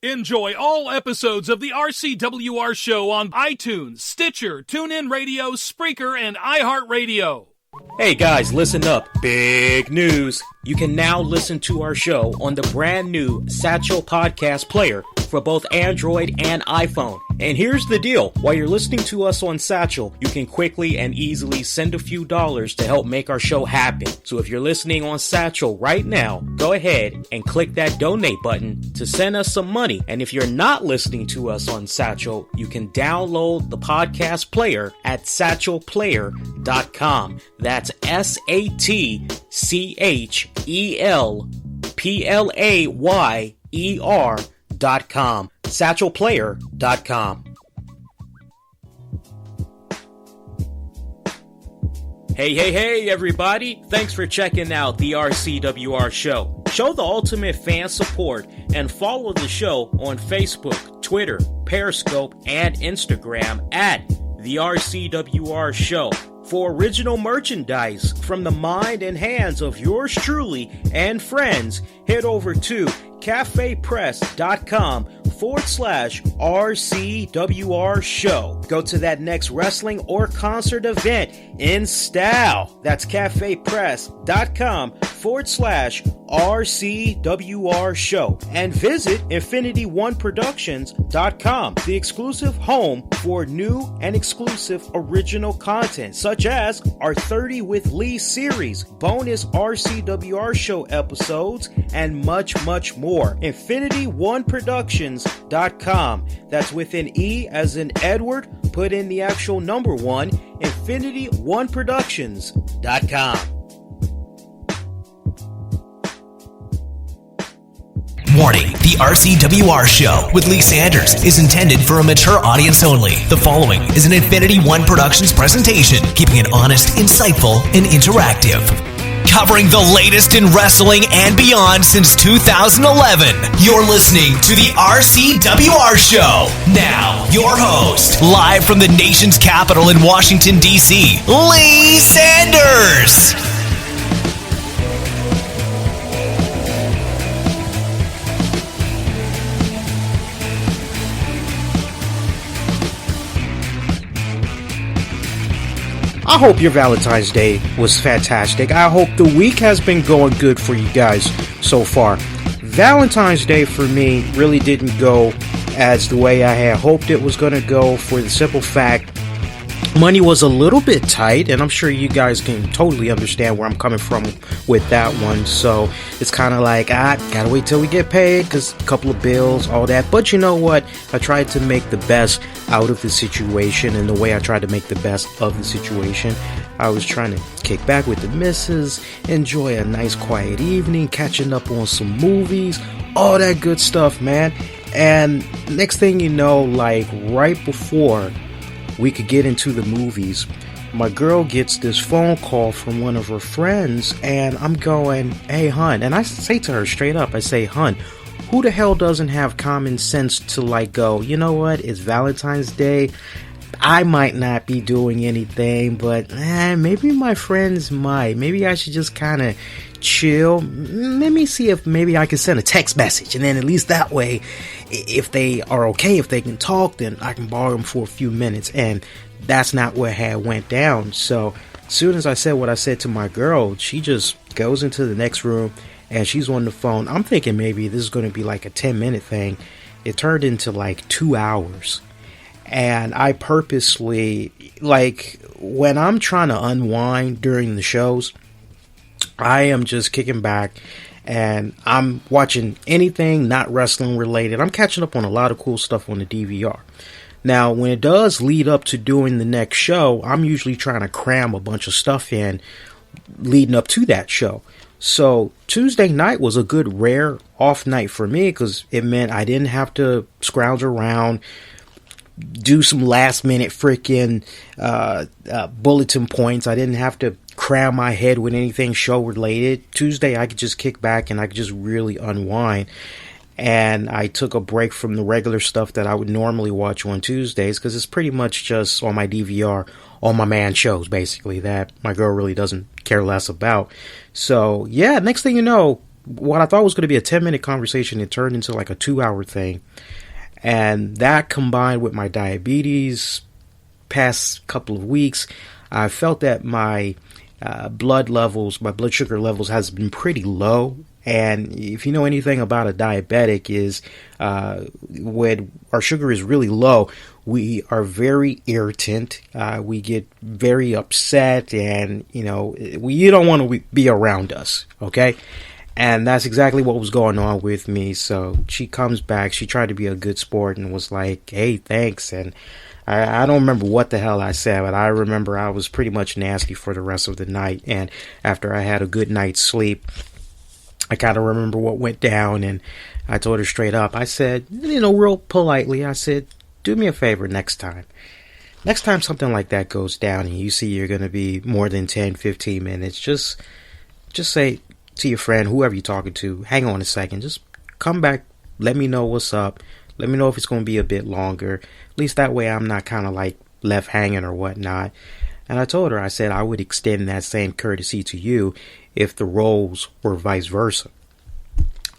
Enjoy all episodes of the RCWR Show on iTunes, Stitcher, TuneIn Radio, Spreaker, and iHeartRadio. Hey guys, listen up. Big news. You can now listen to our show on the brand new Satchel Podcast Player for both Android and iPhone. And here's the deal. While you're listening to us on Satchel, you can quickly and easily send a few dollars to help make our show happen. So if you're listening on Satchel right now, go ahead and click that donate button to send us some money. And if you're not listening to us on Satchel, you can download the podcast player at satchelplayer.com. That's SATCHELPLAYER.com. SatchelPlayer.com. Hey, everybody. Thanks for checking out the RCWR Show. Show the ultimate fan support and follow the show on Facebook, Twitter, Periscope, and Instagram at the RCWR Show. For original merchandise from the mind and hands of yours truly and friends, head over to cafepress.com/RCWR Show. Go to that next wrestling or concert event in style. That's cafepress.com/RCWR Show. And visit InfinityOneProductions.com, the exclusive home for new and exclusive original content, such as our 30 with Lee series, bonus RCWR Show episodes, and much more. InfinityOneProductions.com. That's with an E as in Edward, put in the actual number 1, InfinityOneProductions.com. Warning, the RCWR Show with Lee Sanders is intended for a mature audience only. The following is an Infinity One Productions presentation, keeping it honest, insightful, and interactive. Covering the latest in wrestling and beyond since 2011. You're listening to the RCWR Show. Now, your host, live from the nation's capital in Washington, D.C., Lee Sanders. I hope your Valentine's Day was fantastic. I hope the week has been going good for you guys so far. Valentine's Day for me really didn't go as the way I had hoped it was going to go, for the simple fact money was a little bit tight, and I'm sure you guys can totally understand where I'm coming from with that one. So it's kind of like, gotta wait till we get paid, because a couple of bills, all that. But you know what? I tried to make the best out of the situation, and the way I tried to make the best of the situation, I was trying to kick back with the missus, enjoy a nice quiet evening, catching up on some movies, all that good stuff, man. And next thing you know, like right before we could get into the movies, my girl gets this phone call from one of her friends, and I'm going, hey, hun. And I say to her straight up, I say, hun, who the hell doesn't have common sense to like go, you know what, it's Valentine's Day. I might not be doing anything, but maybe my friends might. Maybe I should just kind of chill. Let me see if maybe I can send a text message, and then at least that way, if they are okay, if they can talk, then I can borrow them for a few minutes. And that's not what had went down. So as soon as I said what I said to my girl, she just goes into the next room and she's on the phone. I'm thinking maybe this is going to be like a 10-minute thing. It turned into like 2 hours. And I purposely, like, when I'm trying to unwind during the shows, I am just kicking back and I'm watching anything not wrestling related. I'm catching up on a lot of cool stuff on the DVR. Now, when it does lead up to doing the next show, I'm usually trying to cram a bunch of stuff in leading up to that show. So Tuesday night was a good rare off night for me, because it meant I didn't have to scrounge around, do some last minute freaking bulletin points. I didn't have to cram my head with anything show related. Tuesday I could just kick back and I could just really unwind. And I took a break from the regular stuff that I would normally watch on Tuesdays, because it's pretty much just on my DVR, all my man shows basically that my girl really doesn't care less about. So yeah, next thing you know, what I thought was going to be a 10-minute conversation, it turned into like a 2-hour thing. And that combined with my diabetes past couple of weeks, I felt that my blood sugar levels has been pretty low. And if you know anything about a diabetic, is when our sugar is really low, we are very irritant. We get very upset, and you don't want to be around us. Okay. And that's exactly what was going on with me. So she comes back. She tried to be a good sport and was like, hey, thanks. And I don't remember what the hell I said, but I remember I was pretty much nasty for the rest of the night. And after I had a good night's sleep, I kind of remember what went down. And I told her straight up, I said, real politely, I said, do me a favor next time. Next time something like that goes down and you see you're going to be more than 10, 15 minutes, just say to your friend, whoever you're talking to, hang on a second, just come back, let me know what's up, let me know if it's going to be a bit longer, at least that way I'm not kind of like left hanging or whatnot. And I told her, I said I would extend that same courtesy to you if the roles were vice versa.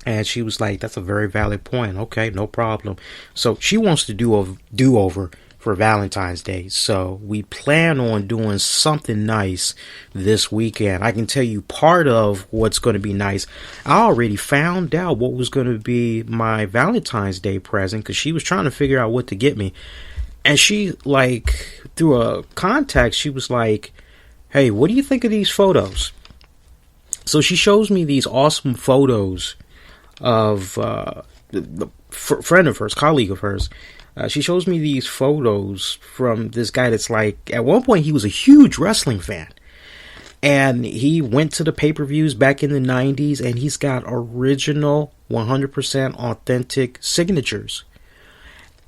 And she was like, that's a very valid point. Okay, no problem. So she wants to do a do-over for Valentine's Day. So we plan on doing something nice this weekend. I can tell you part of what's going to be nice. I already found out what was going to be my Valentine's Day present because she was trying to figure out what to get me. And she, like, through a contact, she was like, hey, what do you think of these photos? So she shows me these awesome photos of the friend of hers, colleague of hers. She shows me these photos from this guy that's like, at one point he was a huge wrestling fan. And he went to the pay-per-views back in the 90s, and he's got original, 100% authentic signatures.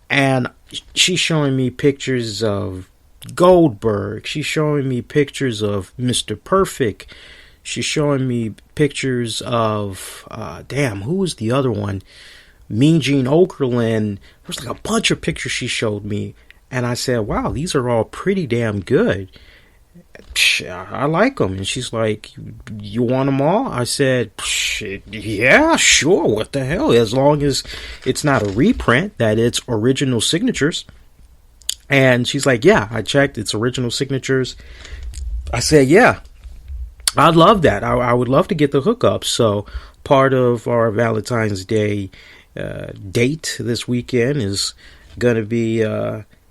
And she's showing me pictures of Goldberg. She's showing me pictures of Mr. Perfect. She's showing me pictures of, who was the other one? Mean Gene Okerlund. There was like a bunch of pictures she showed me. And I said, wow, these are all pretty damn good. I like them. And she's like, you want them all? I said, yeah, sure. What the hell? As long as it's not a reprint, that it's original signatures. And she's like, yeah, I checked. It's original signatures. I said, yeah, I'd love that. I would love to get the hookup. So part of our Valentine's Day date this weekend is going to be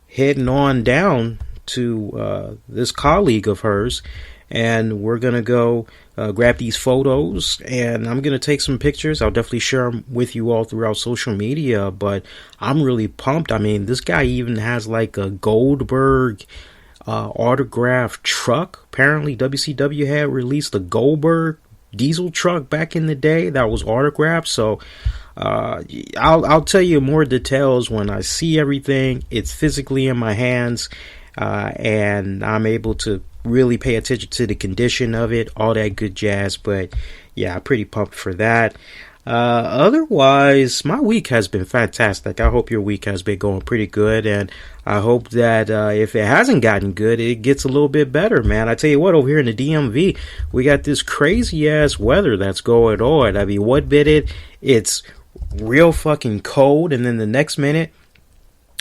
heading on down to this colleague of hers, and we're going to go grab these photos, and I'm going to take some pictures. I'll definitely share them with you all throughout social media, but I'm really pumped. I mean, this guy even has like a Goldberg autographed truck. Apparently WCW had released a Goldberg diesel truck back in the day that was autographed. So I'll tell you more details when I see everything. It's physically in my hands, and I'm able to really pay attention to the condition of it, all that good jazz. But yeah, pretty pumped for that. Otherwise, my week has been fantastic. I hope your week has been going pretty good, and I hope that if it hasn't gotten good, it gets a little bit better, man. I tell you what, over here in the DMV, we got this crazy ass weather that's going on. I mean, one minute it's real fucking cold, and then the next minute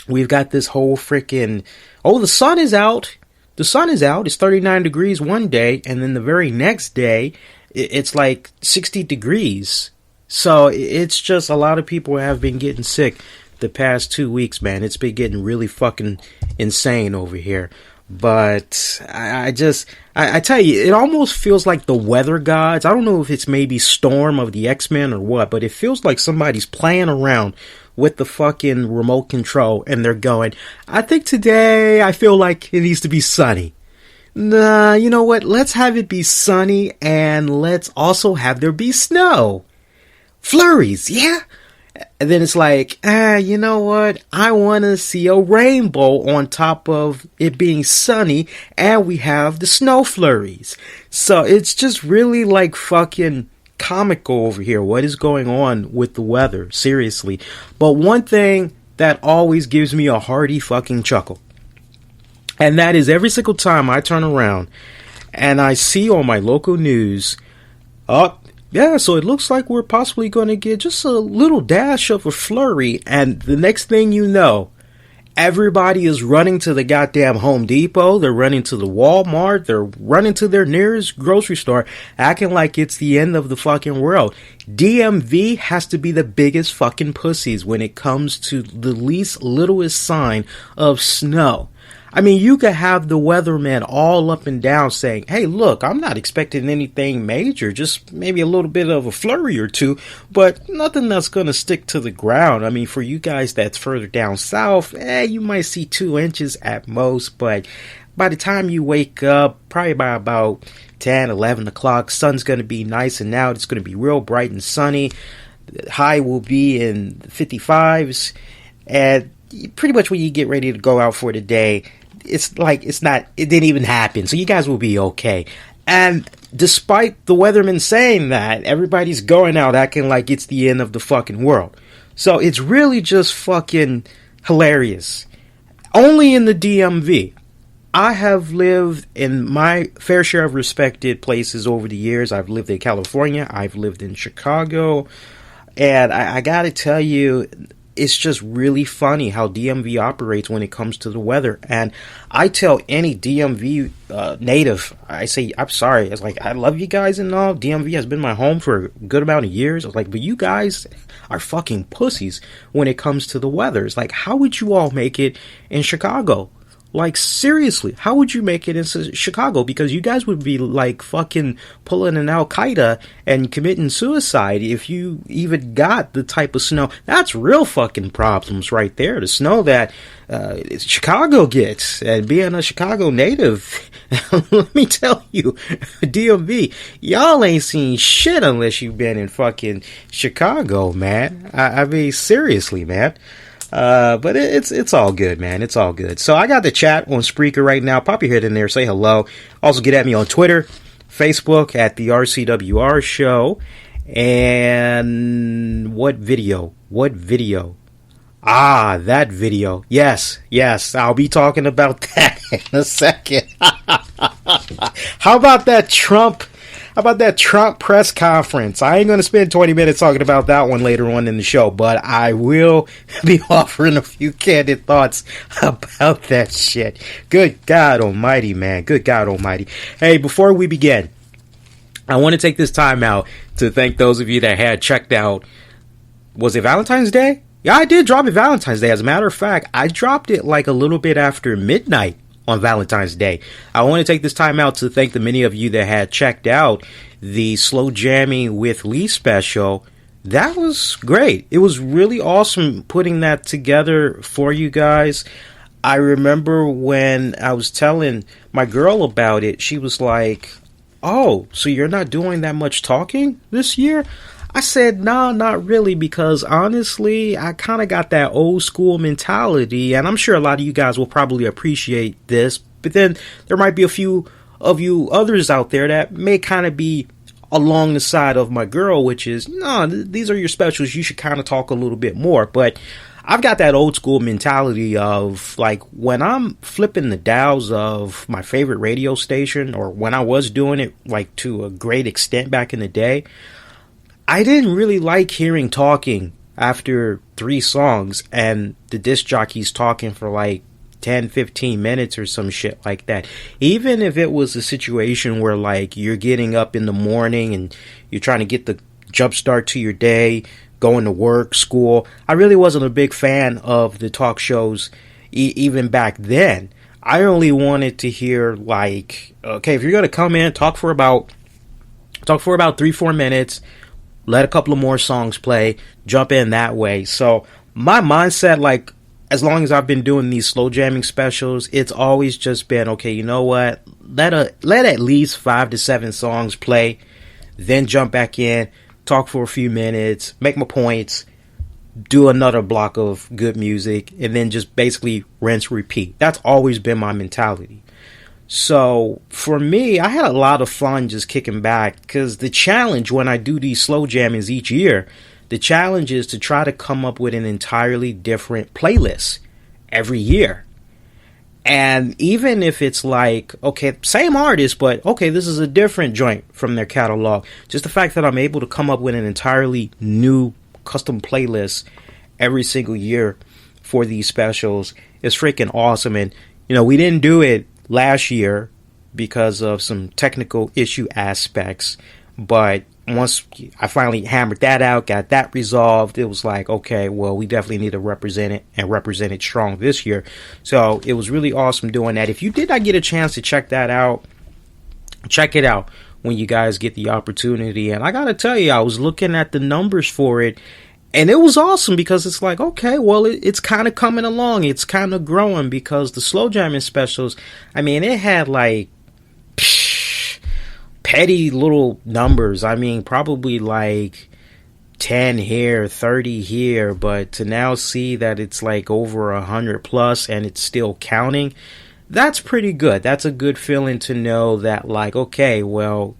we've got this whole freaking, the sun is out. The sun is out. It's 39 degrees one day, and then the very next day it's like 60 degrees. So it's just a lot of people have been getting sick the past 2 weeks, man. It's been getting really fucking insane over here. But I tell you, it almost feels like the weather gods. I don't know if it's maybe Storm of the X-Men or what, but it feels like somebody's playing around with the fucking remote control, and they're going, I think today I feel like it needs to be sunny. Nah, you know what? Let's have it be sunny, and let's also have there be snow. Flurries, yeah? And then it's like, you know what? I want to see a rainbow on top of it being sunny, and we have the snow flurries. So it's just really like fucking comical over here. What is going on with the weather? Seriously. But one thing that always gives me a hearty fucking chuckle, and that is every single time I turn around and I see on my local news, Yeah, so it looks like we're possibly going to get just a little dash of a flurry, and the next thing you know, everybody is running to the goddamn Home Depot, they're running to the Walmart, they're running to their nearest grocery store, acting like it's the end of the fucking world. DMV has to be the biggest fucking pussies when it comes to the least littlest sign of snow. I mean, you could have the weatherman all up and down saying, hey, look, I'm not expecting anything major, just maybe a little bit of a flurry or two, but nothing that's going to stick to the ground. I mean, for you guys that's further down south, you might see 2 inches at most, but by the time you wake up, probably by about 10, 11 o'clock, sun's going to be nice and out. It's going to be real bright and sunny. The high will be in 55s, and pretty much when you get ready to go out for the day, it's like it didn't even happen. So you guys will be okay. And despite the weatherman saying that, everybody's going out acting like it's the end of the fucking world. So it's really just fucking hilarious. Only in the DMV. I have lived in my fair share of respected places over the years. I've lived in California. I've lived in Chicago. And I gotta tell you, it's just really funny how DMV operates when it comes to the weather. And I tell any DMV native, I say, I'm sorry. It's like, I love you guys and all. DMV has been my home for a good amount of years. I was like, but you guys are fucking pussies when it comes to the weather. It's like, how would you all make it in Chicago? Like, seriously, how would you make it in Chicago? Because you guys would be like fucking pulling an Al-Qaeda and committing suicide if you even got the type of snow. That's real fucking problems right there. The snow that Chicago gets. And being a Chicago native, let me tell you, DMV, y'all ain't seen shit unless you've been in fucking Chicago, man. I mean, seriously, man. But it's all good, man. It's all good. So I got the chat on Spreaker right now. Pop your head in there, say hello. Also get at me on Twitter, Facebook at the RCWR Show. And what video? Ah, that video. Yes, I'll be talking about that in a second. How about that Trump press conference? I ain't going to spend 20 minutes talking about that one later on in the show, but I will be offering a few candid thoughts about that shit. Good God almighty, man. Good God almighty. Hey, before we begin, I want to take this time out to thank those of you that had checked out, was it Valentine's Day? Yeah, I did drop it Valentine's Day. As a matter of fact, I dropped it like a little bit after midnight on Valentine's Day. I want to take this time out to thank the many of you that had checked out the Slow Jamming with Lee special. That was great. It was really awesome putting that together for you guys. I remember when I was telling my girl about it, she was like, oh, so you're not doing that much talking this year? I said, no, not really, because honestly, I kind of got that old school mentality, and I'm sure a lot of you guys will probably appreciate this, but then there might be a few of you others out there that may kind of be along the side of my girl, which is, no, these are your specials, you should kind of talk a little bit more. But I've got that old school mentality of, like, when I'm flipping the dials of my favorite radio station, or when I was doing it, like, to a great extent back in the day, I didn't really like hearing talking after 3 songs and the disc jockeys talking for like 10, 15 minutes or some shit like that. Even if it was a situation where like you're getting up in the morning and you're trying to get the jump start to your day, going to work, school. I really wasn't a big fan of the talk shows even back then. I only wanted to hear like, okay, if you're going to come in, talk for about 3-4 minutes, let a couple of more songs play, jump in that way. So my mindset, like, as long as I've been doing these slow jamming specials, it's always just been, okay, you know what? Let at least 5 to 7 songs play, then jump back in, talk for a few minutes, make my points, do another block of good music, and then just basically rinse, repeat. That's always been my mentality. So for me, I had a lot of fun just kicking back, because the challenge when I do these slow jammings each year, the challenge is to try to come up with an entirely different playlist every year. And even if it's like, okay, same artist, but okay, this is a different joint from their catalog. Just the fact that I'm able to come up with an entirely new custom playlist every single year for these specials is freaking awesome. And, we didn't do it last year because of some technical issue aspects. But once I finally hammered that out, got that resolved, it was like, okay, well, we definitely need to represent it and represent it strong this year. So it was really awesome doing that. If you did not get a chance to check that out, check it out when you guys get the opportunity. And I got to tell you, I was looking at the numbers for it, and it was awesome because it's like, okay, well, it's kind of coming along. It's kind of growing because the slow jamming specials, I mean, it had like petty little numbers. I mean, probably like 10 here, 30 here, but to now see that it's like over 100 plus and it's still counting, that's pretty good. That's a good feeling to know that, like, okay, well,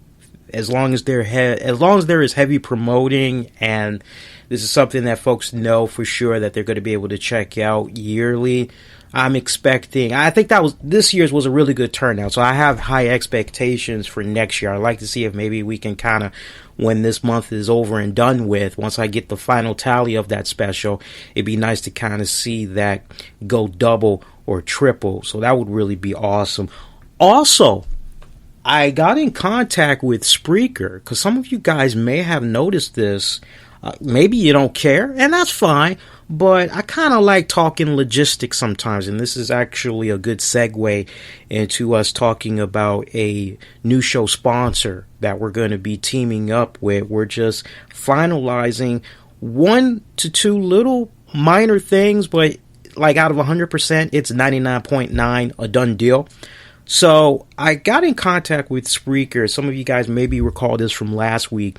as long as there is heavy promoting, and this is something that folks know for sure that they're going to be able to check out yearly, I'm expecting, I think this year's was a really good turnout. So I have high expectations for next year. I'd like to see if maybe we can kind of, when this month is over and done with, once I get the final tally of that special, it'd be nice to kind of see that go double or triple. So that would really be awesome. Also, I got in contact with Spreaker because some of you guys may have noticed this. Maybe you don't care, and that's fine. But I kind of like talking logistics sometimes, and this is actually a good segue into us talking about a new show sponsor that we're going to be teaming up with. We're just finalizing 1 to 2 little minor things, but like out of 100%, it's 99.9 a done deal. So I got in contact with Spreaker. Some of you guys maybe recall this from last week.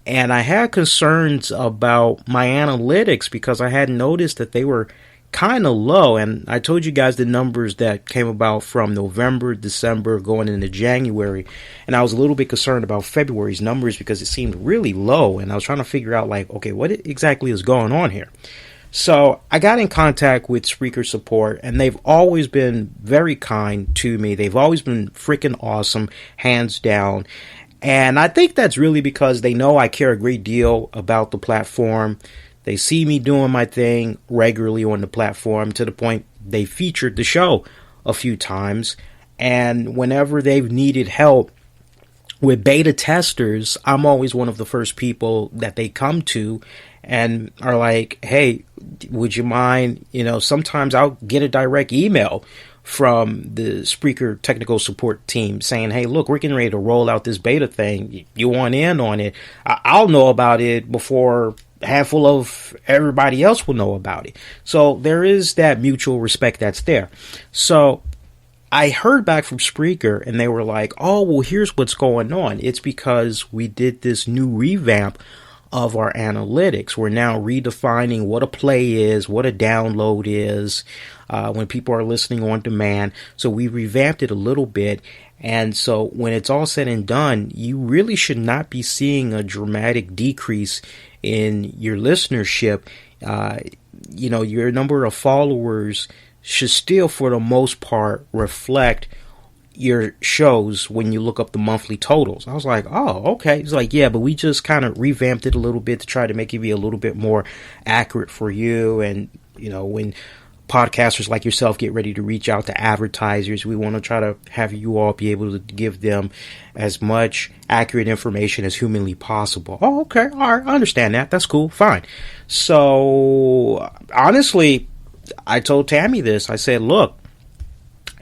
And I had concerns about my analytics because I had noticed that they were kind of low. And I told you guys the numbers that came about from November, December, going into January. And I was a little bit concerned about February's numbers because it seemed really low. And I was trying to figure out, like, okay, what exactly is going on here? So I got in contact with Spreaker support, and they've always been very kind to me. They've always been freaking awesome, hands down. And I think that's really because they know I care a great deal about the platform. They see me doing my thing regularly on the platform to the point they featured the show a few times. And whenever they've needed help with beta testers, I'm always one of the first people that they come to and are like, hey, would you mind, sometimes I'll get a direct email from the Spreaker technical support team saying, hey, look, we're getting ready to roll out this beta thing. You want in on it? I'll know about it before a handful of everybody else will know about it. So there is that mutual respect that's there. So I heard back from Spreaker and they were like, oh, well, here's what's going on. It's because we did this new revamp of our analytics. We're now redefining what a play is, what a download is, when people are listening on demand. So we revamped it a little bit. And so when it's all said and done, you really should not be seeing a dramatic decrease in your listenership. Your number of followers should still, for the most part, reflect your shows when you look up the monthly totals. I was like, oh, okay. It's like, yeah, but we just kind of revamped it a little bit to try to make it be a little bit more accurate for you. And, when podcasters like yourself get ready to reach out to advertisers, we want to try to have you all be able to give them as much accurate information as humanly possible. Oh, okay. All right. I understand that. That's cool. Fine. So honestly, I told Tammy this. I said, look,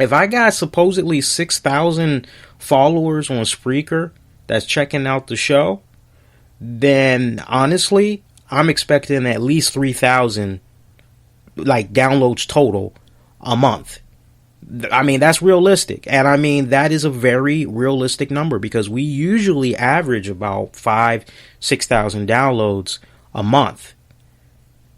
if I got supposedly 6,000 followers on Spreaker that's checking out the show, then honestly, I'm expecting at least 3,000 downloads total a month. I mean, that's realistic. And I mean, that is a very realistic number because we usually average about 6,000 downloads a month.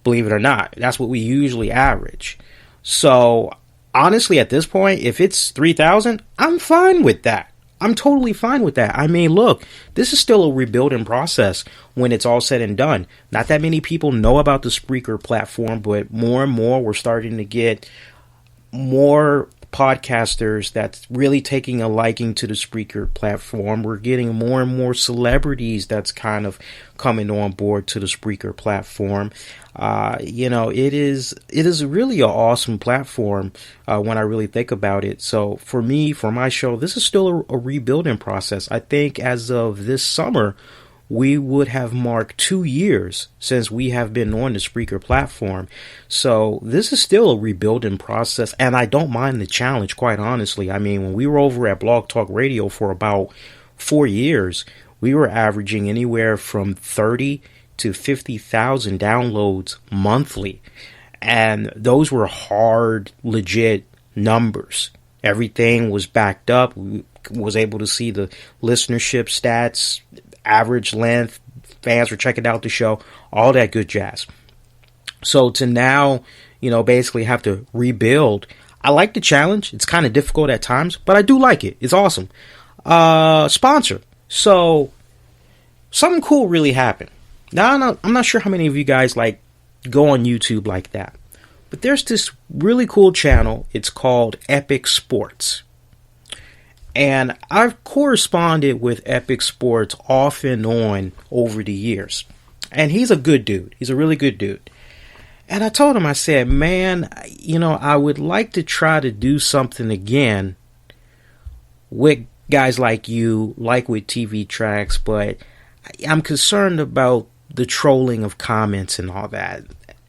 Believe it or not, that's what we usually average. So honestly, at this point, if it's 3,000, I'm fine with that. I'm totally fine with that. I mean, look, this is still a rebuilding process when it's all said and done. Not that many people know about the Spreaker platform, but more and more we're starting to get more podcasters that's really taking a liking to the Spreaker platform. We're getting more and more celebrities that's kind of coming on board to the Spreaker platform. It is really an awesome platform when I really think about it. So for me, for my show, this is still a rebuilding process. I think as of this summer, we would have marked 2 years since we have been on the Spreaker platform. So this is still a rebuilding process, and I don't mind the challenge, quite honestly. I mean, when we were over at Blog Talk Radio for about 4 years, we were averaging anywhere from 30 to 50,000 downloads monthly. And those were hard, legit numbers. Everything was backed up. We was able to see the listenership stats, average length, fans were checking out the show, all that good jazz. So to now, basically have to rebuild. I like the challenge. It's kind of difficult at times, but I do like it. It's awesome. Sponsor. So something cool really happened. Now, I'm not sure how many of you guys go on YouTube like that, but there's this really cool channel. It's called Epic Sports. And I've corresponded with Epic Sports off and on over the years. And he's a good dude. He's a really good dude. And I told him, I said, man, I would like to try to do something again with guys like you, like with TV Tracks, but I'm concerned about the trolling of comments and all that.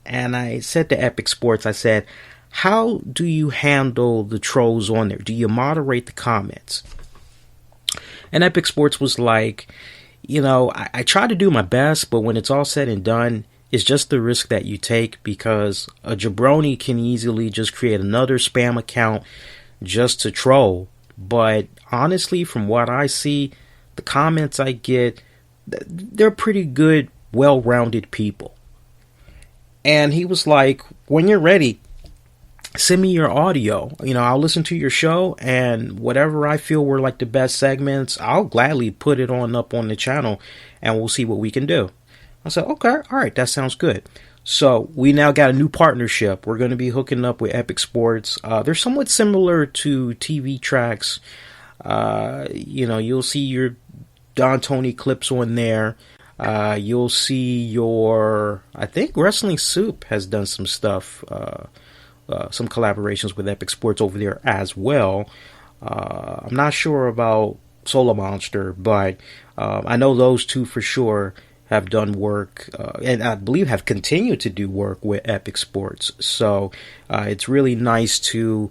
And I said to Epic Sports, I said, how do you handle the trolls on there? Do you moderate the comments? And Epic Sports was like, I try to do my best, but when it's all said and done, it's just the risk that you take, because a jabroni can easily just create another spam account just to troll. But honestly, from what I see, the comments I get, they're pretty good, well-rounded people. And he was like, when you're ready, send me your audio. I'll listen to your show, and whatever I feel were the best segments, I'll gladly put it up on the channel, and we'll see what we can do. I said, okay, all right, that sounds good. So we now got a new partnership. We're going to be hooking up with Epic Sports. They're somewhat similar to TV Tracks. You'll see your Don Tony clips on there. You'll see I think Wrestling Soup has done some stuff, some collaborations with Epic Sports over there as well. I'm not sure about Solar Monster, but I know those two for sure have done work, and I believe have continued to do work with Epic Sports. So it's really nice to,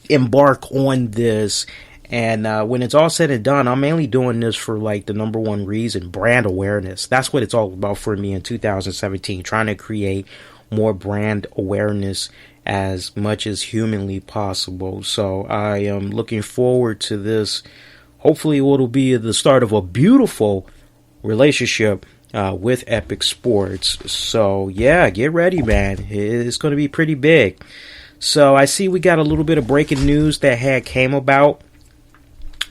embark on this. And when it's all said and done, I'm mainly doing this for the number one reason, brand awareness. That's what it's all about for me in 2017, trying to create more brand awareness as much as humanly possible. So I am looking forward to this. Hopefully it'll be the start of a beautiful relationship with Epic Sports. So yeah, get ready, man. It's going to be pretty big. So I see we got a little bit of breaking news that came about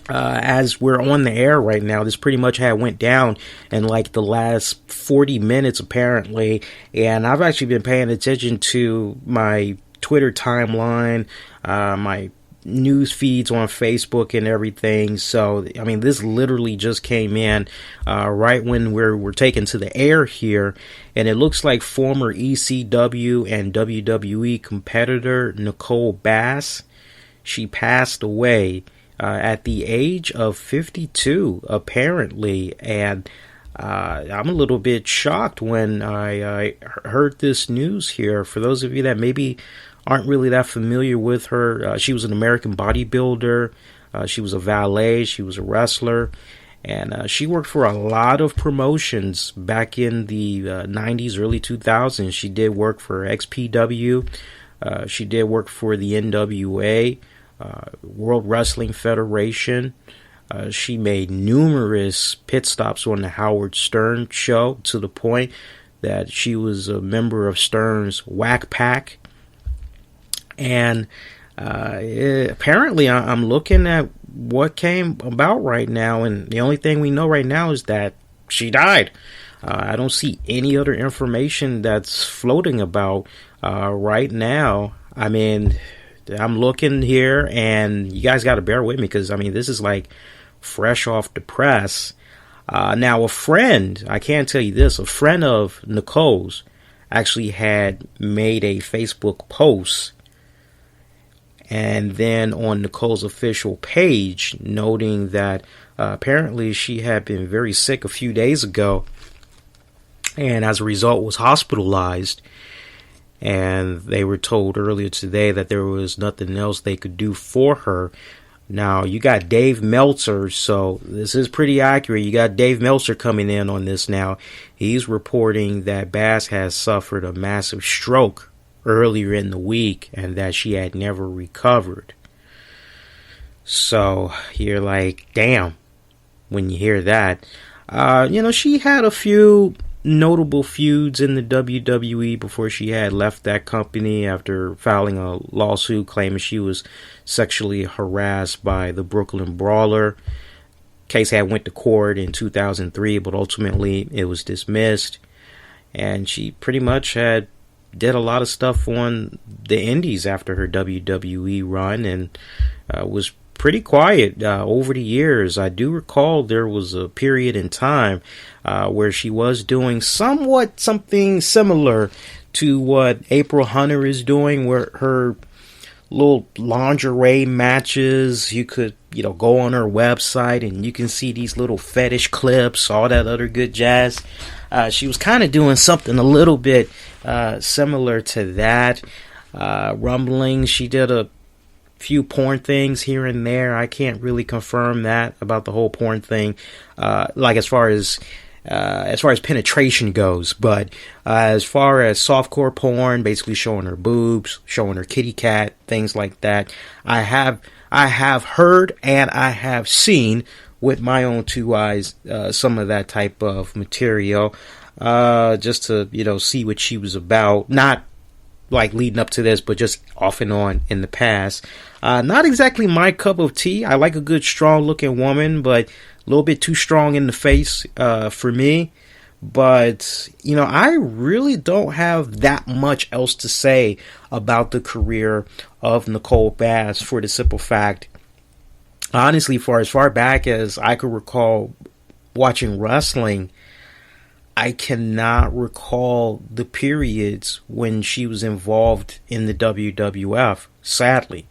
as we're on the air right now. This pretty much went down in the last 40 minutes apparently, and I've actually been paying attention to my Twitter timeline, my news feeds on Facebook and everything. So I mean, this literally just came in right when we're taken to the air here, and it looks like former ECW and WWE competitor Nicole Bass, she passed away at the age of 52, apparently. And I'm a little bit shocked when I heard this news here. For those of you that maybe aren't really that familiar with her, she was an American bodybuilder. She was a valet. She was a wrestler. And she worked for a lot of promotions back in the 90s, early 2000s. She did work for XPW. She did work for the NWA. World Wrestling Federation. She made numerous pit stops on the Howard Stern show, to the point that she was a member of Stern's Whack Pack. And apparently I'm looking at what came about right now, and the only thing we know right now is that she died. I don't see any other information that's floating about right now. I mean, I'm looking here, and you guys got to bear with me because, I mean, this is like fresh off the press. Now, a friend, I can't tell you this, a friend of Nicole's actually had made a Facebook post, and then on Nicole's official page, noting that apparently she had been very sick a few days ago, and as a result was hospitalized. And they were told earlier today that there was nothing else they could do for her. Now, you got Dave Meltzer, so this is pretty accurate. You got Dave Meltzer coming in on this now. He's reporting that Bass has suffered a massive stroke earlier in the week and that she had never recovered. So, you're like, damn, when you hear that. She had a few notable feuds in the WWE before she had left that company after filing a lawsuit claiming she was sexually harassed by the Brooklyn Brawler. Case had went to court in 2003, but ultimately it was dismissed. And she pretty much did a lot of stuff on the indies after her WWE run and was pretty quiet over the years. I do recall there was a period in time where she was doing something similar to what April Hunter is doing, where her little lingerie matches, you could go on her website and you can see these little fetish clips, all that other good jazz. She was kind of doing something a little bit similar to that. Rumblings, she did a few porn things here and there. I can't really confirm that about the whole porn thing, like as far as penetration goes, but as far as softcore porn, basically showing her boobs, showing her kitty cat, things like that, I have heard and I have seen with my own two eyes some of that type of material, just to see what she was about. Not like leading up to this, but just off and on in the past. Not exactly my cup of tea. I like a good strong looking woman, but a little bit too strong in the face for me. But I really don't have that much else to say about the career of Nicole Bass, for the simple fact, honestly, for as far back as I could recall watching wrestling, I cannot recall the periods when she was involved in the WWF, sadly.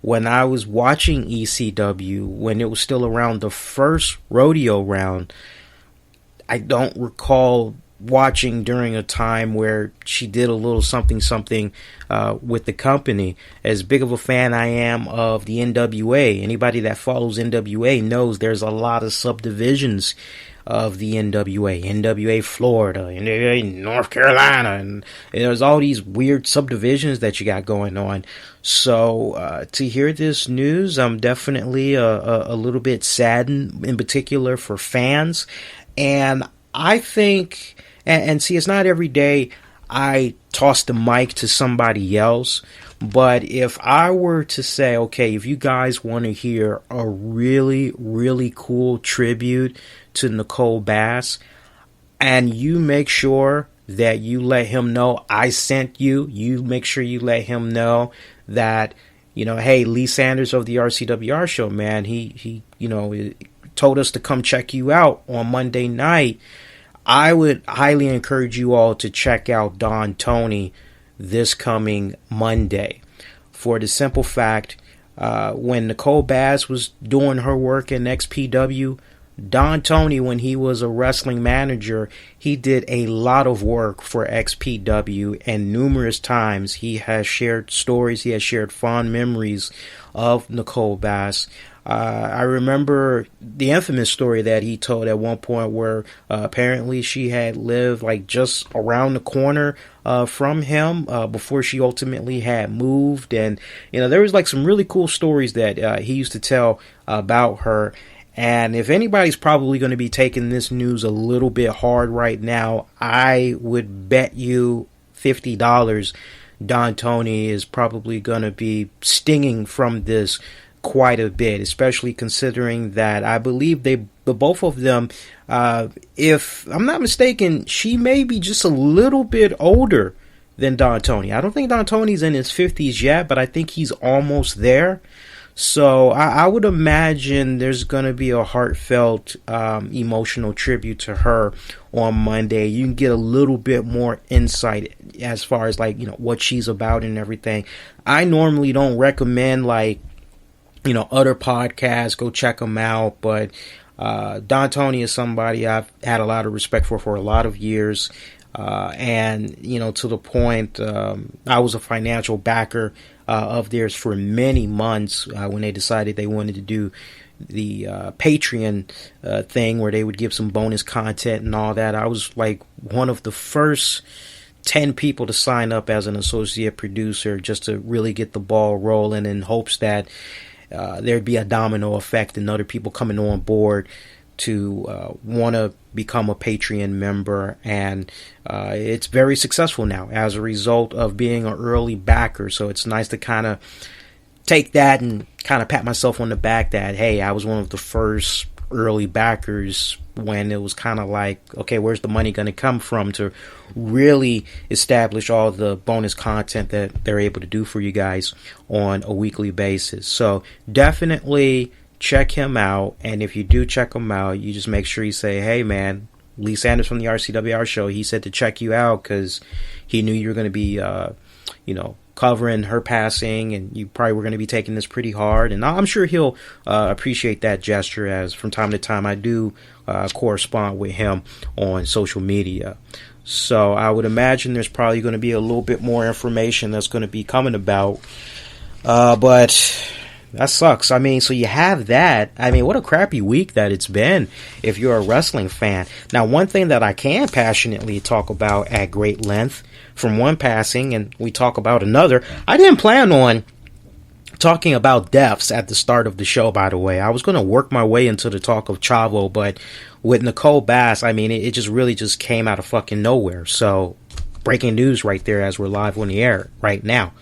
When I was watching ECW, when it was still around the first rodeo round, I don't recall watching during a time where she did a little something with the company. As big of a fan I am of the NWA, anybody that follows NWA knows there's a lot of subdivisions of the NWA Florida, NWA North Carolina, and there's all these weird subdivisions that you got going on. So to hear this news, I'm definitely a little bit saddened, in particular for fans. And I think, and see, it's not every day I toss the mic to somebody else, but if I were to say, okay, if you guys want to hear a really, really cool tribute to Nicole Bass, and you make sure that you let him know I sent you, you make sure you let him know that, hey, Lee Sanders of the RCWR Show, man, he told us to come check you out on Monday night. I would highly encourage you all to check out Don Tony this coming Monday, for the simple fact, when Nicole Bass was doing her work in XPW, Don Tony, when he was a wrestling manager, he did a lot of work for XPW, and numerous times he has shared stories, he has shared fond memories of Nicole Bass. I remember the infamous story that he told at one point where apparently she had lived like just around the corner from him before she ultimately had moved. And, there was like some really cool stories that he used to tell about her. And if anybody's probably going to be taking this news a little bit hard right now, I would bet you $50 Don Tony is probably going to be stinging from this quite a bit, especially considering that I believe the both of them, if I'm not mistaken, she may be just a little bit older than Don Tony. I don't think Don Tony's in his 50s yet, but I think he's almost there. So I would imagine there's going to be a heartfelt, emotional tribute to her on Monday. You can get a little bit more insight as far as like, what she's about and everything. I normally don't recommend like, other podcasts. Go check them out. But Don Tony is somebody I've had a lot of respect for a lot of years. And, to the point, I was a financial backer of theirs for many months when they decided they wanted to do the Patreon thing where they would give some bonus content and all that. I was like one of the first 10 people to sign up as an associate producer just to really get the ball rolling in hopes that there'd be a domino effect and other people coming on board to want to become a Patreon member, and it's very successful now as a result of being an early backer. So it's nice to kind of take that and kind of pat myself on the back that, hey, I was one of the first early backers when it was kind of like, okay, where's the money going to come from to really establish all the bonus content that they're able to do for you guys on a weekly basis. So definitely check him out, and if you do check him out, you just make sure you say, hey man, Lee Sanders from the RCWR Show, he said to check you out because he knew you were going to be covering her passing, and you probably were going to be taking this pretty hard, and I'm sure he'll appreciate that gesture, as from time to time I do correspond with him on social media. So I would imagine there's probably going to be a little bit more information that's going to be coming about, but that sucks. I mean, so you have that. I mean, what a crappy week that it's been if you're a wrestling fan. Now, one thing that I can passionately talk about at great length from one passing, and we talk about another. I didn't plan on talking about deaths at the start of the show, by the way. I was going to work my way into the talk of Chavo, but with Nicole Bass, I mean, it just really just came out of fucking nowhere. So, breaking news right there as we're live on the air right now.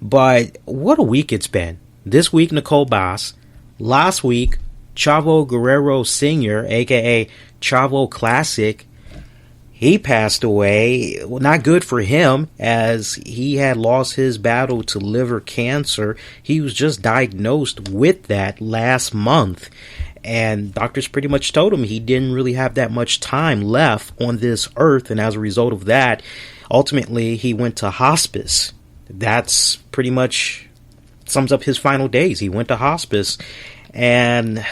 But what a week it's been. This week, Nicole Bass. Last week, Chavo Guerrero Sr., a.k.a. Chavo Classic, he passed away. Well, not good for him, as he had lost his battle to liver cancer. He was just diagnosed with that last month, and doctors pretty much told him he didn't really have that much time left on this earth, and as a result of that, ultimately, he went to hospice. That's pretty much sums up his final days. He went to hospice, and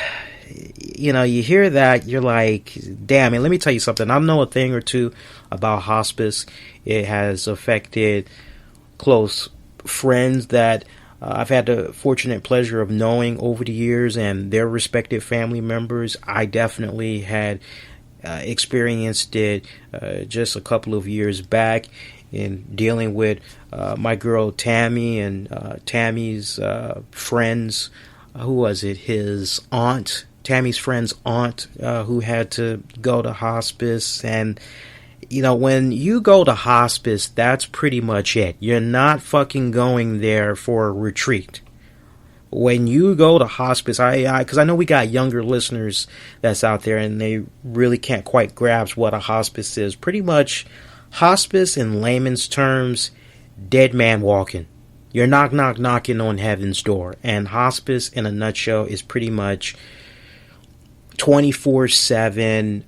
you hear that, you're like, damn. And let me tell you something, I know a thing or two about hospice. It has affected close friends that I've had the fortunate pleasure of knowing over the years, and their respective family members. I definitely had experienced it just a couple of years back in dealing with my girl Tammy and Tammy's friends. Who was it? His aunt, Tammy's friend's aunt, who had to go to hospice. And when you go to hospice, that's pretty much it. You're not fucking going there for a retreat. When you go to hospice, because I know we got younger listeners that's out there, and they really can't quite grasp what a hospice is. Pretty much, hospice in layman's terms, dead man walking. You're knocking on heaven's door. And hospice, in a nutshell, is pretty much 24/7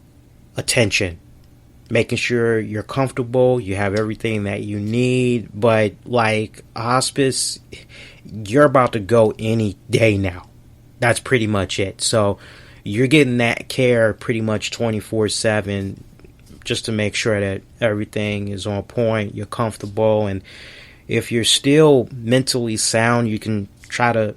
attention. Making sure you're comfortable, you have everything that you need. But like hospice, you're about to go any day now. That's pretty much it. So you're getting that care pretty much 24/7, just to make sure that everything is on point, you're comfortable, and if you're still mentally sound, you can try to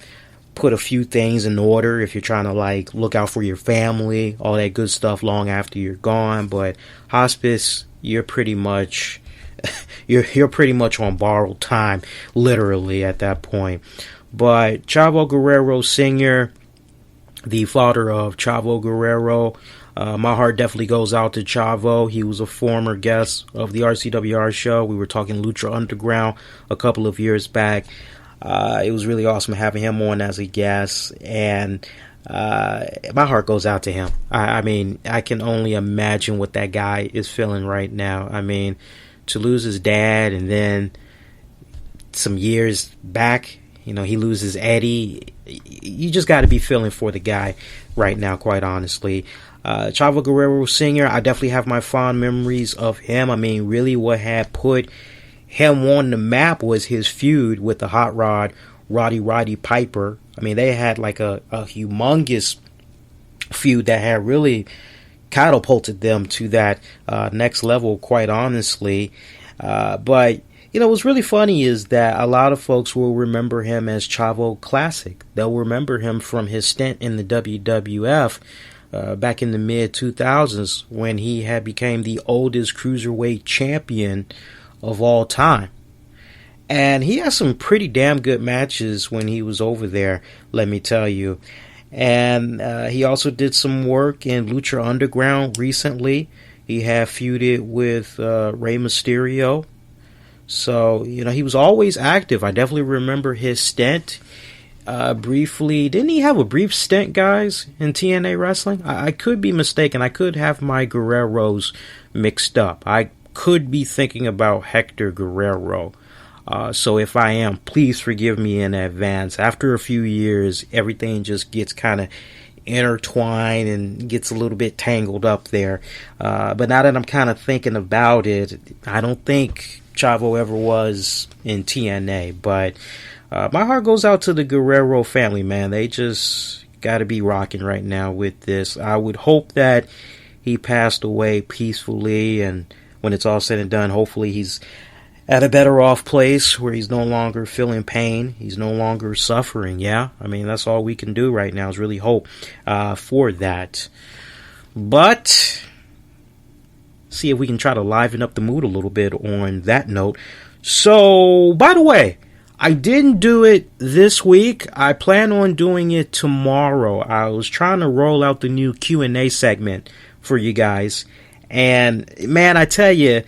put a few things in order if you're trying to like look out for your family, all that good stuff long after you're gone. But hospice, you're pretty much you're pretty much on borrowed time, literally, at that point. But Chavo Guerrero Sr., the father of Chavo Guerrero, my heart definitely goes out to Chavo. He was a former guest of the RCWR Show. We were talking Lucha Underground a couple of years back. It was really awesome having him on as a guest, and my heart goes out to him. I mean, I can only imagine what that guy is feeling right now. I mean, to lose his dad, and then some years back, he loses Eddie. You just got to be feeling for the guy right now, quite honestly. Chavo Guerrero Sr., I definitely have my fond memories of him. I mean, really what had put him on the map was his feud with the Hot Rod, Roddy Piper. I mean, they had like a humongous feud that had really catapulted them to that next level, quite honestly. But what's really funny is that a lot of folks will remember him as Chavo Classic. They'll remember him from his stint in the WWF back in the mid-2000s when he had became the oldest cruiserweight champion of all time. And he had some pretty damn good matches when he was over there, let me tell you. And he also did some work in Lucha Underground recently. He had feuded with Rey Mysterio. So, he was always active. I definitely remember his stint briefly. Didn't he have a brief stint, guys, in TNA Wrestling? I could be mistaken. I could have my Guerreros mixed up. I could be thinking about Hector Guerrero. So if I am, please forgive me in advance. After a few years, everything just gets kind of intertwined and gets a little bit tangled up there. But now that I'm kind of thinking about it, I don't think Chavo ever was in TNA. But my heart goes out to the Guerrero family, man. They just got to be rocking right now with this. I would hope that he passed away peacefully, and when it's all said and done, hopefully he's at a better off place where he's no longer feeling pain. He's no longer suffering. Yeah, I mean, that's all we can do right now is really hope for that. But see if we can try to liven up the mood a little bit on that note. So, by the way, I didn't do it this week. I plan on doing it tomorrow. I was trying to roll out the new Q&A segment for you guys. And, man, I tell you,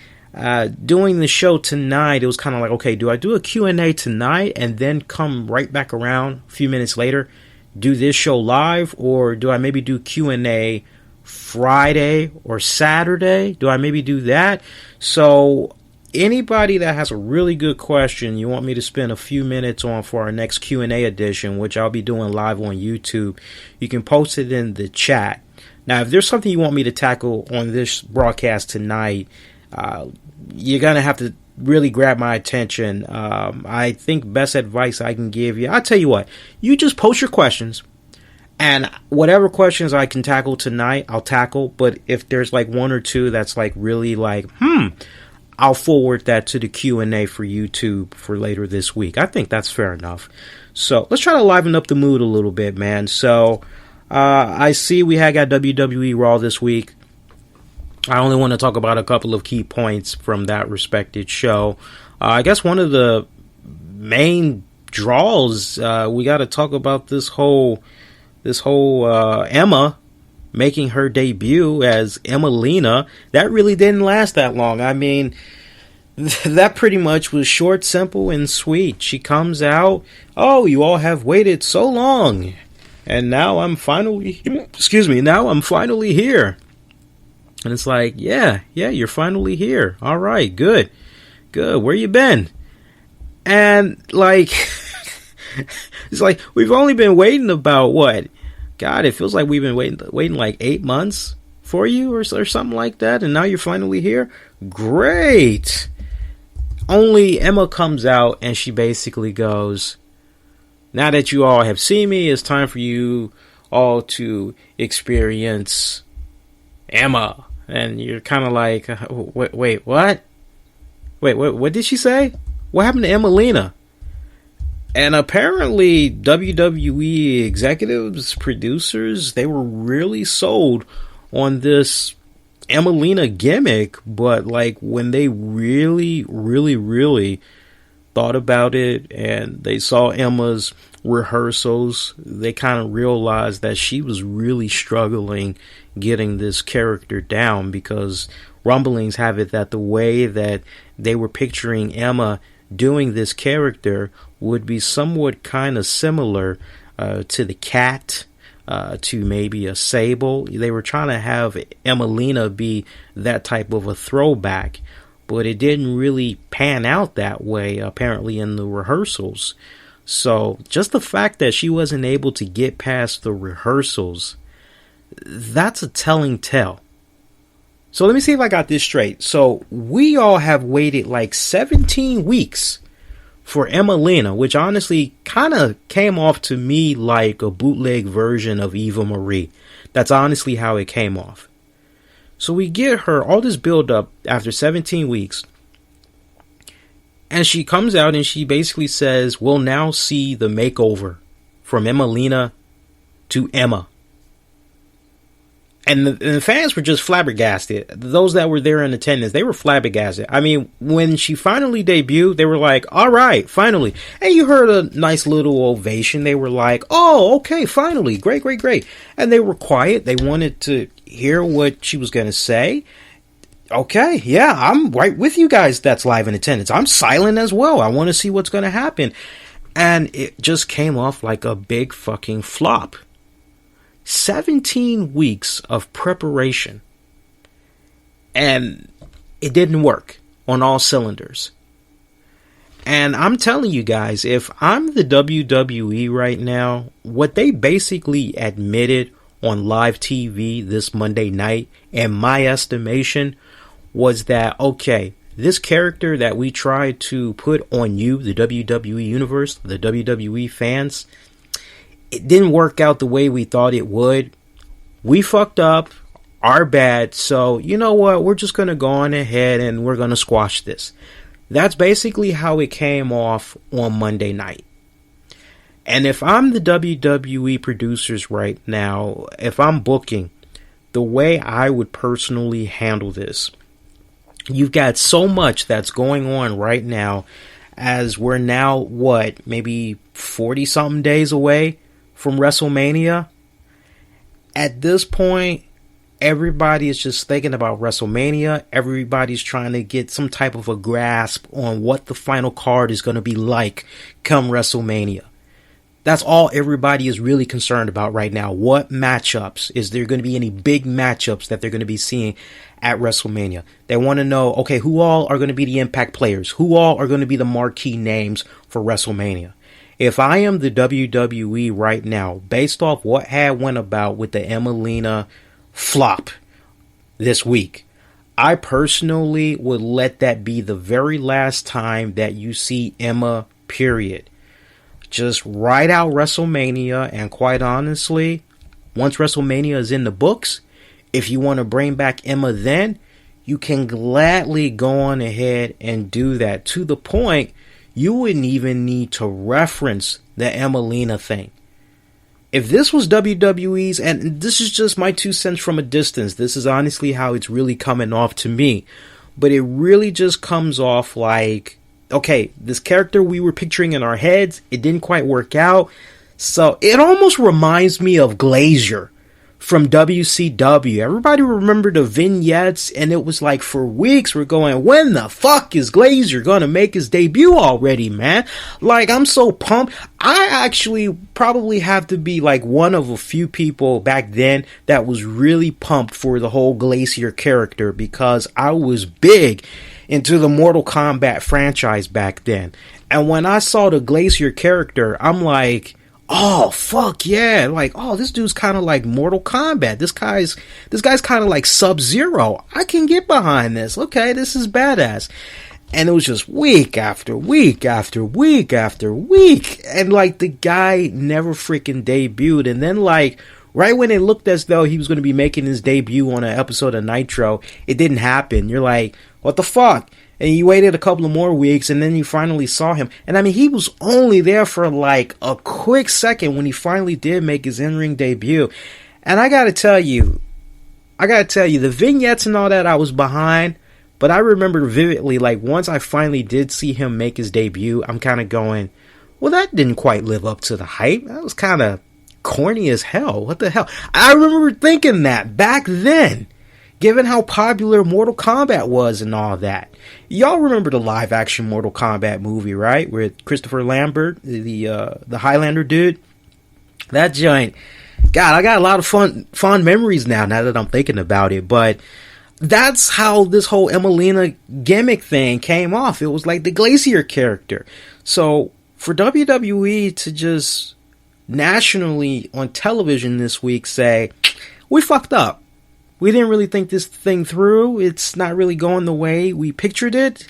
doing the show tonight, it was kind of like, okay, do I do a Q&A tonight and then come right back around a few minutes later, do this show live? Or do I maybe do Q&A Friday or Saturday? Do I maybe do that? So anybody that has a really good question you want me to spend a few minutes on for our next Q&A edition, which I'll be doing live on YouTube, you can post it in the chat. Now, if there's something you want me to tackle on this broadcast tonight, you're going to have to really grab my attention. I think best advice I can give you, I'll tell you what, you just post your questions, and whatever questions I can tackle tonight, I'll tackle. But if there's like one or two that's like really like, I'll forward that to the Q&A for YouTube for later this week. I think that's fair enough. So let's try to liven up the mood a little bit, man. So I see we had got WWE RAW this week. I only want to talk about a couple of key points from that respected show. I guess one of the main draws, we got to talk about this whole Emma making her debut as Emmalina. That really didn't last that long. I mean, that pretty much was short, simple, and sweet. She comes out, oh, you all have waited so long, and now I'm finally here. And it's like, yeah, you're finally here. All right, good. Where you been? And like, it's like we've only been waiting about what? God, it feels like we've been waiting like 8 months for you or something like that, and now you're finally here. Great. Only Emma comes out and she basically goes, now that you all have seen me, it's time for you all to experience Emma. And you're kind of like, wait, what? Wait, what did she say? What happened to Emmalina? And apparently WWE executives, producers, they were really sold on this Emmalina gimmick. But like when they really thought about it and they saw Emma's rehearsals, they kind of realized that she was really struggling getting this character down, because rumblings have it that the way that they were picturing Emma doing this character would be somewhat kind of similar to the Cat, to maybe a Sable. They were trying to have Emmalina be that type of a throwback. but it didn't really pan out that way, apparently, in the rehearsals. So just the fact that she wasn't able to get past the rehearsals, that's a telling tale. So let me see if I got this straight. So we all have waited like 17 weeks for Emmalina, which honestly kind of came off to me like a bootleg version of Eva Marie. That's honestly how it came off. So we get her all this build up after 17 weeks. And she comes out and she basically says, we'll now see the makeover from Emmalina to Emma. And the fans were just flabbergasted. Those that were there in attendance, they were flabbergasted. I mean, when she finally debuted, they were like, all right, finally. And you heard a nice little ovation. They were like, oh, okay, finally. Great, great, great. And they were quiet. They wanted to hear what she was going to say. Okay, yeah, I'm right with you guys that's live in attendance. I'm silent as well. I want to see what's going to happen. And it just came off like a big fucking flop. 17 weeks of preparation. And it didn't work on all cylinders. And I'm telling you guys, if I'm the WWE right now, what they basically admitted on live TV this Monday night, in my estimation, was that, okay, this character that we tried to put on you, the WWE Universe, the WWE fans, it didn't work out the way we thought it would. We fucked up, our bad, so you know what, we're just going to go on ahead and we're going to squash this. That's basically how it came off on Monday night. And if I'm the WWE producers right now, if I'm booking, the way I would personally handle this, you've got so much that's going on right now, as we're now, maybe 40-something days away from WrestleMania. At this point, everybody is just thinking about WrestleMania. Everybody's trying to get some type of a grasp on what the final card is going to be like come WrestleMania. That's all everybody is really concerned about right now. What matchups? Is there going to be any big matchups that they're going to be seeing at WrestleMania? They want to know, okay, who all are going to be the Impact players? Who all are going to be the marquee names for WrestleMania? If I am the WWE right now, based off what had went about with the Emmalina flop this week, I personally would let that be the very last time that you see Emma, period. Just write out WrestleMania, and quite honestly, once WrestleMania is in the books, if you want to bring back Emma then, you can gladly go on ahead and do that, to the point you wouldn't even need to reference the Emmalina thing. If this was WWE's, and this is just my 2 cents from a distance, this is honestly how it's really coming off to me, but it really just comes off like, okay, this character we were picturing in our heads, it didn't quite work out. So it almost reminds me of Glazier from WCW. Everybody remember the vignettes, and it was like for weeks we're going, when the fuck is Glazier gonna make his debut already, man? Like, I'm so pumped. I actually probably have to be like one of a few people back then that was really pumped for the whole Glazier character, because I was big into the Mortal Kombat franchise back then. And when I saw the Glazier character, I'm like, oh, fuck yeah. Like, oh, this dude's kind of like Mortal Kombat. This guy's kind of like Sub-Zero. I can get behind this. Okay, this is badass. And it was just week after week after week after week. And like, the guy never freaking debuted. And then like, right when it looked as though he was going to be making his debut on an episode of Nitro, it didn't happen. You're like, what the fuck? And you waited a couple of more weeks, and then you finally saw him. And I mean, he was only there for like a quick second when he finally did make his in-ring debut. And I gotta tell you, the vignettes and all that I was behind, but I remember vividly, like, once I finally did see him make his debut, I'm kind of going, well, that didn't quite live up to the hype. That was kind of corny as hell. What the hell? I remember thinking that back then, given how popular Mortal Kombat was and all that. Y'all remember the live action Mortal Kombat movie, right? With Christopher Lambert, the Highlander dude. That giant. God, I got a lot of fond memories now that I'm thinking about it. But that's how this whole Emmalina gimmick thing came off. It was like the Glacier character. So for WWE to just nationally on television this week say, we fucked up. We didn't really think this thing through. It's not really going the way we pictured it.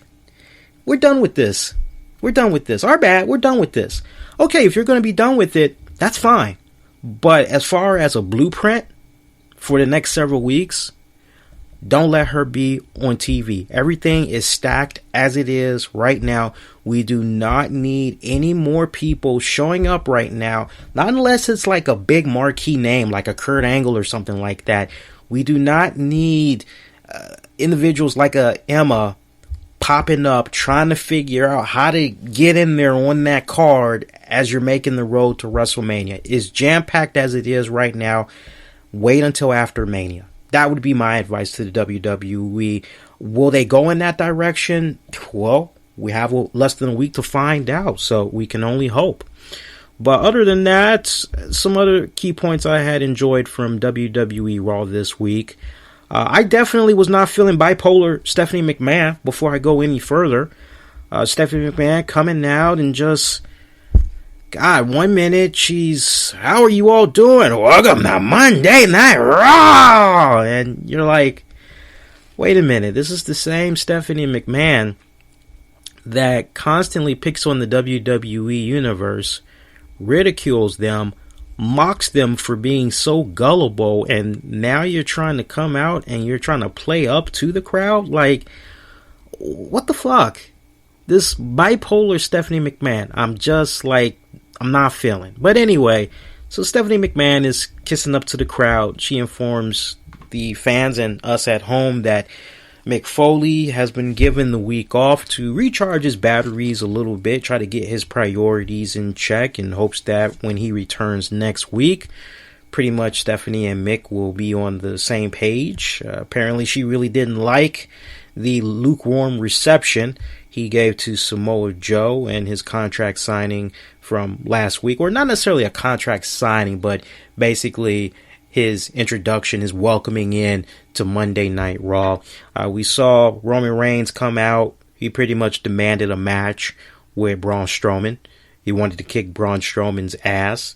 We're done with this. We're done with this. Our bad. We're done with this. Okay, if you're going to be done with it, that's fine. But as far as a blueprint for the next several weeks, don't let her be on TV. Everything is stacked as it is right now. We do not need any more people showing up right now. Not unless it's like a big marquee name, like a Kurt Angle or something like that. We do not need individuals like a Emma popping up, trying to figure out how to get in there on that card as you're making the road to WrestleMania. It's jam-packed as it is right now. Wait until after Mania. That would be my advice to the WWE. Will they go in that direction? Well, we have less than a week to find out, so we can only hope. But other than that, some other key points I had enjoyed from WWE Raw this week. I definitely was not feeling bipolar Stephanie McMahon before I go any further. Stephanie McMahon coming out and just, God, 1 minute she's, how are you all doing? Welcome to Monday Night Raw! And you're like, wait a minute, this is the same Stephanie McMahon that constantly picks on the WWE universe, ridicules them, mocks them for being so gullible, and now you're trying to come out and you're trying to play up to the crowd? Like, what the fuck? This bipolar Stephanie McMahon, I'm not feeling. But anyway, so Stephanie McMahon is kissing up to the crowd. She informs the fans and us at home that Mick Foley has been given the week off to recharge his batteries a little bit, try to get his priorities in check, in hopes that when he returns next week, pretty much Stephanie and Mick will be on the same page. Apparently she really didn't like the lukewarm reception he gave to Samoa Joe and his contract signing from last week, or not necessarily a contract signing, but basically his introduction, his welcoming in to Monday Night Raw. We saw Roman Reigns come out. He pretty much demanded a match with Braun Strowman. He wanted to kick Braun Strowman's ass.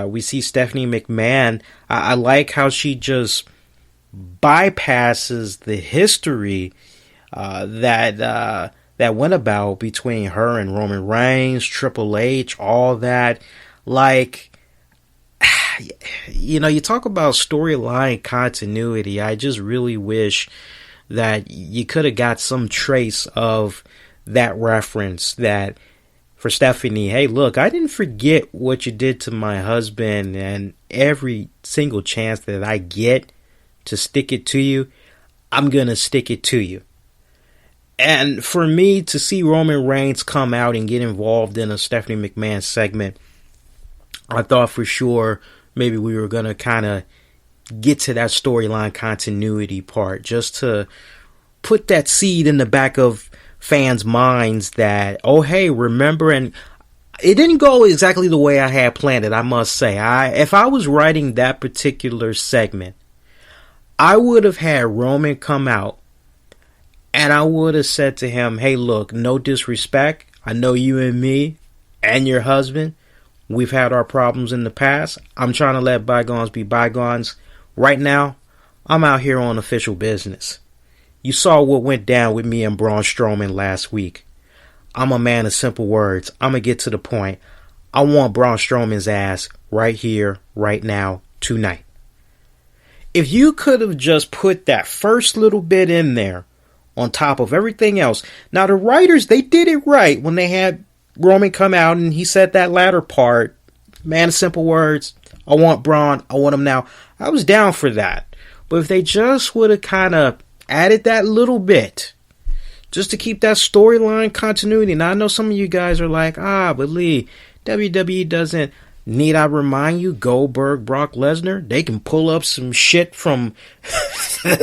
We see Stephanie McMahon. I like how she just bypasses the history that went about between her and Roman Reigns, Triple H, all that. Like, you know, you talk about storyline continuity. I just really wish that you could have got some trace of that reference, that for Stephanie, hey, look, I didn't forget what you did to my husband, and every single chance that I get to stick it to you, I'm going to stick it to you. And for me to see Roman Reigns come out and get involved in a Stephanie McMahon segment, I thought for sure maybe we were going to kind of get to that storyline continuity part, just to put that seed in the back of fans' minds that, oh, hey, remember? And it didn't go exactly the way I had planned it, I must say. If I was writing that particular segment, I would have had Roman come out and I would have said to him, hey, look, no disrespect. I know you and me and your husband, we've had our problems in the past. I'm trying to let bygones be bygones. Right now, I'm out here on official business. You saw what went down with me and Braun Strowman last week. I'm a man of simple words. I'm going to get to the point. I want Braun Strowman's ass right here, right now, tonight. If you could have just put that first little bit in there on top of everything else. Now, the writers, they did it right when they had Roman come out and he said that latter part. Man of simple words. I want Braun. I want him now. I was down for that. But if they just would have kind of added that little bit, just to keep that storyline continuity. Now, I know some of you guys are like, but Lee, WWE doesn't, need I remind you, Goldberg, Brock Lesnar, they can pull up some shit from, the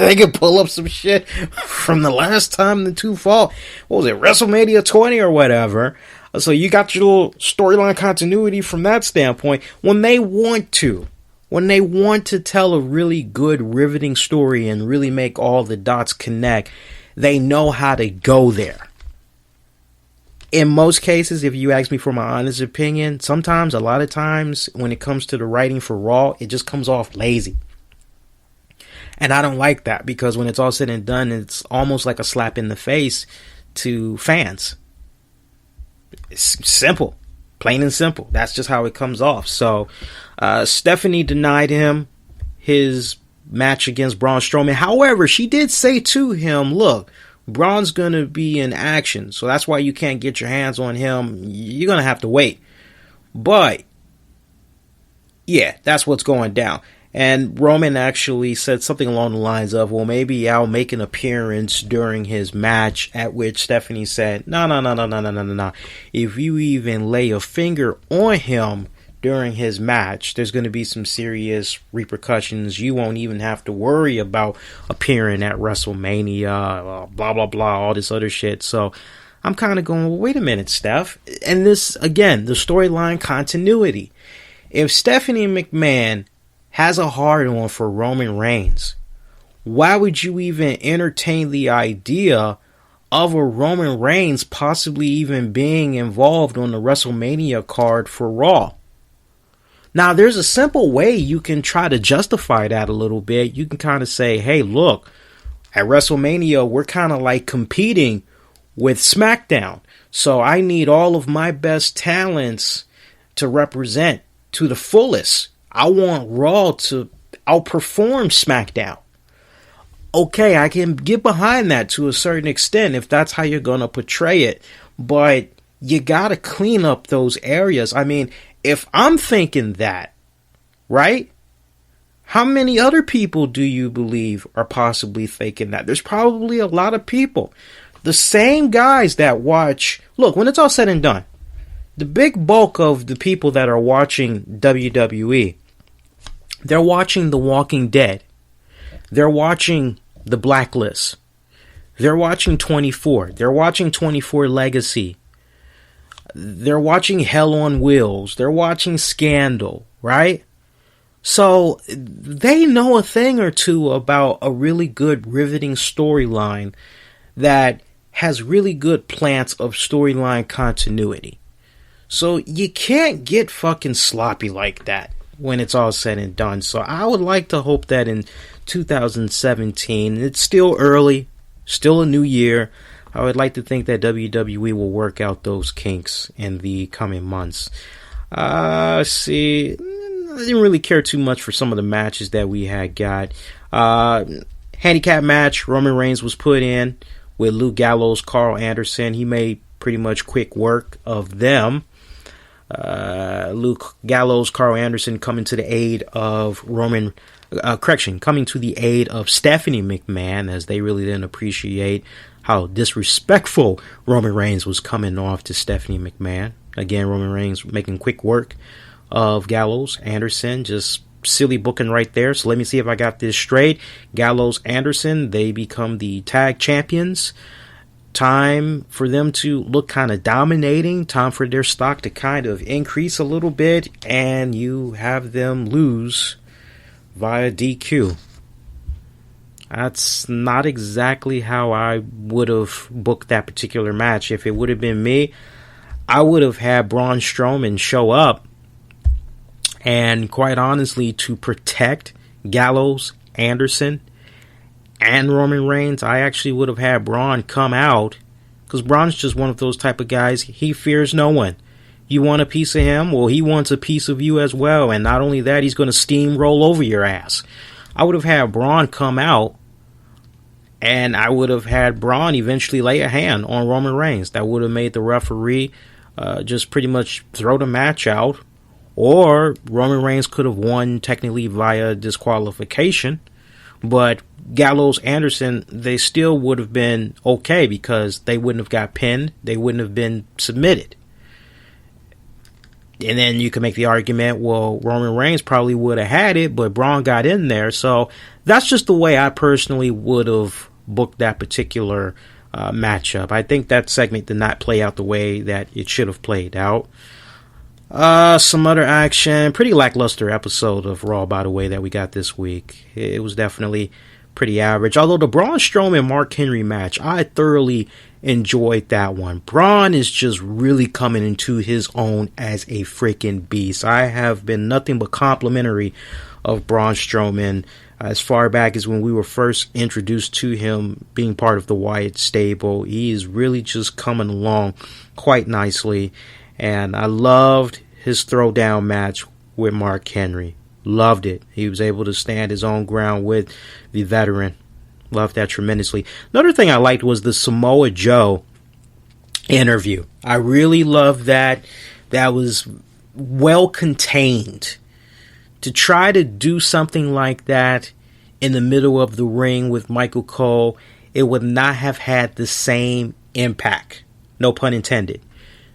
last time the two fought. What was it, WrestleMania 20 or whatever. So you got your little storyline continuity from that standpoint. When they want to, when they want to tell a really good, riveting story and really make all the dots connect, they know how to go there. In most cases, if you ask me for my honest opinion, sometimes, a lot of times, when it comes to the writing for Raw, it just comes off lazy. And I don't like that, because when it's all said and done, it's almost like a slap in the face to fans. It's simple. Plain and simple. That's just how it comes off. So, Stephanie denied him his match against Braun Strowman. However, she did say to him, look, Braun's going to be in action, so that's why you can't get your hands on him. You're going to have to wait. But, yeah, that's what's going down. And Roman actually said something along the lines of, well, maybe I'll make an appearance during his match, at which Stephanie said, no. If you even lay a finger on him during his match, there's going to be some serious repercussions. You won't even have to worry about appearing at WrestleMania, blah, blah, blah, all this other shit. So I'm kind of going, well, wait a minute, Steph. And this, again, the storyline continuity. If Stephanie McMahon has a hard-on for Roman Reigns, why would you even entertain the idea of a Roman Reigns possibly even being involved on the WrestleMania card for Raw? Now, there's a simple way you can try to justify that a little bit. You can kind of say, hey, look, at WrestleMania, we're kind of like competing with SmackDown. So I need all of my best talents to represent to the fullest. I want Raw to outperform SmackDown. Okay, I can get behind that to a certain extent if that's how you're going to portray it. But you got to clean up those areas. I mean, if I'm thinking that, right? How many other people do you believe are possibly thinking that? There's probably a lot of people. The same guys that watch... Look, when it's all said and done, the big bulk of the people that are watching WWE, they're watching The Walking Dead. They're watching The Blacklist. They're watching 24. They're watching 24 Legacy. They're watching Hell on Wheels. They're watching Scandal, right? So they know a thing or two about a really good riveting storyline that has really good plants of storyline continuity. So you can't get fucking sloppy like that when it's all said and done. So I would like to hope that in 2017, it's still early, still a new year, I would like to think that WWE will work out those kinks in the coming months. See, I didn't really care too much for some of the matches that we had got. Handicap match, Roman Reigns was put in with Luke Gallows, Carl Anderson. He made pretty much quick work of them. Luke Gallows, Carl Anderson coming to the aid of coming to the aid of Stephanie McMahon, as they really didn't appreciate how disrespectful Roman Reigns was coming off to Stephanie McMahon. Again, Roman Reigns making quick work of Gallows, Anderson, just silly booking right there. So let me see if I got this straight. Gallows, Anderson, they become the tag champions. Time for them to look kind of dominating. Time for their stock to kind of increase a little bit. And you have them lose via DQ. That's not exactly how I would have booked that particular match. If it would have been me, I would have had Braun Strowman show up. And quite honestly, to protect Gallows, Anderson, and Roman Reigns, I actually would have had Braun come out, because Braun's just one of those type of guys. He fears no one. You want a piece of him? Well, he wants a piece of you as well. And not only that, he's going to steamroll over your ass. I would have had Braun come out, and I would have had Braun eventually lay a hand on Roman Reigns. That would have made the referee just pretty much throw the match out. Or Roman Reigns could have won technically via disqualification. But Gallows, Anderson, they still would have been okay because they wouldn't have got pinned. They wouldn't have been submitted. And then you can make the argument, well, Roman Reigns probably would have had it, but Braun got in there. So that's just the way I personally would have booked that particular matchup. I think that segment did not play out the way that it should have played out. Some other action. Pretty lackluster episode of Raw, by the way, that we got this week. It was definitely pretty average. Although the Braun Strowman Mark Henry match, I thoroughly enjoyed that one. Braun is just really coming into his own as a freaking beast. I have been nothing but complimentary of Braun Strowman as far back as when we were first introduced to him being part of the Wyatt stable. He is really just coming along quite nicely. And I loved his throwdown match with Mark Henry. Loved it. He was able to stand his own ground with the veteran. Loved that tremendously. Another thing I liked was the Samoa Joe interview. I really loved that. That was well contained. To try to do something like that in the middle of the ring with Michael Cole, it would not have had the same impact. No pun intended.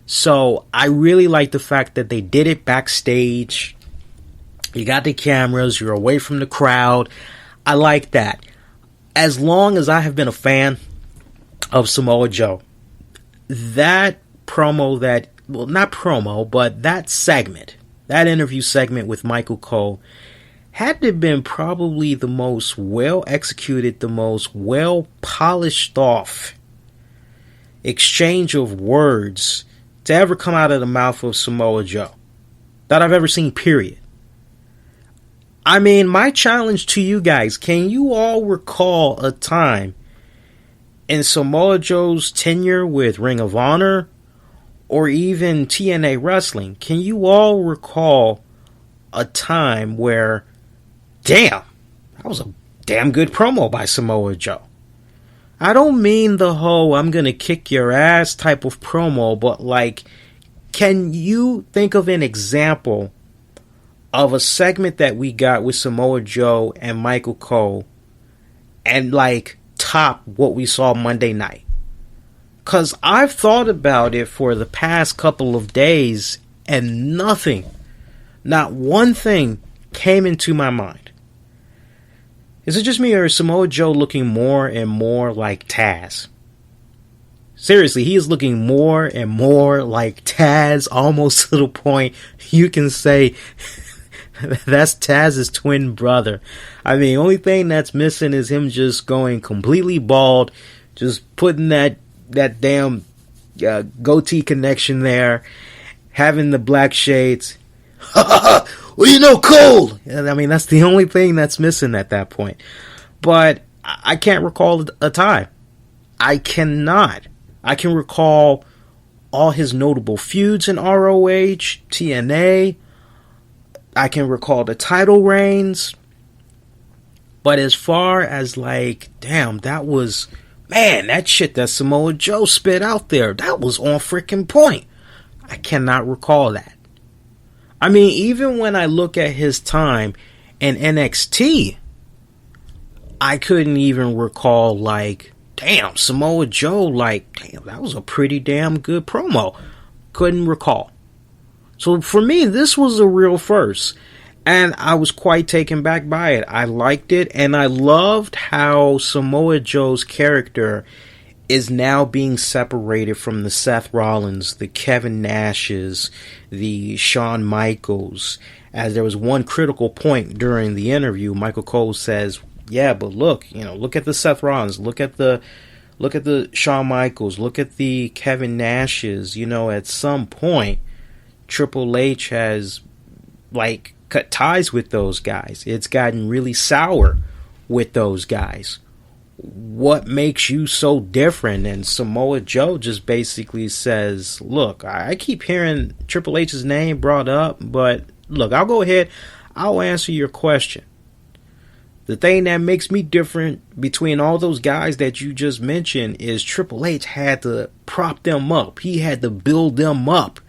So I really like the fact that they did it backstage. You got the cameras, you're away from the crowd. I like that. As long as I have been a fan of Samoa Joe, that promo that segment, that interview segment with Michael Cole had to have been probably the most well executed, the most well polished off exchange of words to ever come out of the mouth of Samoa Joe that I've ever seen, period. I mean, my challenge to you guys, can you all recall a time in Samoa Joe's tenure with Ring of Honor or even TNA Wrestling? Can you all recall a time where, damn, that was a damn good promo by Samoa Joe? I don't mean the whole I'm gonna kick your ass type of promo, but like, can you think of an example of a segment that we got with Samoa Joe and Michael Cole and like top what we saw Monday night? Cause I've thought about it for the past couple of days and nothing, not one thing came into my mind. Is it just me, or is Samoa Joe looking more and more like Taz? Seriously, he is looking more and more like Taz, almost to the point you can say that's Taz's twin brother. I mean, the only thing that's missing is him just going completely bald, just putting that damn goatee connection there, having the black shades. Well, you know, Cole. I mean, that's the only thing that's missing at that point. But I can't recall a time. I cannot. I can recall all his notable feuds in ROH, TNA. I can recall the title reigns. But as far as like, damn, that was, man, that shit that Samoa Joe spit out there, that was on freaking point. I cannot recall that. I mean, even when I look at his time in NXT, I couldn't even recall, like, damn, Samoa Joe, like, damn, that was a pretty damn good promo. Couldn't recall. So for me, this was a real first. And I was quite taken back by it. I liked it, and I loved how Samoa Joe's character is now being separated from the Seth Rollins, the Kevin Nashes, the Shawn Michaels. As there was one critical point during the interview, Michael Cole says, yeah, but look at the Seth Rollins, look at the Shawn Michaels, look at the Kevin Nashes. At some point, Triple H has, like, cut ties with those guys. It's gotten really sour with those guys. What makes you so different? And Samoa Joe just basically says, look, I keep hearing Triple H's name brought up, but look, I'll go ahead, I'll answer your question. The thing that makes me different between all those guys that you just mentioned is Triple H had to prop them up. He had to build them up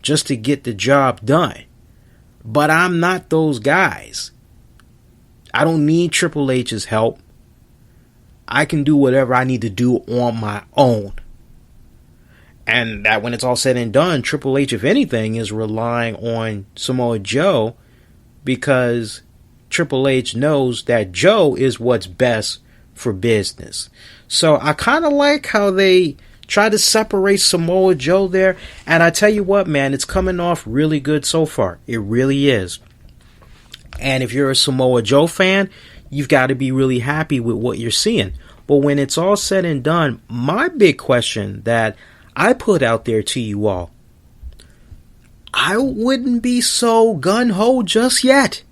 just to get the job done. But I'm not those guys. I don't need Triple H's help. I can do whatever I need to do on my own. And that when it's all said and done, Triple H, if anything, is relying on Samoa Joe because Triple H knows that Joe is what's best for business. So I kind of like how they Try to separate Samoa Joe there. And I tell you what, man, it's coming off really good so far. It really is. And if you're a Samoa Joe fan, you've got to be really happy with what you're seeing. But when it's all said and done, my big question that I put out there to you all, I wouldn't be so gung-ho just yet.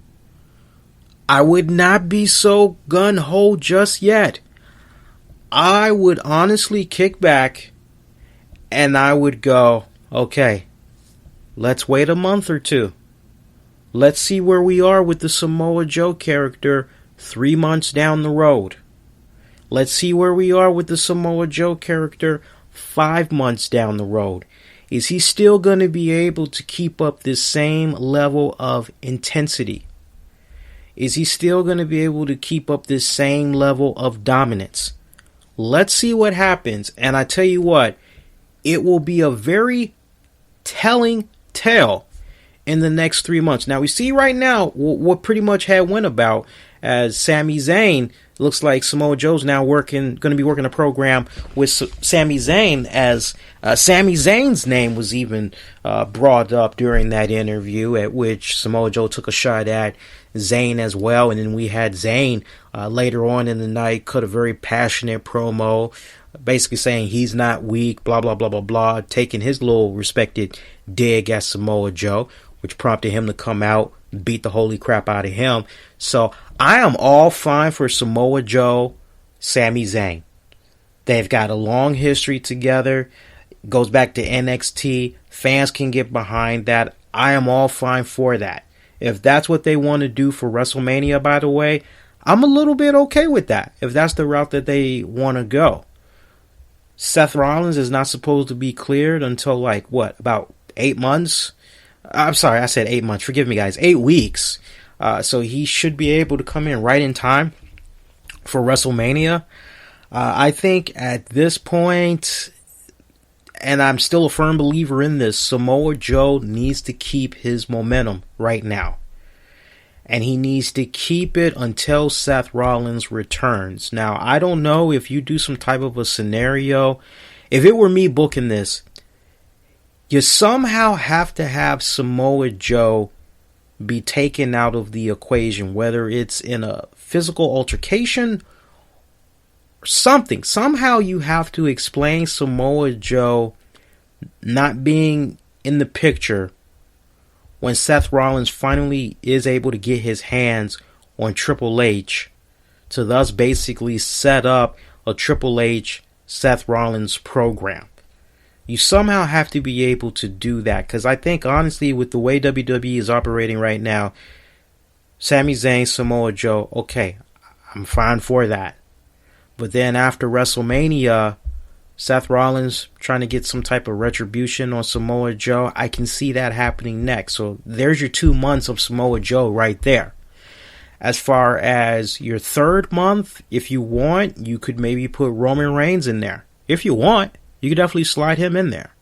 I would not be so gung-ho just yet. I would honestly kick back and I would go, okay, let's wait a month or two. Let's see where we are with the Samoa Joe character 3 months down the road. Let's see where we are with the Samoa Joe character 5 months down the road. Is he still going to be able to keep up this same level of intensity? Is he still going to be able to keep up this same level of dominance? Let's see what happens. And I tell you what, it will be a very telling tale in the next 3 months. Now, we see right now what pretty much had went about as Sami Zayn. Looks like Samoa Joe's now going to be working a program with Sami Zayn, as Sami Zayn's name was even brought up during that interview, at which Samoa Joe took a shot at Zayn as well. And then we had Zayn later on in the night cut a very passionate promo, basically saying he's not weak, blah, blah, blah, blah, blah, taking his little respected dig at Samoa Joe, which prompted him to come out, beat the holy crap out of him. So I am all fine for Samoa Joe, Sami Zayn. They've got a long history together. It goes back to NXT. Fans can get behind that. I am all fine for that. If that's what they want to do for WrestleMania, by the way, I'm a little bit okay with that, if that's the route that they want to go. Seth Rollins is not supposed to be cleared until about 8 months? I'm sorry, I said 8 months. Forgive me, guys. 8 weeks. So he should be able to come in right in time for WrestleMania. I think at this point, and I'm still a firm believer in this, Samoa Joe needs to keep his momentum right now. And he needs to keep it until Seth Rollins returns. Now, I don't know if you do some type of a scenario. If it were me booking this, you somehow have to have Samoa Joe be taken out of the equation, whether it's in a physical altercation or something. Somehow you have to explain Samoa Joe not being in the picture when Seth Rollins finally is able to get his hands on Triple H, to thus basically set up a Triple H Seth Rollins program. You somehow have to be able to do that, because I think, honestly, with the way WWE is operating right now, Sami Zayn, Samoa Joe, okay, I'm fine for that. But then after WrestleMania, Seth Rollins trying to get some type of retribution on Samoa Joe, I can see that happening next. So there's your 2 months of Samoa Joe right there. As far as your third month, if you want, you could maybe put Roman Reigns in there. If you want, you could definitely slide him in there.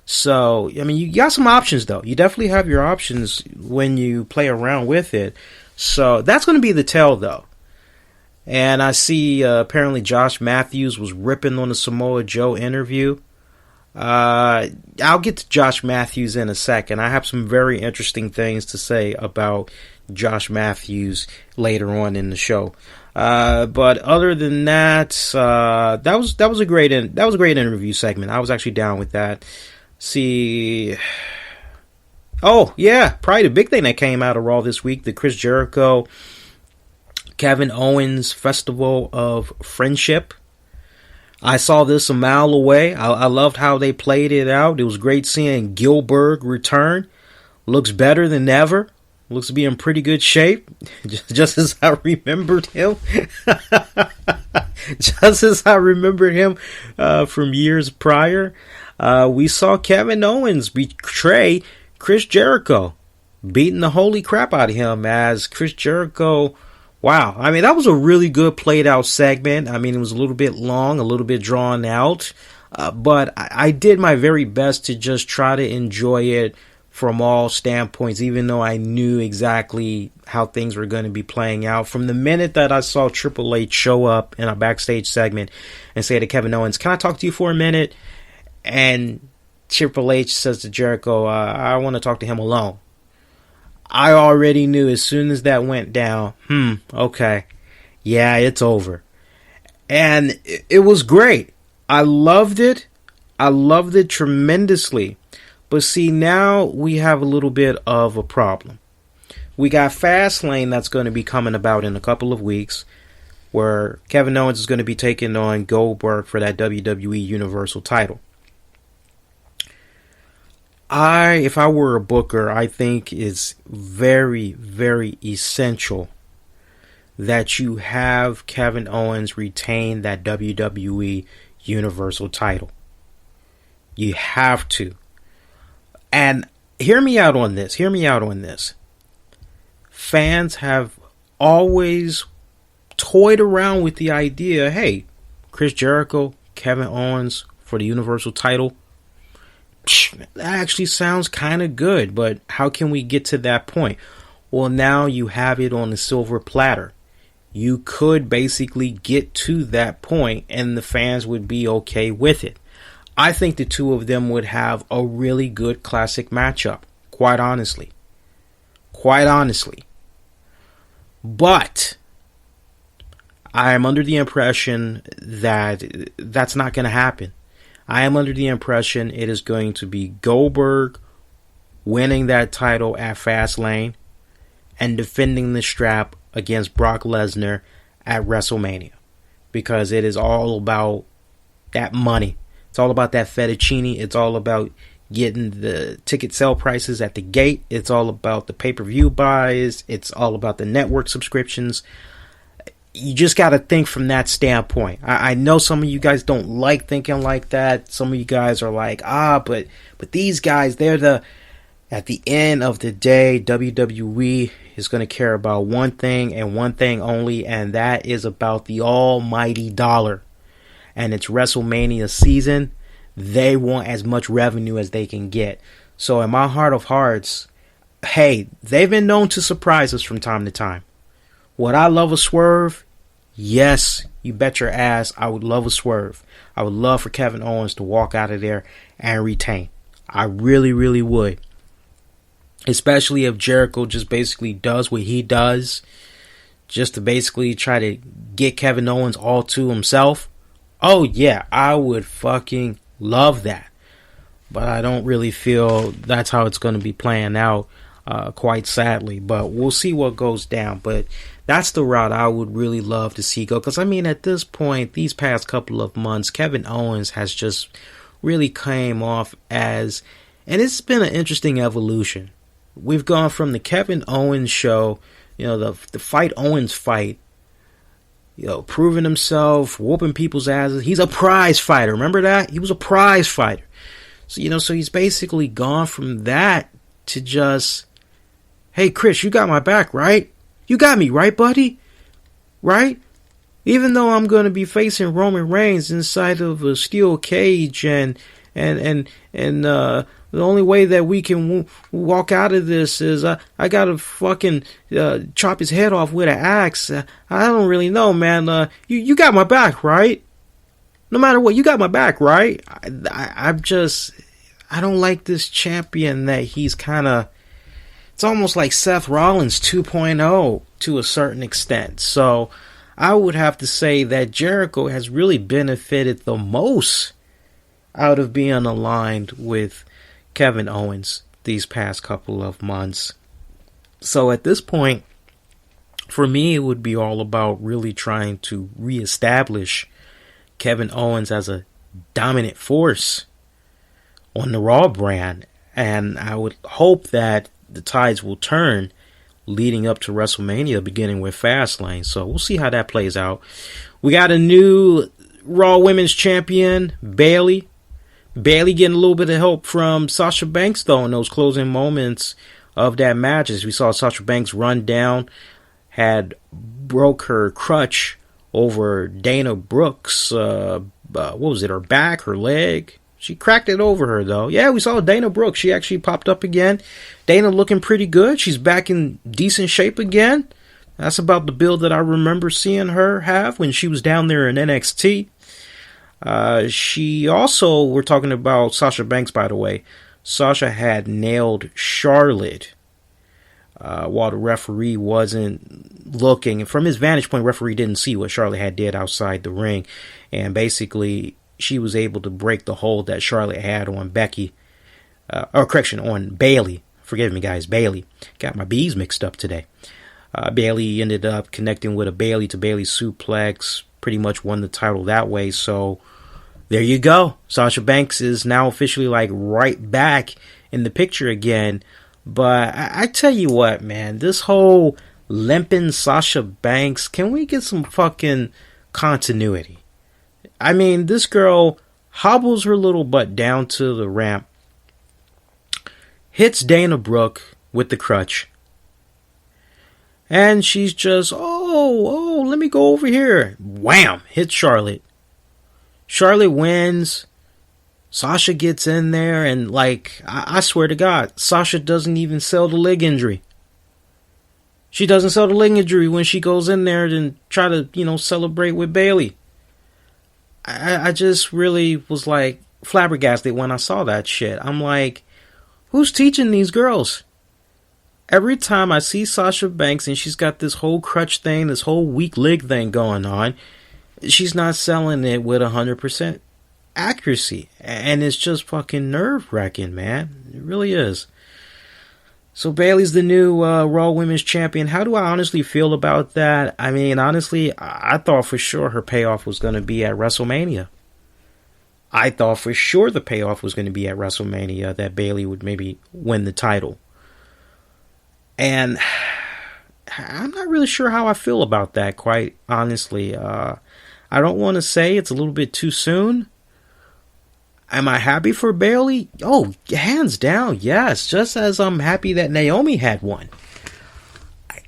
So, I mean, you got some options, though. You definitely have your options when you play around with it. So that's going to be the tell, though. And I see apparently Josh Matthews was ripping on the Samoa Joe interview. I'll get to Josh Matthews in a second. I have some very interesting things to say about Josh Matthews later on in the show. But other than that, that was a great interview segment. I was actually down with that. See, oh yeah, probably the big thing that came out of Raw this week, the Chris Jericho, Kevin Owens Festival of Friendship. I saw this a mile away. I loved how they played it out. It was great seeing Gilbert return. Looks better than ever. Looks to be in pretty good shape. Just as I remembered him. Just as I remembered him from years prior. We saw Kevin Owens betray Chris Jericho, beating the holy crap out of him as Chris Jericho. Wow. I mean, that was a really good played out segment. I mean, it was a little bit long, a little bit drawn out. But I did my very best to just try to enjoy it from all standpoints, even though I knew exactly how things were going to be playing out. From the minute that I saw Triple H show up in a backstage segment and say to Kevin Owens, "Can I talk to you for a minute?" And Triple H says to Jericho, "I want to talk to him alone." I already knew as soon as that went down, okay, yeah, it's over. And it was great. I loved it. I loved it tremendously. But see, now we have a little bit of a problem. We got Fastlane that's going to be coming about in a couple of weeks, where Kevin Owens is going to be taking on Goldberg for that WWE Universal title. If I were a booker, I think it's very, very essential that you have Kevin Owens retain that WWE Universal title. You have to. And hear me out on this. Fans have always toyed around with the idea, hey, Chris Jericho, Kevin Owens for the Universal title. That actually sounds kind of good, but how can we get to that point? Well, now you have it on the silver platter. You could basically get to that point and the fans would be okay with it. I think the two of them would have a really good classic matchup, quite honestly. But I am under the impression that that's not going to happen. I am under the impression it is going to be Goldberg winning that title at Fastlane and defending the strap against Brock Lesnar at WrestleMania. Because it is all about that money. It's all about that fettuccine. It's all about getting the ticket sale prices at the gate. It's all about the pay-per-view buys. It's all about the network subscriptions. You just got to think from that standpoint. I know some of you guys don't like thinking like that. Some of you guys are like, but these guys, at the end of the day, WWE is going to care about one thing and one thing only, and that is about the almighty dollar. And it's WrestleMania season. They want as much revenue as they can get. So in my heart of hearts, hey, they've been known to surprise us from time to time. Would I love a swerve? Yes, you bet your ass I would love a swerve. I would love for Kevin Owens to walk out of there and retain. I really, really would. Especially if Jericho just basically does what he does, just to basically try to get Kevin Owens all to himself. Oh yeah, I would fucking love that. But I don't really feel that's how it's going to be playing out, quite sadly. But we'll see what goes down. But that's the route I would really love to see go. Because, I mean, at this point, these past couple of months, Kevin Owens has just really came off as... And it's been an interesting evolution. We've gone from the Kevin Owens show, the Fight Owens fight, proving himself, whooping people's asses. He's a prize fighter. Remember that? He was a prize fighter. So, so he's basically gone from that to just, hey, Chris, you got my back, right? You got me, right, buddy? Right? Even though I'm going to be facing Roman Reigns inside of a steel cage and the only way that we can walk out of this is I gotta fucking chop his head off with an axe. I don't really know, man. You got my back, right? No matter what, you got my back, right? I don't like this champion that he's kind of... It's almost like Seth Rollins 2.0 to a certain extent. So I would have to say that Jericho has really benefited the most out of being aligned with Kevin Owens these past couple of months. So at this point, for me, it would be all about really trying to reestablish Kevin Owens as a dominant force on the Raw brand. And I would hope that the tides will turn leading up to WrestleMania, beginning with Fastlane. So we'll see how that plays out. We got a new Raw Women's Champion, Bayley. Bayley getting a little bit of help from Sasha Banks, though, in those closing moments of that match. As we saw Sasha Banks run down, had broke her crutch over Dana Brooks. What was it? Her back, her leg? She cracked it over her, though. Yeah, we saw Dana Brooke. She actually popped up again. Dana looking pretty good. She's back in decent shape again. That's about the build that I remember seeing her have when she was down there in NXT. She also, we're talking about Sasha Banks, by the way. Sasha had nailed Charlotte while the referee wasn't looking. And from his vantage point, referee didn't see what Charlotte had did outside the ring. And basically, she was able to break the hold that Charlotte had on on Bayley. Forgive me, guys, Bayley. Got my B's mixed up today. Bayley ended up connecting with a Bayley to Bayley suplex. Pretty much won the title that way. So there you go. Sasha Banks is now officially like right back in the picture again. But I tell you what, man, this whole limping Sasha Banks, can we get some fucking continuity? I mean, this girl hobbles her little butt down to the ramp, hits Dana Brooke with the crutch, and she's just, let me go over here. Wham! Hits Charlotte. Charlotte wins. Sasha gets in there, and like, I swear to God, Sasha doesn't even sell the leg injury. She doesn't sell the leg injury when she goes in there and try to, celebrate with Bayley. I just really was like flabbergasted when I saw that shit. I'm like, who's teaching these girls? Every time I see Sasha Banks and she's got this whole crutch thing, this whole weak leg thing going on, she's not selling it with 100% accuracy. And it's just fucking nerve-wracking, man. It really is. So Bayley's the new Raw Women's Champion. How do I honestly feel about that? I mean, honestly, I thought for sure her payoff was going to be at WrestleMania. I thought for sure the payoff was going to be at WrestleMania, that Bayley would maybe win the title. And I'm not really sure how I feel about that, quite honestly. I don't want to say it's a little bit too soon. Am I happy for Bayley? Oh, hands down, yes. Just as I'm happy that Naomi had one.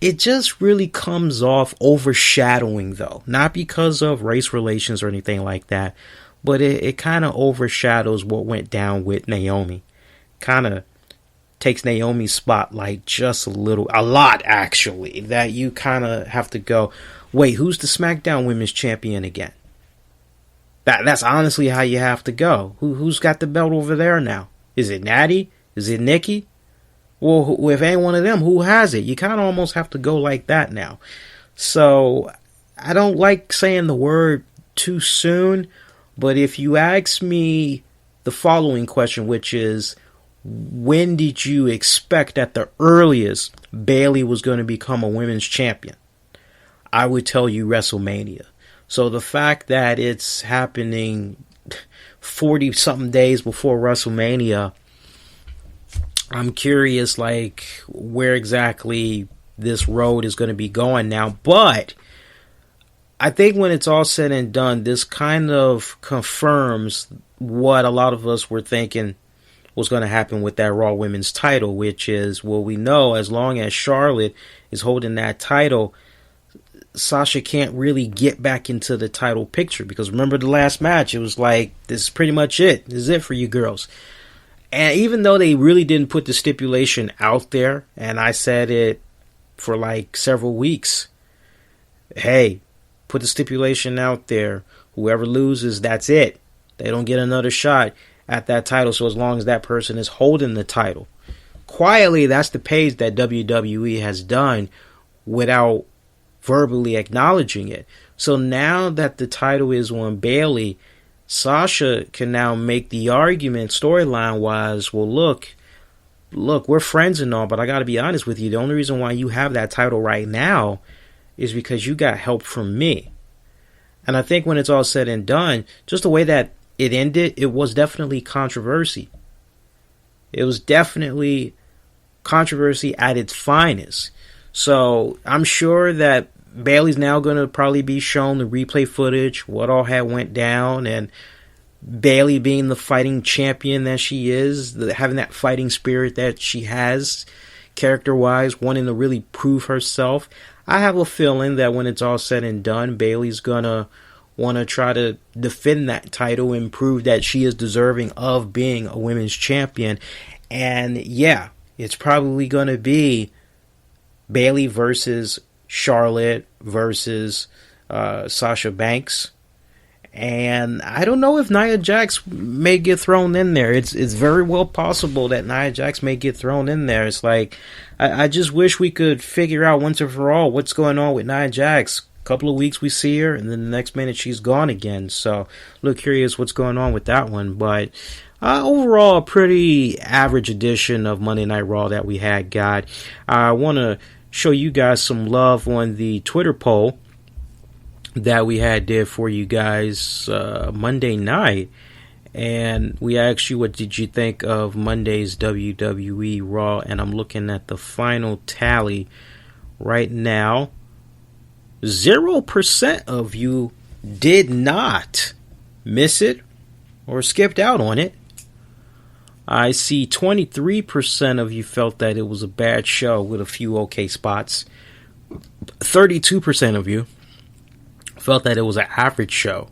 It just really comes off overshadowing, though. Not because of race relations or anything like that. But it kind of overshadows what went down with Naomi. Kind of takes Naomi's spotlight just a lot actually. That you kind of have to go, wait, who's the SmackDown Women's Champion again? That's honestly how you have to go. Who's got the belt over there now? Is it Natty? Is it Nikki? Well, if ain't one of them, who has it? You kind of almost have to go like that now. So, I don't like saying the word too soon, but if you ask me the following question, which is, when did you expect at the earliest Bayley was going to become a women's champion? I would tell you WrestleMania. So the fact that it's happening 40-something days before WrestleMania, I'm curious, like, where exactly this road is going to be going now. But I think when it's all said and done, this kind of confirms what a lot of us were thinking was going to happen with that Raw Women's title, which is, well, we know as long as Charlotte is holding that title, Sasha can't really get back into the title picture, because remember the last match, it was like, this is pretty much it. This is it for you girls. And even though they really didn't put the stipulation out there, and I said it for like several weeks, hey, put the stipulation out there. Whoever loses, that's it. They don't get another shot at that title, so as long as that person is holding the title. Quietly, that's the page that WWE has done without verbally acknowledging it. So now that the title is on Bayley, Sasha can now make the argument storyline wise, well, look, we're friends and all, but I got to be honest with you. The only reason why you have that title right now is because you got help from me. And I think when it's all said and done, just the way that it ended, it was definitely controversy. It was definitely controversy at its finest. So I'm sure that Bayley's now going to probably be shown the replay footage, what all had went down, and Bayley being the fighting champion that she is, having that fighting spirit that she has, character-wise, wanting to really prove herself. I have a feeling that when it's all said and done, Bayley's going to want to try to defend that title and prove that she is deserving of being a women's champion. And yeah, it's probably going to be Bayley versus Charlotte versus Sasha Banks. And I don't know if Nia Jax may get thrown in there. It's very well possible that Nia Jax may get thrown in there. It's like, I just wish we could figure out once and for all what's going on with Nia Jax. A couple of weeks we see her, and then the next minute she's gone again. So, a little curious what's going on with that one. But overall, a pretty average edition of Monday Night Raw that we had, got. I want to show you guys some love on the Twitter poll that we did for you guys Monday night, and we asked you what did you think of Monday's WWE Raw, and I'm looking at the final tally right now. 0% of you did not miss it or skipped out on it. I see 23% of you felt that it was a bad show with a few okay spots. 32% of you felt that it was an average show,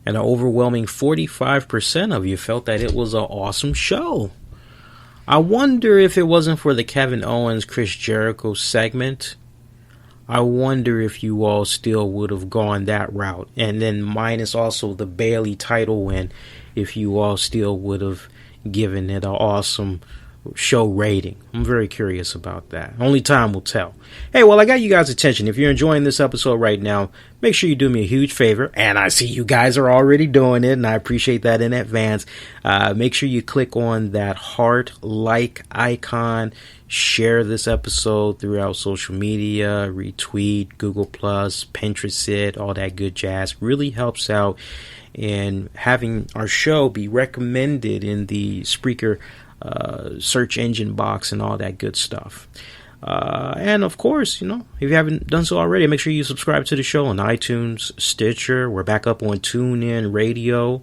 and an overwhelming 45% of you felt that it was an awesome show. I wonder if it wasn't for the Kevin Owens Chris Jericho segment, I wonder if you all still would have gone that route, and then minus also the Bayley title win, if you all still would have given it an awesome show rating. I'm very curious about that. Only time will tell. Hey, well, I got you guys' attention. If you're enjoying this episode right now, make sure you do me a huge favor, and I see you guys are already doing it, and I appreciate that in advance. Make sure you click on that heart-like icon, share this episode throughout social media, retweet, Google+, Pinterest it, all that good jazz. Really helps out in having our show be recommended in the Spreaker search engine box and all that good stuff. And of course, if you haven't done so already, make sure you subscribe to the show on iTunes, Stitcher. We're back up on TuneIn Radio,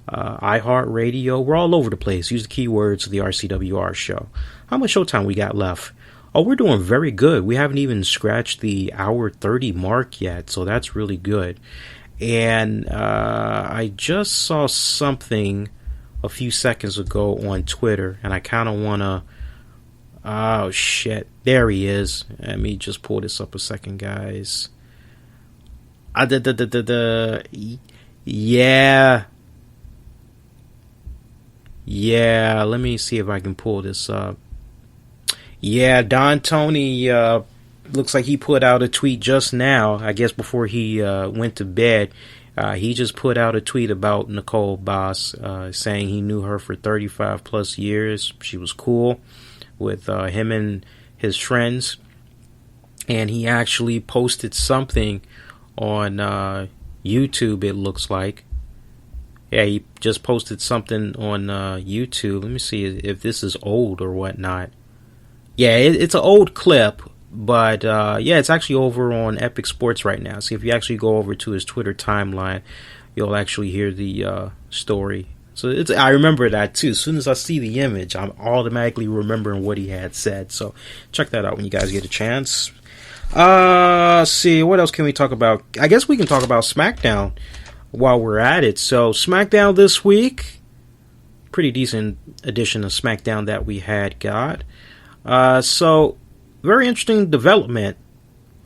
iHeartRadio. We're all over the place. Use the keywords the RCWR Show. How much showtime we got left? Oh, we're doing very good. We haven't even scratched the hour 30 mark yet, so that's really good. And I just saw something a few seconds ago on Twitter, and I kind of want to... Oh, shit. There he is. Let me just pull this up a second, guys. Yeah. Yeah, let me see if I can pull this up. Yeah, Don Tony looks like he put out a tweet just now, I guess before he went to bed. He just put out a tweet about Nicole Boss, saying he knew her for 35 plus years. She was cool with him and his friends. And he actually posted something on YouTube, it looks like. Yeah, he just posted something on YouTube. Let me see if this is old or whatnot. Yeah, it's an old clip. But, yeah, it's actually over on Epic Sports right now. So if you actually go over to his Twitter timeline, you'll actually hear the story. So I remember that, too. As soon as I see the image, I'm automatically remembering what he had said. So check that out when you guys get a chance. Let's see, what else can we talk about? I guess we can talk about SmackDown while we're at it. So SmackDown this week, pretty decent edition of SmackDown that we had got. So... very interesting development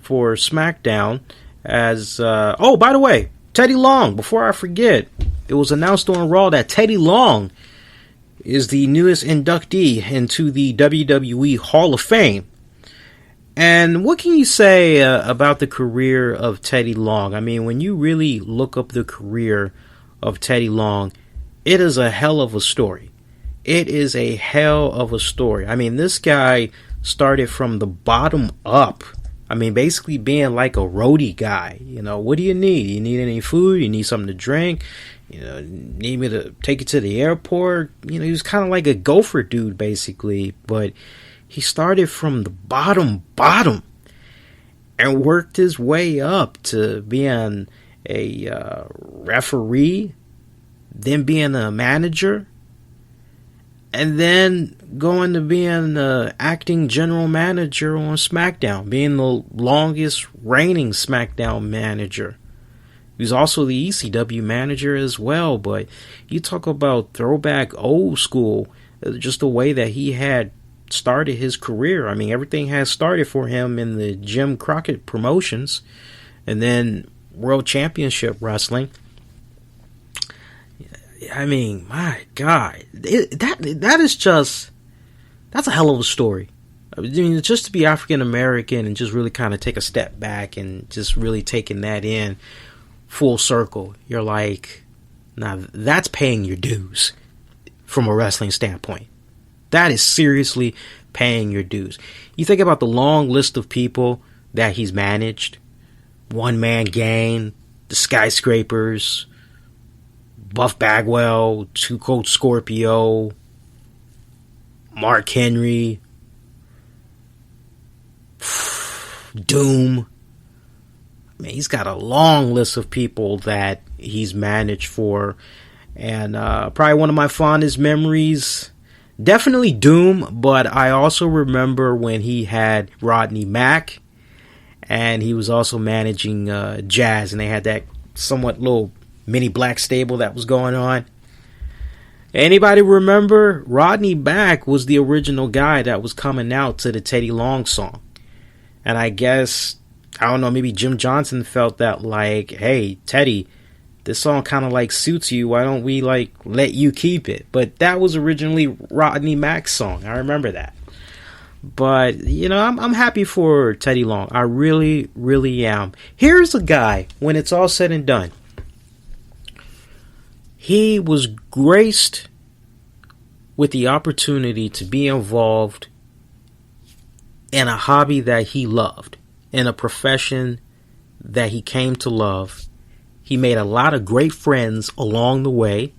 for SmackDown as... oh, by the way, Teddy Long, before I forget, it was announced on Raw that Teddy Long is the newest inductee into the WWE Hall of Fame. And what can you say about the career of Teddy Long? I mean, when you really look up the career of Teddy Long, it is a hell of a story. It is a hell of a story. I mean, this guy started from the bottom up. I mean, basically being like a roadie guy. What do you need? You need any food? You need something to drink? Need me to take you to the airport? He was kind of like a gopher dude, basically. But he started from the bottom and worked his way up to being a referee, then being a manager, and then going to being the acting general manager on SmackDown, being the longest reigning SmackDown manager. He was also the ECW manager as well. But you talk about throwback old school, just the way that he had started his career. I mean, everything has started for him in the Jim Crockett Promotions and then World Championship Wrestling. I mean, my God, that's a hell of a story. I mean, just to be African American and just really kind of take a step back and just really taking that in full circle, you're like, now that's paying your dues from a wrestling standpoint. That is seriously paying your dues. You think about the long list of people that he's managed: One Man Gang, the Skyscrapers, Buff Bagwell, Two Cold Scorpio, Mark Henry, Doom. I mean, he's got a long list of people that he's managed for. And probably one of my fondest memories, definitely Doom, but I also remember when he had Rodney Mack, and he was also managing Jazz, and they had that somewhat little mini black stable that was going on. Anybody remember? Rodney Mack was the original guy that was coming out to the Teddy Long song. And I guess, I don't know, maybe Jim Johnson felt that, like, hey, Teddy, this song kind of like suits you. Why don't we like let you keep it? But that was originally Rodney Mack's song. I remember that. But, you know, I'm happy for Teddy Long. I really, really am. Here's a guy, when it's all said and done, he was graced with the opportunity to be involved in a hobby that he loved, in a profession that he came to love. He made a lot of great friends along the way.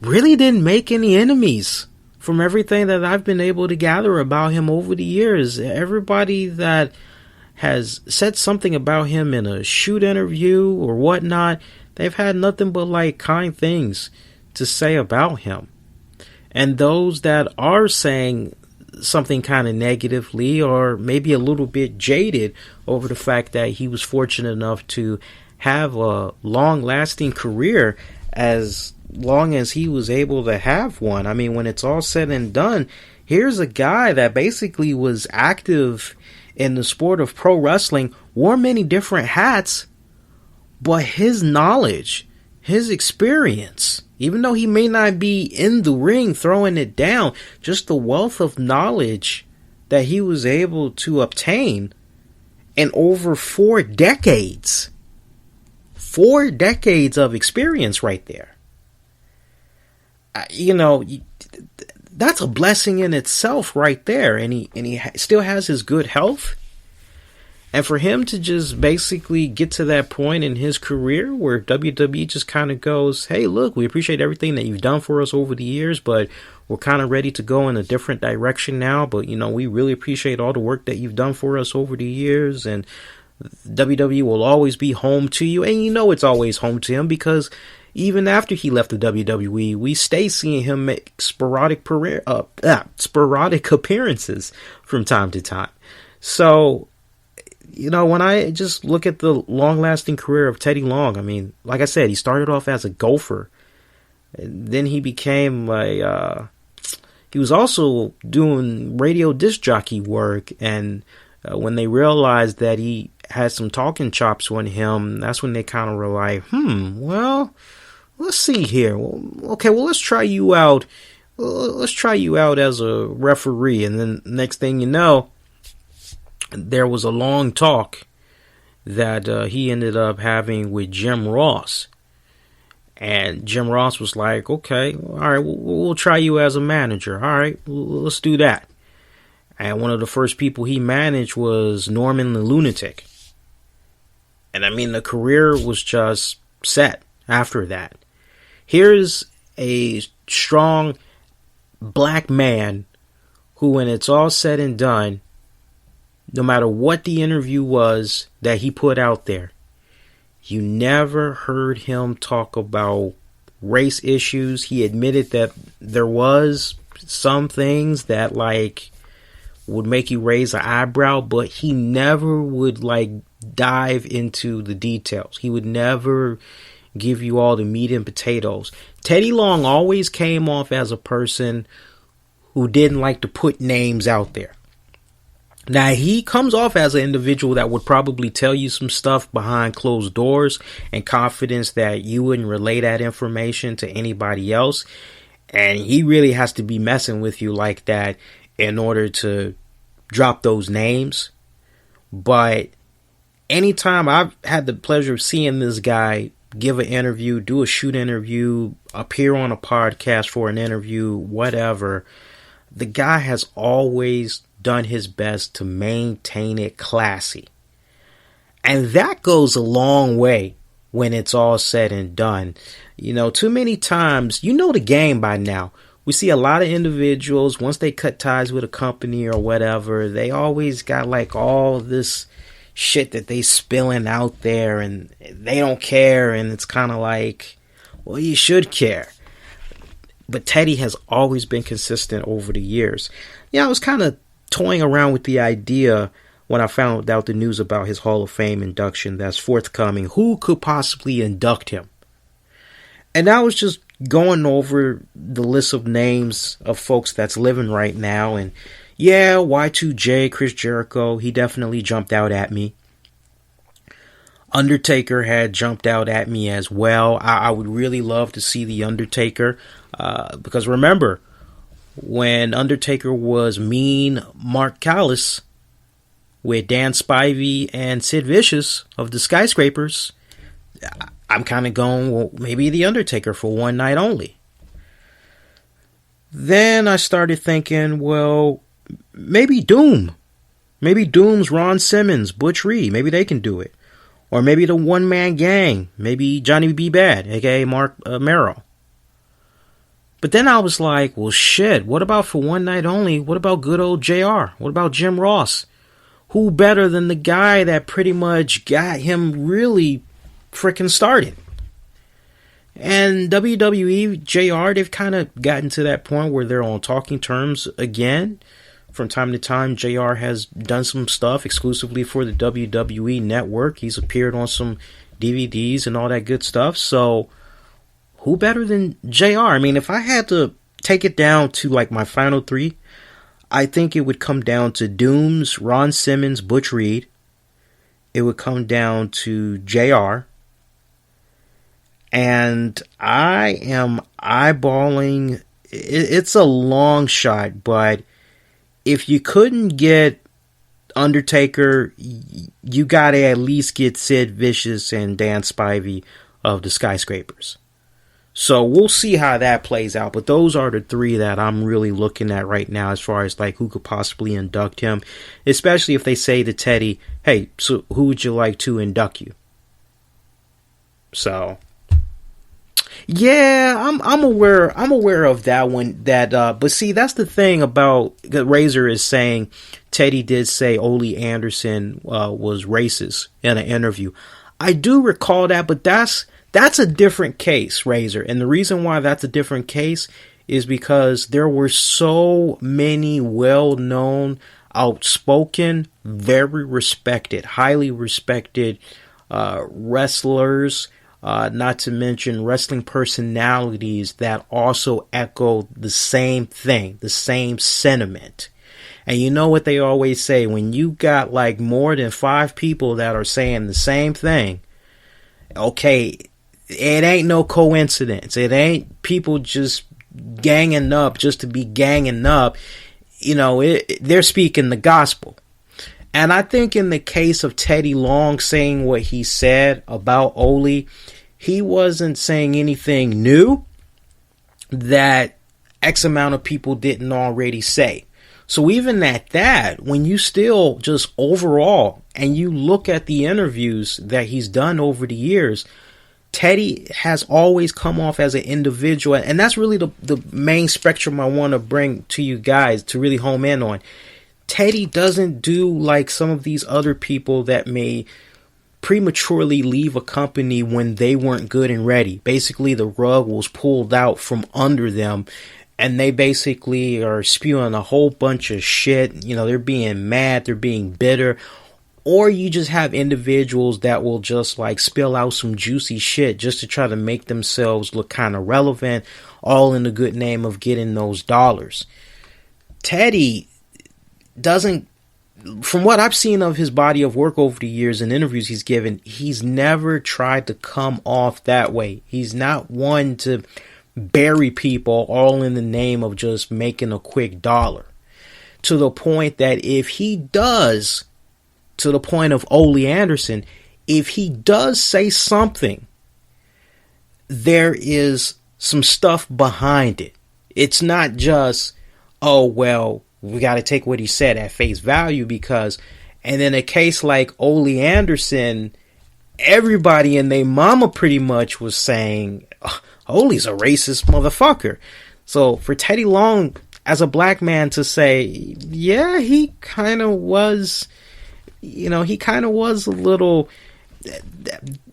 Really didn't make any enemies from everything that I've been able to gather about him over the years. Everybody that has said something about him in a shoot interview or whatnot, they've had nothing but like kind things to say about him. And those that are saying something kind of negatively or maybe a little bit jaded over the fact that he was fortunate enough to have a long-lasting career as long as he was able to have one. I mean, when it's all said and done, here's a guy that basically was active in the sport of pro wrestling, wore many different hats, but his knowledge, his experience, even though he may not be in the ring throwing it down, just the wealth of knowledge that he was able to obtain in over 4 decades. 4 decades of experience right there. You know, that's a blessing in itself right there. And he still has his good health. And for him to just basically get to that point in his career where WWE just kind of goes, hey, look, we appreciate everything that you've done for us over the years, but we're kind of ready to go in a different direction now. But, you know, we really appreciate all the work that you've done for us over the years. And WWE will always be home to you. And you know it's always home to him because even after he left the WWE, we stay seeing him make sporadic appearances from time to time. So, you know, when I just look at the long-lasting career of Teddy Long, I mean, like I said, he started off as a gopher. And then he became he was also doing radio disc jockey work. And when they realized that he had some talking chops on him, that's when they kind of were like, well, let's see here. Well, let's try you out. Let's try you out as a referee. And then next thing you know, there was a long talk that he ended up having with Jim Ross. And Jim Ross was like, okay, all right, we'll try you as a manager. All right, let's do that. And one of the first people he managed was Norman the Lunatic. And I mean, the career was just set after that. Here's a strong black man who, when it's all said and done, no matter what the interview was that he put out there, you never heard him talk about race issues. He admitted that there was some things that like would make you raise an eyebrow, but he never would like dive into the details. He would never give you all the meat and potatoes. Teddy Long always came off as a person who didn't like to put names out there. Now, he comes off as an individual that would probably tell you some stuff behind closed doors and confidence that you wouldn't relay that information to anybody else. And he really has to be messing with you like that in order to drop those names. But anytime I've had the pleasure of seeing this guy give an interview, do a shoot interview, appear on a podcast for an interview, whatever, the guy has always done his best to maintain it classy. And that goes a long way when it's all said and done. You know, too many times, you know the game by now. We see a lot of individuals, once they cut ties with a company or whatever, they always got like all this shit that they spilling out there and they don't care. And it's kind of like, well, you should care. But Teddy has always been consistent over the years. Yeah, I was kind of toying around with the idea when I found out the news about his Hall of Fame induction that's forthcoming. Who could possibly induct him? And I was just going over the list of names of folks that's living right now. And yeah, Y2J, Chris Jericho, he definitely jumped out at me. Undertaker had jumped out at me as well. I would really love to see the Undertaker. Because remember, when Undertaker was Mean Mark Callis with Dan Spivey and Sid Vicious of the Skyscrapers, I'm kind of going, well, maybe the Undertaker for one night only. Then I started thinking, well, maybe Doom. Maybe Doom's Ron Simmons, Butch Reed. Maybe they can do it. Or maybe the One Man Gang. Maybe Johnny B. Bad, a.k.a. Mark Merrill. But then I was like, well, shit, what about for one night only? What about good old JR? What about Jim Ross? Who better than the guy that pretty much got him really freaking started? And WWE, JR, they've kind of gotten to that point where they're on talking terms again. From time to time, JR has done some stuff exclusively for the WWE network. He's appeared on some DVDs and all that good stuff. So who better than JR? I mean, if I had to take it down to like my final three, I think it would come down to Doom's Ron Simmons, Butch Reed. It would come down to JR. And I am eyeballing, it's a long shot, but if you couldn't get Undertaker, you gotta at least get Sid Vicious and Dan Spivey of the Skyscrapers. So we'll see how that plays out. But those are the three that I'm really looking at right now as far as like who could possibly induct him. Especially if they say to Teddy, hey, so who would you like to induct you? So yeah, I'm aware of that one. But see, that's the thing about Razor is saying. Teddy did say Ole Anderson was racist in an interview. I do recall that, but that's a different case, Razor. And the reason why that's a different case is because there were so many well-known, outspoken, very respected, highly respected wrestlers. Not to mention wrestling personalities that also echo the same thing, the same sentiment. And you know what they always say, when you got like more than 5 people that are saying the same thing, okay, it ain't no coincidence. It ain't people just ganging up just to be ganging up. You know, they're speaking the gospel. And I think in the case of Teddy Long saying what he said about Ole, he wasn't saying anything new that X amount of people didn't already say. So even at that, when you still just overall, and you look at the interviews that he's done over the years, Teddy has always come off as an individual. And that's really the main spectrum I want to bring to you guys to really home in on. Teddy doesn't do like some of these other people that may prematurely leave a company when they weren't good and ready. Basically, the rug was pulled out from under them, and they basically are spewing a whole bunch of shit. You know, they're being mad, they're being bitter. or you just have individuals that will just like spill out some juicy shit just to try to make themselves look kind of relevant, all in the good name of getting those dollars. Teddy doesn't, from what I've seen of his body of work over the years and interviews he's given, he's never tried to come off that way. He's not one to bury people all in the name of just making a quick dollar. To the point that if he does, to the point of Ole Anderson, if he does say something, there is some stuff behind it. It's not just, oh, well, we got to take what he said at face value, because, and in a case like Ole Anderson, everybody and their mama pretty much was saying, oh, Ole's a racist motherfucker. So for Teddy Long, as a black man, to say, yeah, he kind of was, he kind of was a little,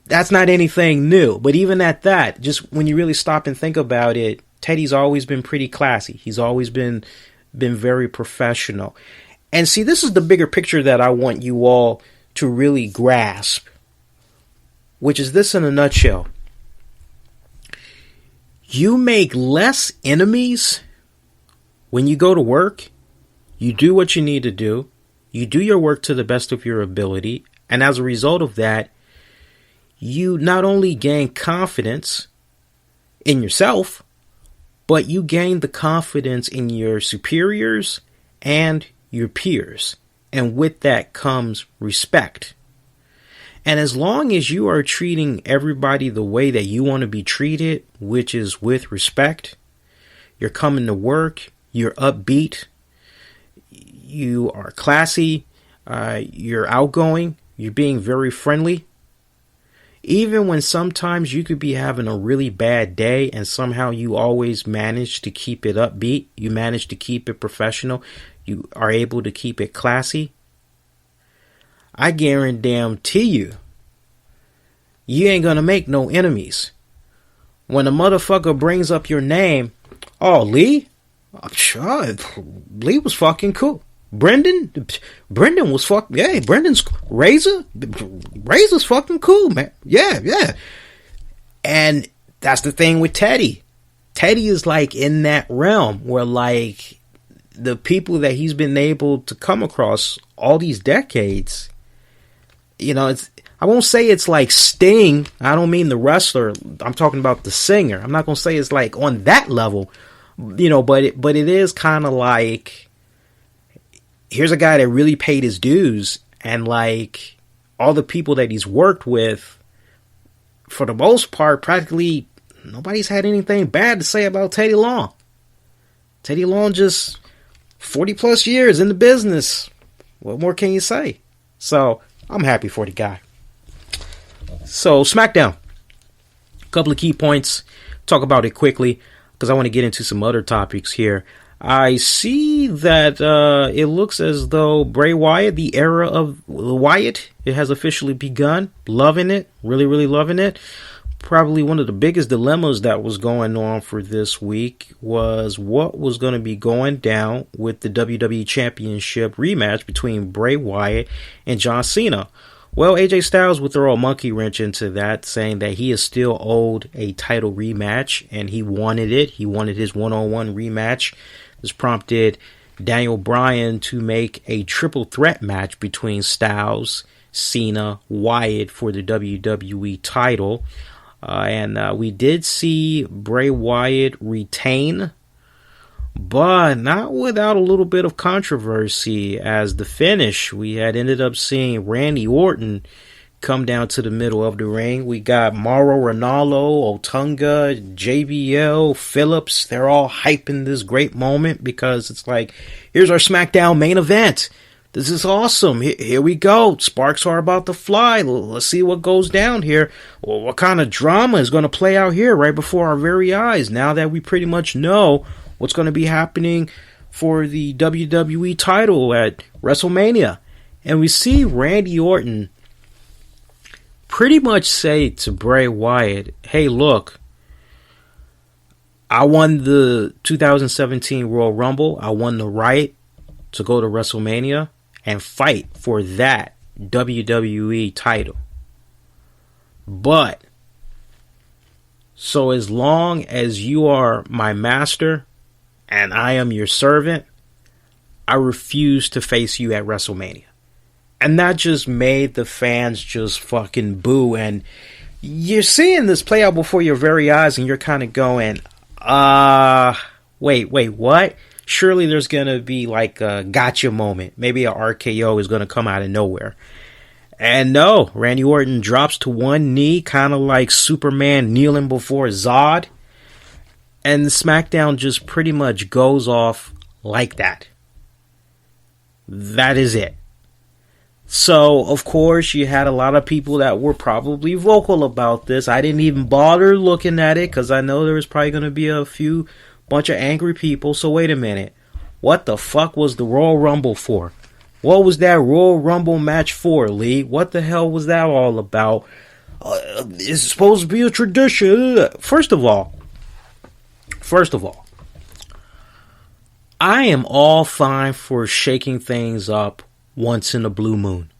that's not anything new. But even at that, just when you really stop and think about it, Teddy's always been pretty classy. He's always been very professional. And see, this is the bigger picture that I want you all to really grasp, which is this in a nutshell. You make less enemies when you go to work. You do what you need to do. You do your work to the best of your ability. And as a result of that, you not only gain confidence in yourself, but you gain the confidence in your superiors and your peers. And with that comes respect. And as long as you are treating everybody the way that you want to be treated, which is with respect, you're coming to work, you're upbeat, you are classy, you're outgoing, you're being very friendly. Even when sometimes you could be having a really bad day and somehow you always manage to keep it upbeat, you manage to keep it professional, you are able to keep it classy, I guarantee you ain't gonna make no enemies. When a motherfucker brings up your name, oh, Lee? I'm sure Lee was fucking cool. Brendan was fucking, yeah, Brendan's Razor's fucking cool, man. Yeah. And that's the thing with Teddy. Teddy is like in that realm where like the people that he's been able to come across all these decades, it's, I won't say it's like Sting. I don't mean the wrestler. I'm talking about the singer. I'm not going to say it's like on that level, but it is kind of like, here's a guy that really paid his dues, and like all the people that he's worked with, for the most part, practically nobody's had anything bad to say about Teddy Long. Teddy Long, just 40 plus years in the business. What more can you say? So I'm happy for the guy. So SmackDown, a couple of key points. Talk about it quickly because I want to get into some other topics here. I see that it looks as though Bray Wyatt, the era of Wyatt, it has officially begun. Loving it. Really, really loving it. Probably one of the biggest dilemmas that was going on for this week was what was going to be going down with the WWE Championship rematch between Bray Wyatt and John Cena. Well, AJ Styles would throw a monkey wrench into that, saying that he is still owed a title rematch, and he wanted it. He wanted his one-on-one rematch. This prompted Daniel Bryan to make a triple threat match between Styles, Cena, Wyatt for the WWE title. And we did see Bray Wyatt retain, but not without a little bit of controversy. As the finish, we had ended up seeing Randy Orton come down to the middle of the ring. We got Mauro Ranallo, Otunga, JBL, Phillips. They're all hyping this great moment because it's like, here's our SmackDown main event. This is awesome. Here we go. Sparks are about to fly. Let's see what goes down here. Well, what kind of drama is going to play out here right before our very eyes now that we pretty much know what's going to be happening for the WWE title at WrestleMania. And we see Randy Orton pretty much say to Bray Wyatt, hey, look, I won the 2017 Royal Rumble. I won the right to go to WrestleMania and fight for that WWE title. But, so as long as you are my master and I am your servant, I refuse to face you at WrestleMania. And that just made the fans just fucking boo. And you're seeing this play out before your very eyes and you're kind of going, wait, what? Surely there's going to be like a gotcha moment. Maybe a RKO is going to come out of nowhere. And no, Randy Orton drops to one knee, kind of like Superman kneeling before Zod. And the SmackDown just pretty much goes off like that. That is it. So, of course, you had a lot of people that were probably vocal about this. I didn't even bother looking at it because I know there was probably going to be a bunch of angry people. So, wait a minute. What the fuck was the Royal Rumble for? What was that Royal Rumble match for, Lee? What the hell was that all about? It's supposed to be a tradition. First of all, I am all fine for shaking things up once in a blue moon.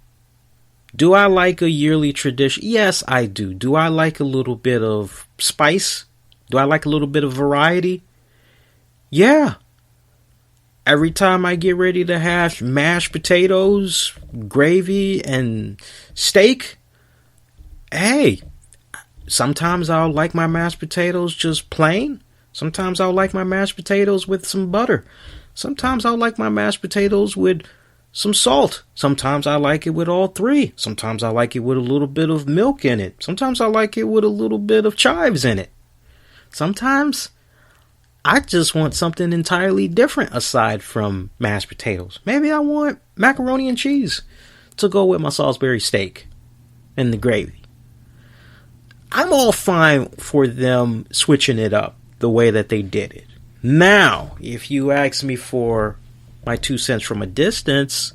Do I like a yearly tradition? Yes, I do. Do I like a little bit of spice? Do I like a little bit of variety? Yeah. Every time I get ready to have mashed potatoes, gravy, and steak, hey, sometimes I'll like my mashed potatoes just plain. Sometimes I'll like my mashed potatoes with some butter. Sometimes I'll like my mashed potatoes with some salt. Sometimes I like it with all three. Sometimes I like it with a little bit of milk in it. Sometimes I like it with a little bit of chives in it. Sometimes I just want something entirely different aside from mashed potatoes. Maybe I want macaroni and cheese to go with my Salisbury steak and the gravy. I'm all fine for them switching it up the way that they did it. Now, if you ask me for my 2 cents from a distance,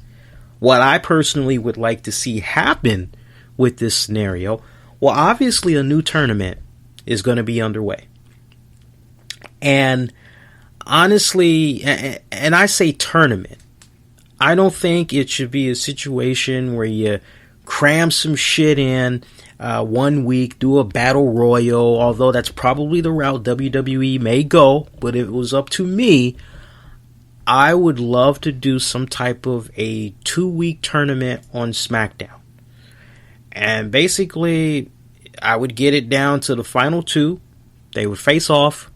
what I personally would like to see happen with this scenario, well, obviously a new tournament is going to be underway. And honestly, and I say tournament, I don't think it should be a situation where you cram some shit in 1 week, do a battle royal, although that's probably the route WWE may go, but if it was up to me, I would love to do some type of a 2-week tournament on SmackDown. And basically, I would get it down to the final two. They would face off.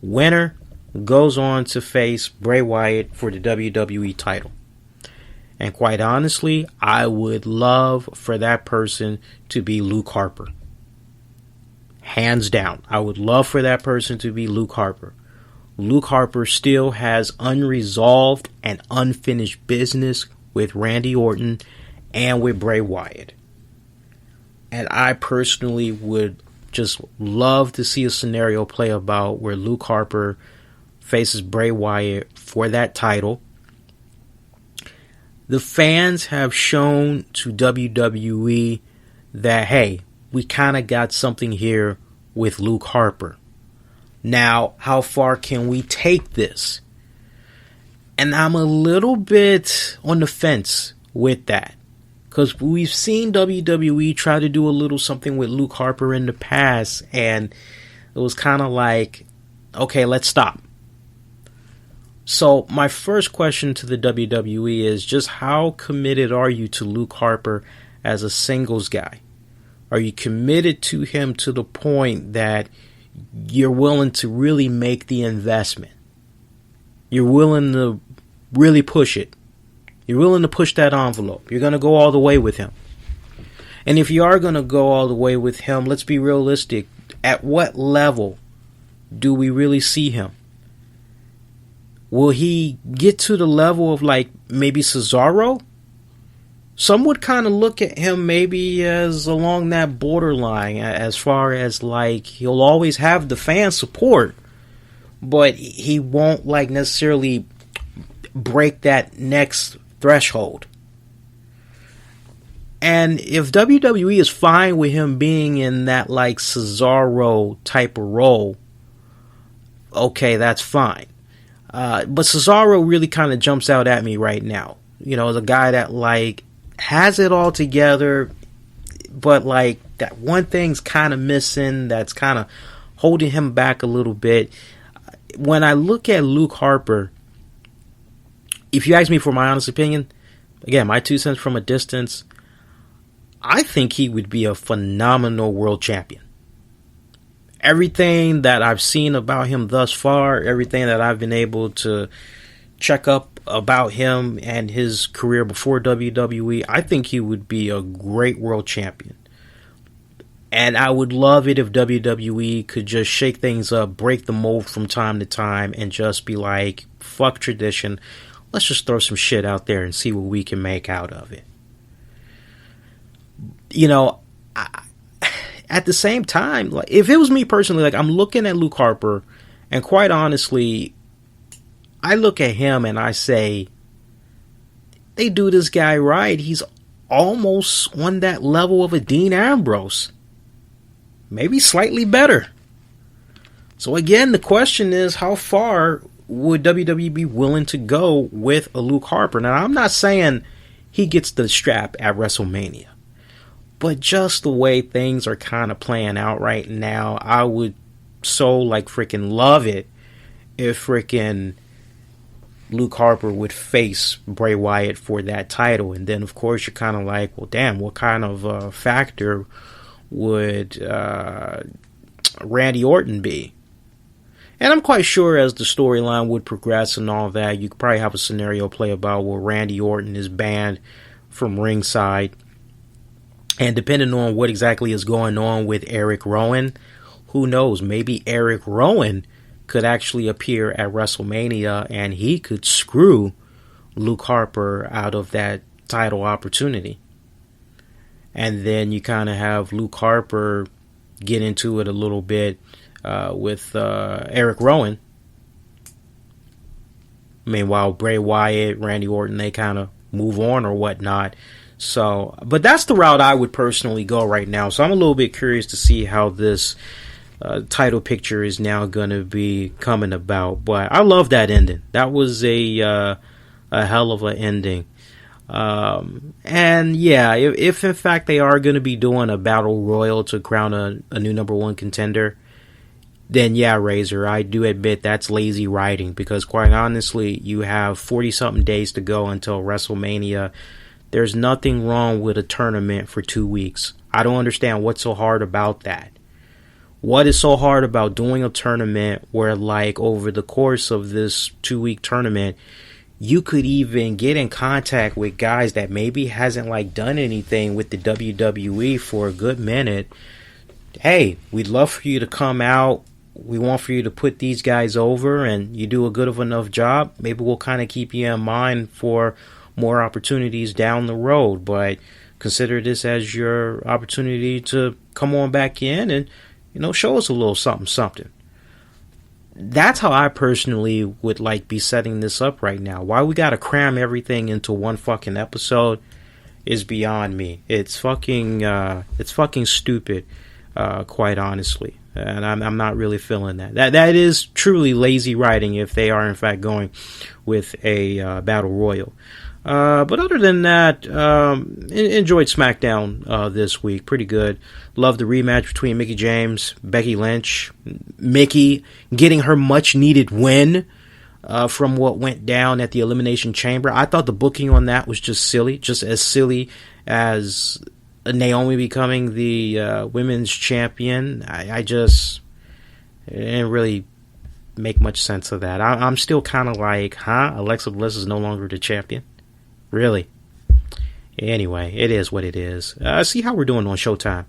Winner goes on to face Bray Wyatt for the WWE title. And quite honestly, I would love for that person to be Luke Harper. Hands down. I would love for that person to be Luke Harper. Luke Harper still has unresolved and unfinished business with Randy Orton and with Bray Wyatt. And I personally would just love to see a scenario play about where Luke Harper faces Bray Wyatt for that title. The fans have shown to WWE that, hey, we kind of got something here with Luke Harper. Now, how far can we take this? And I'm a little bit on the fence with that. Because we've seen WWE try to do a little something with Luke Harper in the past. And it was kind of like, okay, let's stop. So my first question to the WWE is just how committed are you to Luke Harper as a singles guy? Are you committed to him to the point that you're willing to really make the investment? You're willing to really push it. You're willing to push that envelope. You're going to go all the way with him. And if you are going to go all the way with him, let's be realistic. At what level do we really see him? Will he get to the level of like maybe Cesaro? Some would kind of look at him maybe as along that borderline as far as like he'll always have the fan support, but he won't like necessarily break that next threshold. And if WWE is fine with him being in that like Cesaro type of role, okay, that's fine. But Cesaro really kind of jumps out at me right now. You know, the guy that like has it all together, but like that one thing's kind of missing that's kind of holding him back a little bit. When I look at Luke Harper, if you ask me for my honest opinion, again, my 2 cents from a distance, I think he would be a phenomenal world champion. Everything that I've seen about him thus far, everything that I've been able to check up about him and his career before WWE, I think he would be a great world champion. And I would love it if WWE could just shake things up, break the mold from time to time, and just be like, fuck tradition. Let's just throw some shit out there and see what we can make out of it. You know, at the same time, like, if it was me personally, like, I'm looking at Luke Harper, and quite honestly, I look at him and I say, they do this guy right. He's almost on that level of a Dean Ambrose. Maybe slightly better. So again, the question is, how far would WWE be willing to go with a Luke Harper? Now, I'm not saying he gets the strap at WrestleMania, but just the way things are kind of playing out right now, I would so like freaking love it if freaking Luke Harper would face Bray Wyatt for that title. And then, of course, you're kind of like, well, damn, what kind of factor would Randy Orton be? And I'm quite sure as the storyline would progress and all that, you could probably have a scenario play about where Randy Orton is banned from ringside. And depending on what exactly is going on with Eric Rowan, who knows, maybe Eric Rowan could actually appear at WrestleMania and he could screw Luke Harper out of that title opportunity. And then you kind of have Luke Harper get into it a little bit with Eric Rowan. Meanwhile, Bray Wyatt, Randy Orton, they kind of move on or whatnot. So, but that's the route I would personally go right now. So I'm a little bit curious to see how this title picture is now going to be coming about. But I love that ending. That was a hell of an ending. And yeah, if in fact they are going to be doing a battle royal to crown a new number one contender, then yeah, Razor, I do admit that's lazy writing, because quite honestly, you have 40 something days to go until WrestleMania. There's nothing wrong with a tournament for 2 weeks. I don't understand what's so hard about that. What is so hard about doing a tournament where, like, over the course of this 2-week tournament, you could even get in contact with guys that maybe hasn't like done anything with the WWE for a good minute. Hey, we'd love for you to come out. We want for you to put these guys over, and you do a good of enough job. Maybe we'll kind of keep you in mind for more opportunities down the road. But consider this as your opportunity to come on back in and, you know, show us a little something. That's how I personally would like be setting this up right now. Why we gotta cram everything into one fucking episode is beyond me. It's fucking stupid, quite honestly. And I'm not really feeling that. That is truly lazy writing if they are in fact going with a battle royal. But other than that, enjoyed SmackDown this week. Pretty good. Loved the rematch between Mickie James, Becky Lynch. Mickie getting her much needed win from what went down at the Elimination Chamber. I thought the booking on that was just silly. Just as silly as Naomi becoming the women's champion. I just didn't really make much sense of that. I'm still kind of like, Alexa Bliss is no longer the champion? Really? Anyway, it is what it is. See how we're doing on Showtime.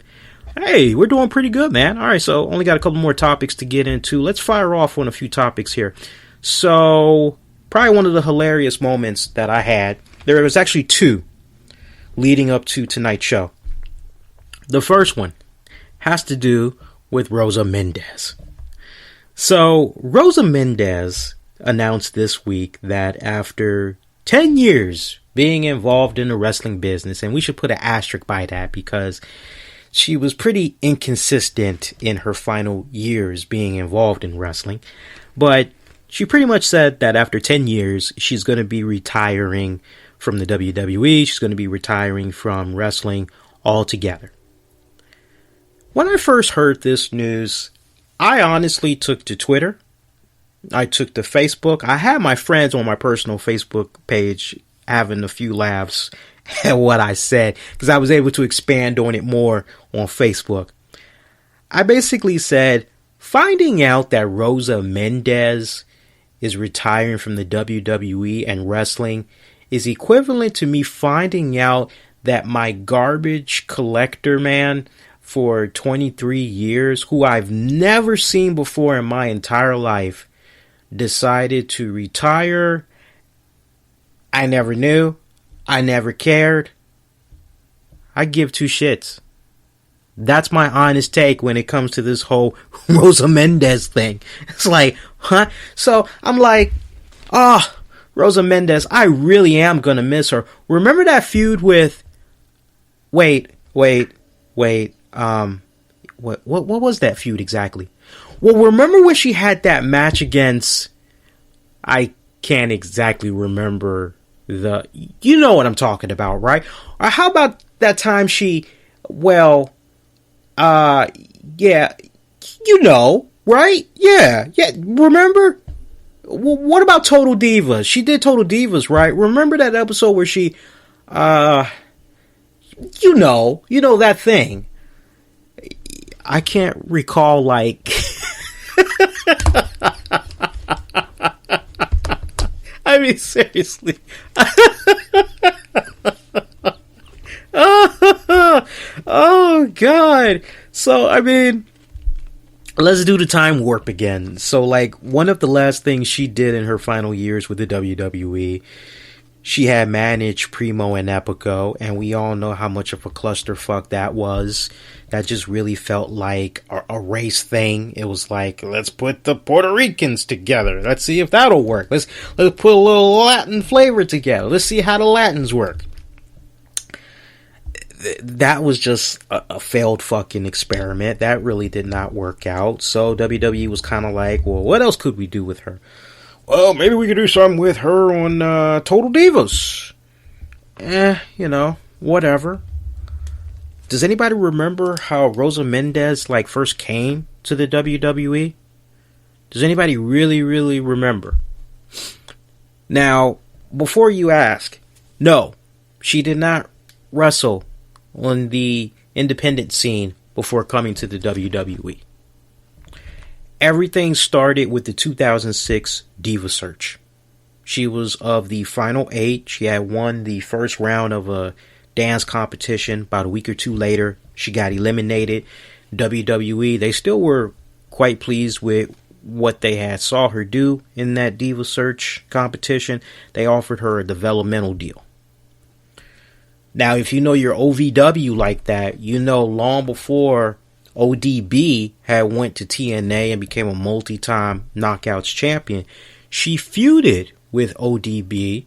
Hey, we're doing pretty good, man. All right, so only got a couple more topics to get into. Let's fire off on a few topics here. So, probably one of the hilarious moments that I had, there was actually two leading up to tonight's show. The first one has to do with Rosa Mendez. So, Rosa Mendez announced this week that after 10 years being involved in the wrestling business, and we should put an asterisk by that because she was pretty inconsistent in her final years being involved in wrestling, but she pretty much said that after 10 years, she's going to be retiring from the WWE. She's going to be retiring from wrestling altogether. When I first heard this news, I honestly took to Twitter. I took to Facebook. I had my friends on my personal Facebook page having a few laughs at what I said, because I was able to expand on it more on Facebook. I basically said, finding out that Rosa Mendez is retiring from the WWE and wrestling is equivalent to me finding out that my garbage collector man for 23 years, who I've never seen before in my entire life, decided to retire. I never knew. I never cared. I give two shits. That's my honest take when it comes to this whole Rosa Mendez thing. It's like, huh? So I'm like, Rosa Mendez, I really am gonna miss her. Remember that feud with, what was that feud exactly? Well, remember when she had that match against, I can't exactly remember you know what I'm talking about, right? Or how about that time yeah, you know, right? Yeah, remember? What about Total Divas? She did Total Divas, right? Remember that episode where she, you know that thing. I can't recall, like, I mean, seriously. Oh, God. So, I mean, let's do the time warp again. So, like, one of the last things she did in her final years with the WWE, she had managed Primo and Epico, and we all know how much of a clusterfuck that was. That just really felt like a race thing. It was like, let's put the Puerto Ricans together. Let's see if that'll work. Let's put a little Latin flavor together. Let's see how the Latins work. That was just a failed fucking experiment. That really did not work out. So WWE was kind of like, well, what else could we do with her? Well, maybe we could do something with her on Total Divas. Whatever. Does anybody remember how Rosa Mendez first came to the WWE? Does anybody really, really remember? Now, before you ask, no, she did not wrestle on the independent scene before coming to the WWE. Everything started with the 2006 Diva Search. She was of the final 8. She had won the first round of a dance competition. About a week or two later, she got eliminated. WWE, they still were quite pleased with what they had saw her do in that Diva Search competition. They offered her a developmental deal. Now, if you know your OVW like that, you know long before ODB had went to TNA and became a multi-time Knockouts champion, she feuded with ODB,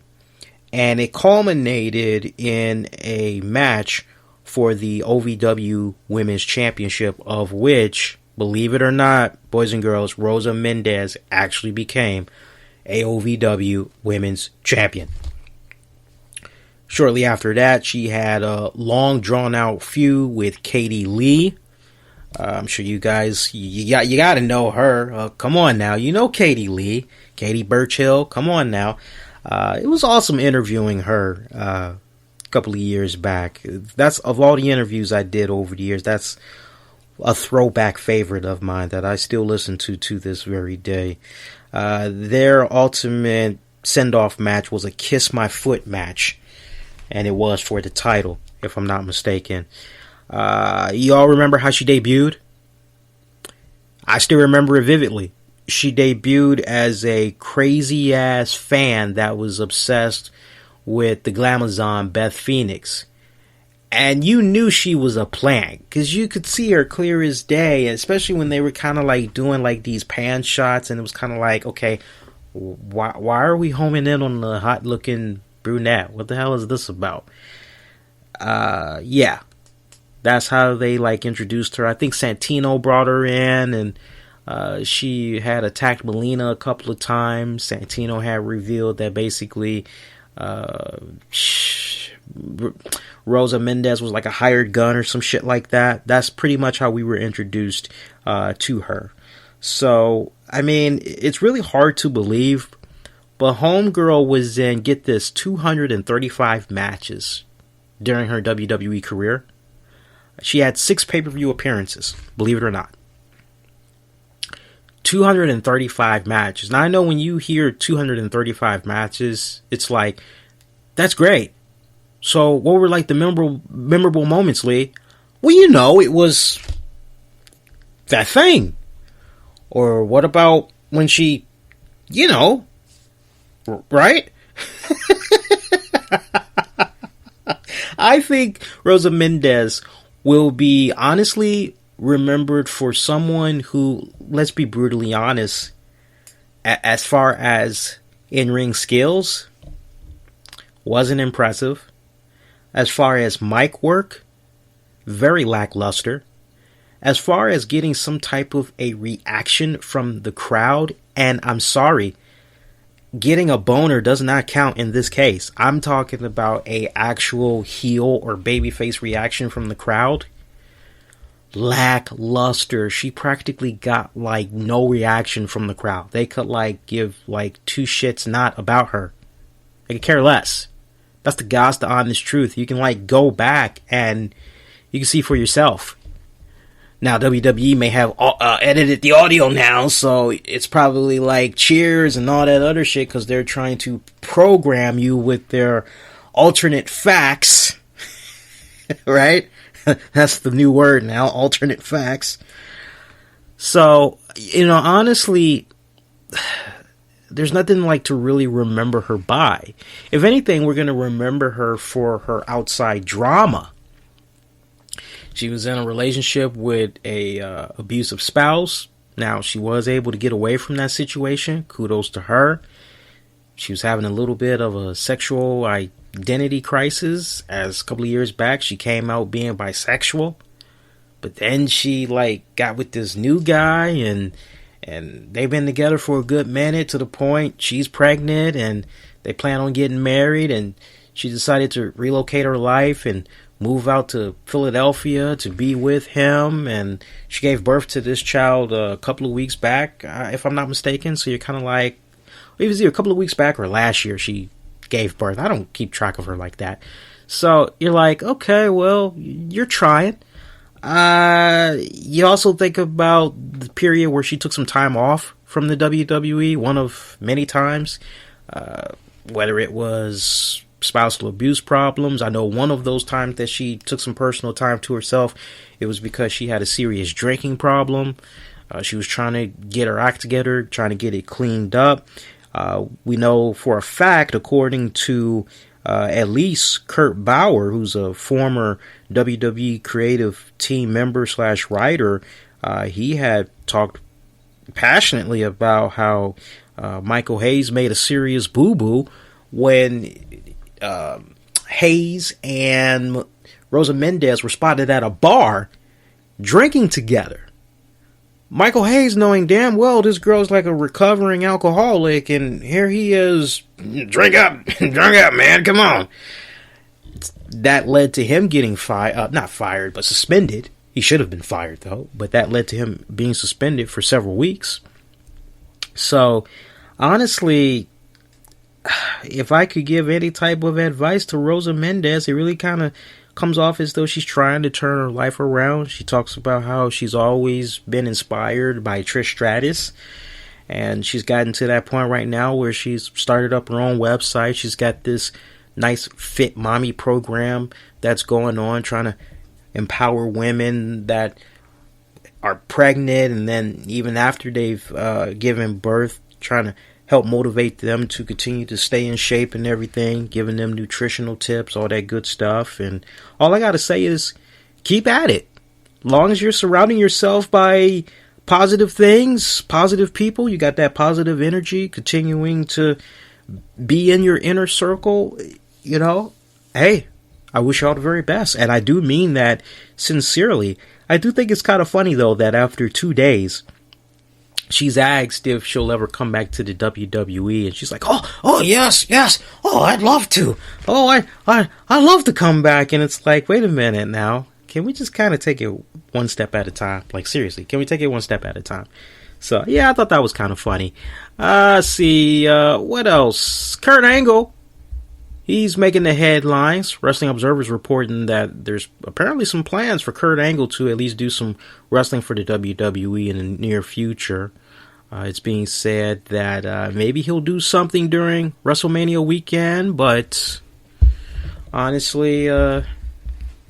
and it culminated in a match for the OVW Women's Championship, of which, believe it or not, boys and girls, Rosa Mendez actually became a OVW Women's Champion. Shortly after that, she had a long drawn-out feud with Katie Lee. I'm sure you guys, you got to know her. Come on now, you know Katie Lee, Katie Burchill. Come on now. It was awesome interviewing her a couple of years back. That's, of all the interviews I did over the years, that's a throwback favorite of mine that I still listen to this very day. Their ultimate send-off match was a Kiss My Foot match, and it was for the title, if I'm not mistaken. You all remember how she debuted? I still remember it vividly. She debuted as a crazy ass fan that was obsessed with the Glamazon Beth Phoenix. And you knew she was a plant, because you could see her clear as day, especially when they were kind of doing these pan shots, and it was kind of like, okay, why are we homing in on the hot looking brunette? What the hell is this about? Yeah. That's how they introduced her. I think Santino brought her in, and She had attacked Emmalina a couple of times. Santino had revealed that basically Rosa Mendez was like a hired gun or some shit like that. That's pretty much how we were introduced to her. So, I mean, it's really hard to believe, but Homegirl was in, get this, 235 matches during her WWE career. She had 6 pay-per-view appearances, believe it or not. 235 matches. Now, I know when you hear 235 matches, it's like, that's great. So, what were like the memorable moments, Lee? Well, you know, it was that thing. Or what about when she, you know, right? I think Rosa Mendez will be honestly remembered for someone who, let's be brutally honest, as far as in-ring skills, wasn't impressive. As far as mic work, very lackluster. As far as getting some type of a reaction from the crowd, and I'm sorry, getting a boner does not count in this case. I'm talking about a actual heel or babyface reaction from the crowd. Lackluster. She practically got like no reaction from the crowd. They could like give like 2 shits not about her. They could care less. That's the God's the honest truth. You can like go back and you can see for yourself. Now, WWE may have edited the audio now, so it's probably like cheers and all that other shit because they're trying to program you with their alternate facts, right? That's the new word now, alternate facts. So, you know, honestly, there's nothing like to really remember her by. If anything, we're going to remember her for her outside drama. She was in a relationship with a abusive spouse. Now, she was able to get away from that situation. Kudos to her. She was having a little bit of a sexual identity crisis. As a couple of years back, she came out being bisexual. But then she like got with this new guy and they've been together for a good minute to the point she's pregnant and they plan on getting married, and she decided to relocate her life and move out to Philadelphia to be with him, and she gave birth to this child a couple of weeks back, if I'm not mistaken. So you're kind of like, it was either a couple of weeks back or last year she gave birth. I don't keep track of her like that. So you're like, okay, well, you're trying. You also think about the period where she took some time off from the WWE, one of many times, whether it was spousal abuse problems. I know one of those times that she took some personal time to herself, it was because she had a serious drinking problem. She was trying to get her act together, trying to get it cleaned up. We know for a fact, according to at least Kurt Bauer, who's a former WWE creative team member / writer, he had talked passionately about how Michael Hayes made a serious boo-boo when Hayes and Rosa Mendez were spotted at a bar drinking together. Michael Hayes, knowing damn well this girl's like a recovering alcoholic, and here he is, drink up, man, come on. That led to him getting not fired, but suspended. He should have been fired, though, but that led to him being suspended for several weeks. So, honestly, if I could give any type of advice to Rosa Mendez, it really kind of comes off as though she's trying to turn her life around. She talks about how she's always been inspired by Trish Stratus, and she's gotten to that point right now where she's started up her own website. She's got this nice fit mommy program that's going on, trying to empower women that are pregnant, and then even after they've given birth, trying to help motivate them to continue to stay in shape and everything, giving them nutritional tips, all that good stuff. And all I gotta say is keep at it. As long as you're surrounding yourself by positive things, positive people, you got that positive energy, continuing to be in your inner circle, you know, hey, I wish you all the very best. And I do mean that sincerely. I do think it's kind of funny, though, that after 2 days, she's asked if she'll ever come back to the WWE, and she's like, oh yes, oh, I'd love to, I love to come back. And it's like, wait a minute now, can we just kind of take it one step at a time? Like, seriously, can we take it one step at a time? So yeah, I thought that was kind of funny. See, what else? Kurt Angle, he's making the headlines. Wrestling Observer's reporting that there's apparently some plans for Kurt Angle to at least do some wrestling for the WWE in the near future. It's being said that maybe he'll do something during WrestleMania weekend, but honestly, a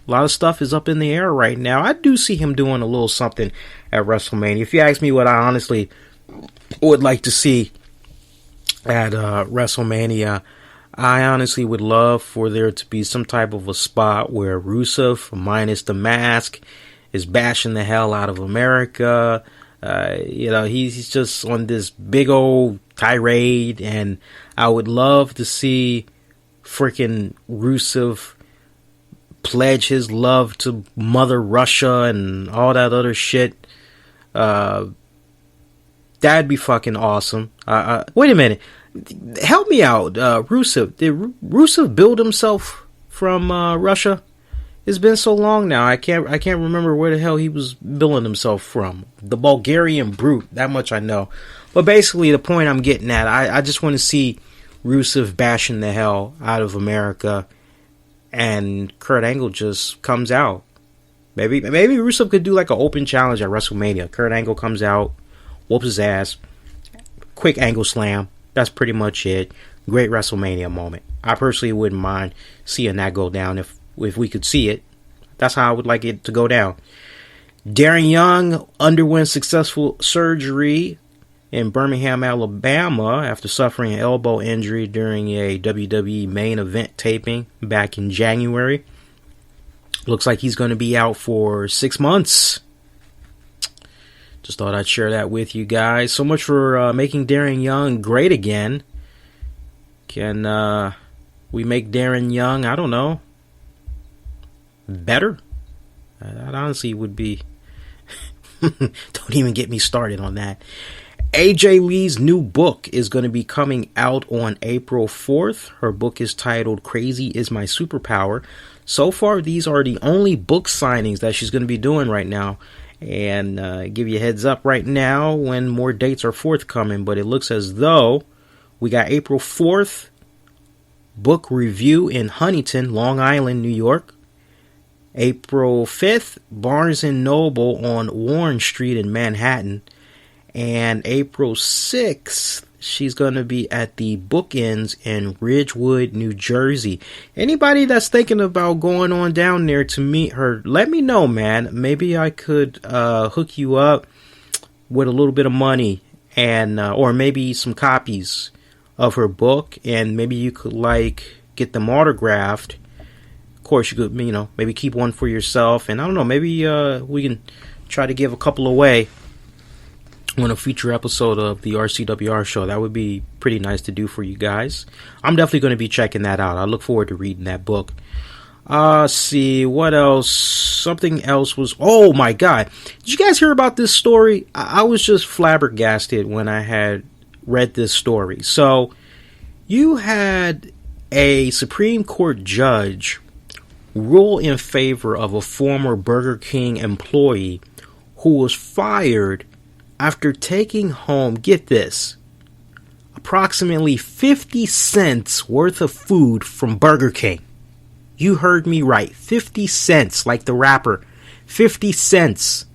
lot of stuff is up in the air right now. I do see him doing a little something at WrestleMania. If you ask me what I honestly would like to see at WrestleMania, I honestly would love for there to be some type of a spot where Rusev, minus the mask, is bashing the hell out of America. He's just on this big old tirade, and I would love to see freaking Rusev pledge his love to Mother Russia and all that other shit. That'd be fucking awesome. Wait a minute. Help me out, Rusev. Did Rusev build himself from Russia? It's been so long now. I can't remember where the hell he was building himself from. The Bulgarian brute. That much I know. But basically, the point I'm getting at, I just want to see Rusev bashing the hell out of America, and Kurt Angle just comes out. Maybe Rusev could do like an open challenge at WrestleMania. Kurt Angle comes out, whoops his ass, quick Angle slam. That's pretty much it. Great WrestleMania moment. I personally wouldn't mind seeing that go down if we could see it. That's how I would like it to go down. Darren Young underwent successful surgery in Birmingham, Alabama after suffering an elbow injury during a WWE main event taping back in January. Looks like he's going to be out for 6 months. Just thought I'd share that with you guys. So much for making Darren Young great again. Can we make Darren Young, I don't know, better? That honestly would be... Don't even get me started on that. AJ Lee's new book is going to be coming out on April 4th. Her book is titled Crazy is My Superpower. So far, these are the only book signings that she's going to be doing right now. And give you a heads up right now when more dates are forthcoming. But it looks as though we got April 4th, book review in Huntington, Long Island, New York. April 5th, Barnes & Noble on Warren Street in Manhattan. And April 6th, she's going to be at the Bookends in Ridgewood, New Jersey. Anybody that's thinking about going on down there to meet her, let me know, man. Maybe I could hook you up with a little bit of money and or maybe some copies of her book, and maybe you could get them autographed. Of course, you could, maybe keep one for yourself, and I don't know, maybe we can try to give a couple away on a future episode of the RCWR Show. That would be pretty nice to do for you guys. I'm definitely going to be checking that out. I look forward to reading that book. See, what else? Something else was... Oh, my God. Did you guys hear about this story? I was just flabbergasted when I had read this story. So, you had a Supreme Court judge rule in favor of a former Burger King employee who was fired after taking home, get this, approximately 50 cents worth of food from Burger King. You heard me right. 50 cents, like the rapper. 50 cents.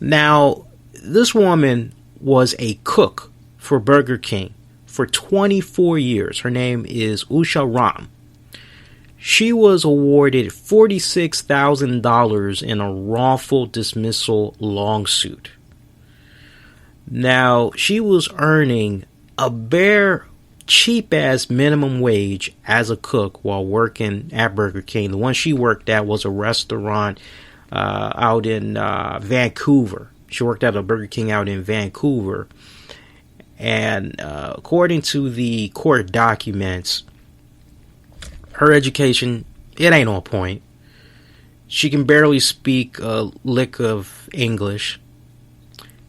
Now, this woman was a cook for Burger King for 24 years. Her name is Usha Ram. She was awarded $46,000 in a wrongful dismissal lawsuit. Now, she was earning a bare cheap-ass minimum wage as a cook while working at Burger King. The one she worked at was a restaurant out in Vancouver. She worked at a Burger King out in Vancouver. And according to the court documents, her education, it ain't on point. She can barely speak a lick of English.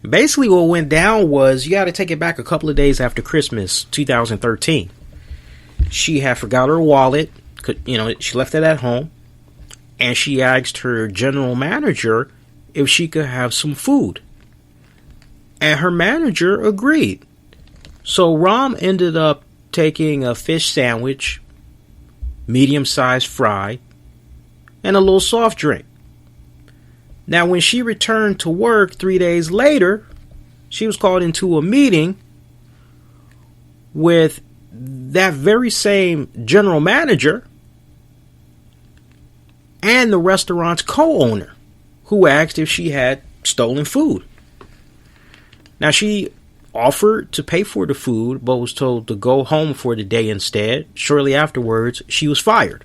Basically, what went down was, you got to take it back a couple of days after Christmas 2013. She had forgot her wallet. She left it at home. And she asked her general manager if she could have some food. And her manager agreed. So Rom ended up taking a fish sandwich, medium-sized fry, and a little soft drink. Now, when she returned to work 3 days later, she was called into a meeting with that very same general manager and the restaurant's co-owner, who asked if she had stolen food. Now, she offered to pay for the food, but was told to go home for the day instead. Shortly afterwards, she was fired.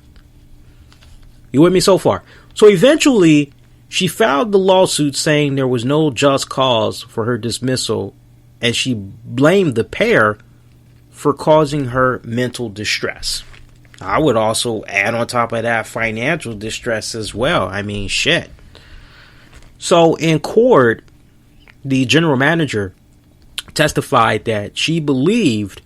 You with me so far? So eventually, she filed the lawsuit saying there was no just cause for her dismissal, and she blamed the pair for causing her mental distress. I would also add on top of that financial distress as well. I mean, shit. So in court, the general manager testified that she believed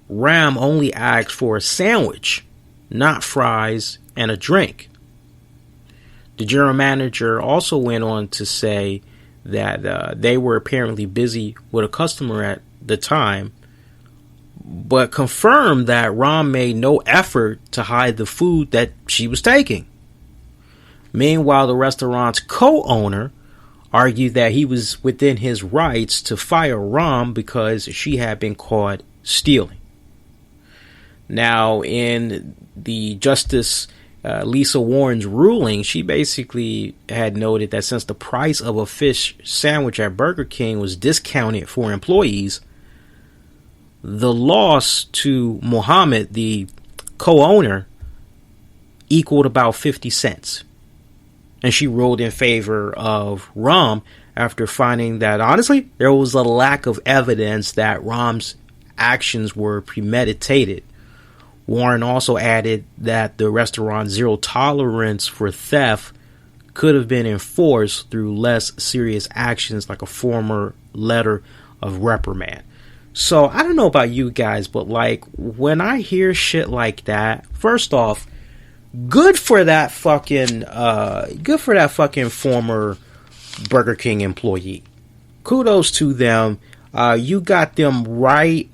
Ram only asked for a sandwich, not fries and a drink. The general manager also went on to say that they were apparently busy with a customer at the time, but confirmed that Ram made no effort to hide the food that she was taking. Meanwhile, the restaurant's co-owner argued that he was within his rights to fire Ram because she had been caught stealing. Now, in the Justice Lisa Warren's ruling, she basically had noted that since the price of a fish sandwich at Burger King was discounted for employees, the loss to Muhammad, the co-owner, equaled about 50 cents. And she ruled in favor of Ram after finding that, honestly, there was a lack of evidence that Ram's actions were premeditated. Warren also added that the restaurant's zero tolerance for theft could have been enforced through less serious actions like a formal letter of reprimand. So I don't know about you guys, but like when I hear shit like that, first off, good for that fucking former Burger King employee. Kudos to them. You got them right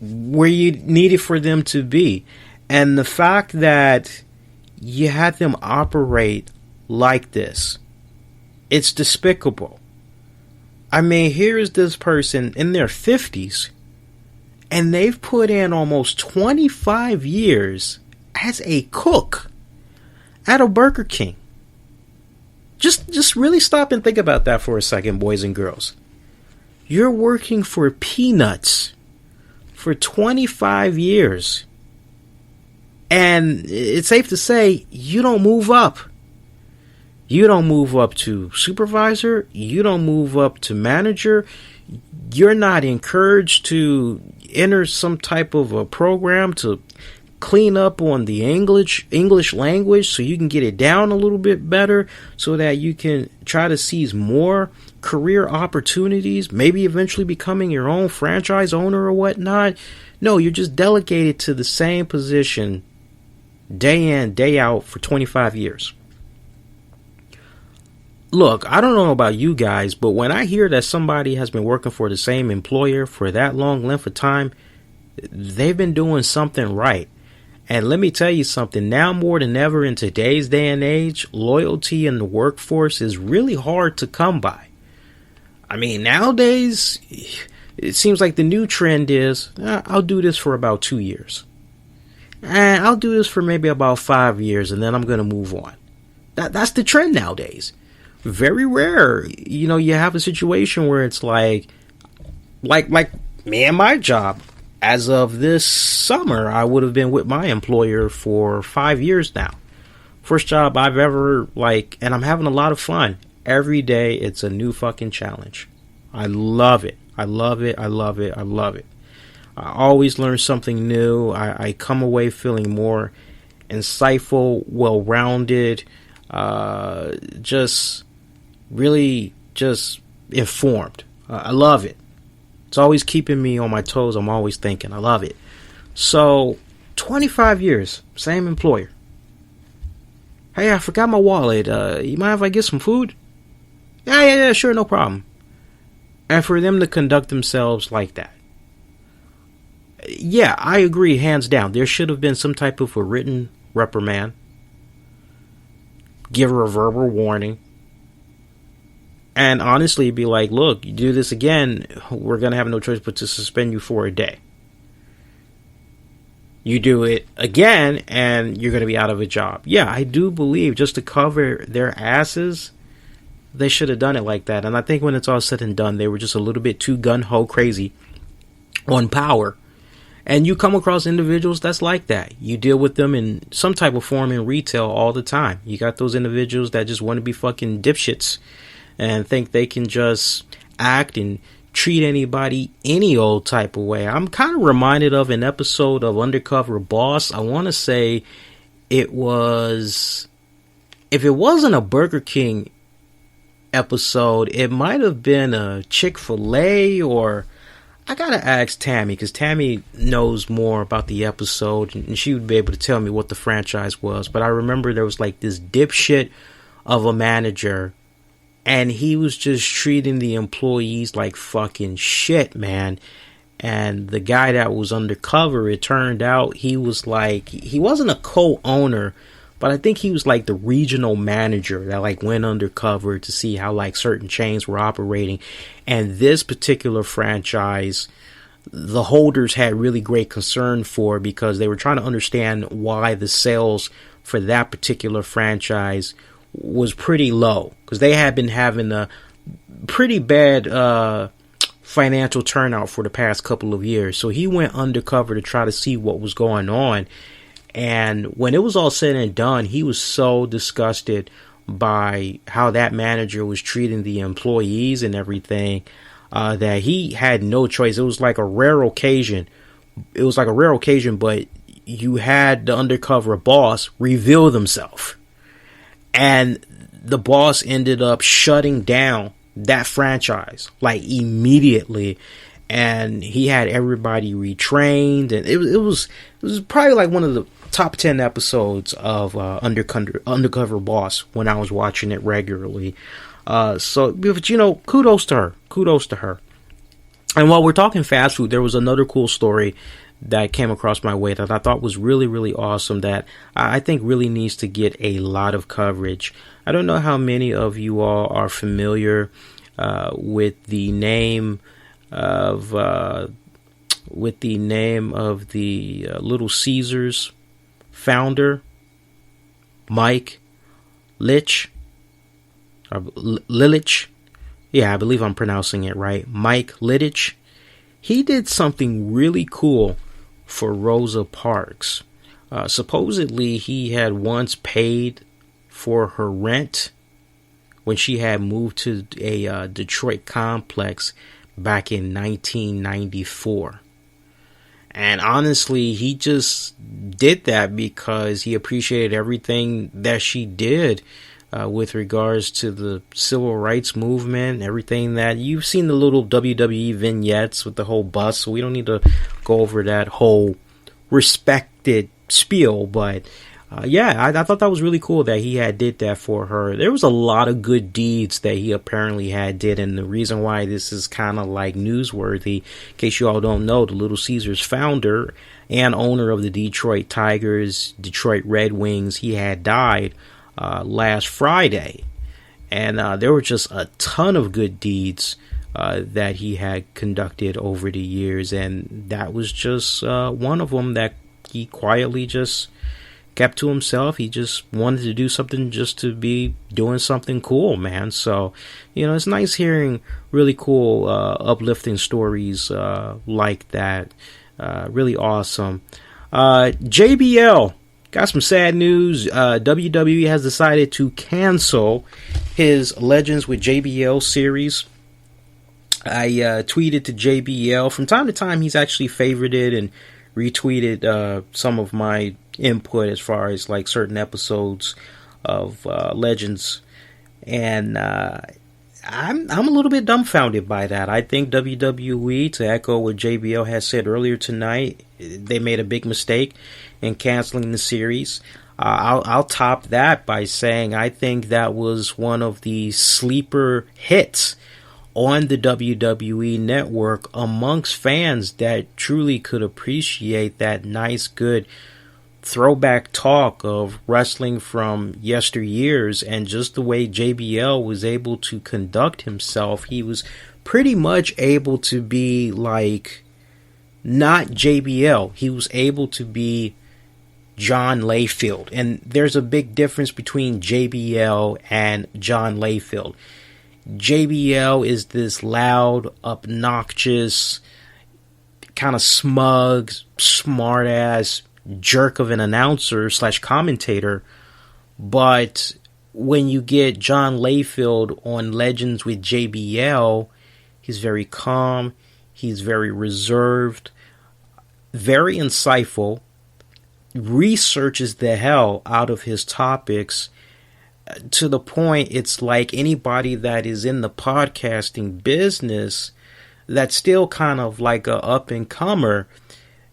where you needed for them to be. And the fact that you had them operate like this, it's despicable. I mean, here's this person in their 50s, and they've put in almost 25 years as a cook at a Burger King. Just really stop and think about that for a second, boys and girls. You're working for peanuts for 25 years. And it's safe to say you don't move up. You don't move up to supervisor. You don't move up to manager. You're not encouraged to enter some type of a program to clean up on the English language so you can get it down a little bit better so that you can try to seize more career opportunities, maybe eventually becoming your own franchise owner or whatnot. No, you're just delegated to the same position day in, day out for 25 years. Look, I don't know about you guys, but when I hear that somebody has been working for the same employer for that long length of time, they've been doing something right. And let me tell you something, now more than ever in today's day and age, loyalty in the workforce is really hard to come by. I mean, nowadays, it seems like the new trend is, I'll do this for about 2 years. And I'll do this for maybe about 5 years, and then I'm going to move on. That's the trend nowadays. Very rare, you have a situation where it's like me and my job. As of this summer, I would have been with my employer for 5 years now. First job I've ever, and I'm having a lot of fun. Every day, it's a new fucking challenge. I love it. I love it. I love it. I love it. I always learn something new. I come away feeling more insightful, well-rounded, just informed. I love it. It's always keeping me on my toes. I'm always thinking. I love it. So, 25 years, same employer. Hey, I forgot my wallet. You mind if I get some food? Yeah, sure, no problem. And for them to conduct themselves like that. Yeah, I agree, hands down. There should have been some type of a written reprimand. Give her a verbal warning. And honestly, be like, look, you do this again, we're going to have no choice but to suspend you for a day. You do it again, and you're going to be out of a job. Yeah, I do believe just to cover their asses, they should have done it like that. And I think when it's all said and done, they were just a little bit too gun-ho crazy on power. And you come across individuals that's like that. You deal with them in some type of form in retail all the time. You got those individuals that just want to be fucking dipshits and think they can just act and treat anybody any old type of way. I'm kind of reminded of an episode of Undercover Boss. I want to say it was, if it wasn't a Burger King episode, it might have been a Chick-fil-A, or I gotta ask Tammy, because Tammy knows more about the episode and she would be able to tell me what the franchise was. But I remember there was like this dipshit of a manager, and he was just treating the employees like fucking shit, man. And the guy that was undercover, it turned out he was like, he wasn't a co-owner, but I think he was like the regional manager that like went undercover to see how like certain chains were operating. And this particular franchise, the holders had really great concern for, because they were trying to understand why the sales for that particular franchise was pretty low, because they had been having a pretty bad financial turnout for the past couple of years. So he went undercover to try to see what was going on. And when it was all said and done, he was so disgusted by how that manager was treating the employees and everything, that he had no choice. It was like a rare occasion. But you had the undercover boss reveal himself. And the boss ended up shutting down that franchise, like, immediately. And he had everybody retrained. And it was probably like one of the top 10 episodes of Undercover Boss when I was watching it regularly. So, but, you know, kudos to her. And while we're talking fast food, there was another cool story that came across my way that I thought was really, really awesome, that I think really needs to get a lot of coverage. I don't know how many of you all are familiar with the name of the Little Caesars founder, Mike Lilich. Yeah, I believe I'm pronouncing it right. Mike Lilich. He did something really cool for Rosa Parks. Supposedly, he had once paid for her rent when she had moved to a Detroit complex back in 1994. And honestly, he just did that because he appreciated everything that she did with regards to the civil rights movement, everything that you've seen, the little WWE vignettes with the whole bus. So we don't need to go over that whole respected spiel, but I thought that was really cool that he had did that for her. There was a lot of good deeds that he apparently had did, and the reason why this is kind of like newsworthy, in case you all don't know, the Little Caesars founder and owner of the Detroit Tigers, Detroit Red Wings, he had died last Friday, and there were just a ton of good deeds that he had conducted over the years, and that was just one of them that he quietly just kept to himself. He just wanted to do something just to be doing something cool, man. So, you know, it's nice hearing really cool, uplifting stories like that. Really awesome. JBL. Got some sad news. WWE has decided to cancel his Legends with JBL series. I tweeted to JBL. From time to time, he's actually favorited and retweeted some of my input as far as like certain episodes of Legends. And I I'm a little bit dumbfounded by that. I think WWE, to echo what JBL has said earlier tonight, they made a big mistake in canceling the series. I'll top that by saying I think that was one of the sleeper hits on the WWE network amongst fans that truly could appreciate that nice, good throwback talk of wrestling from yesteryears, and just the way JBL was able to conduct himself. He was pretty much able to be like not JBL. He was able to be John Layfield, and there's a big difference between JBL and John Layfield. JBL is this loud, obnoxious, kind of smug, smart-ass jerk of an announcer / commentator, but when you get John Layfield on Legends with JBL, he's very calm, he's very reserved, very insightful, researches the hell out of his topics, to the point it's like anybody that is in the podcasting business that's still kind of like a up and comer,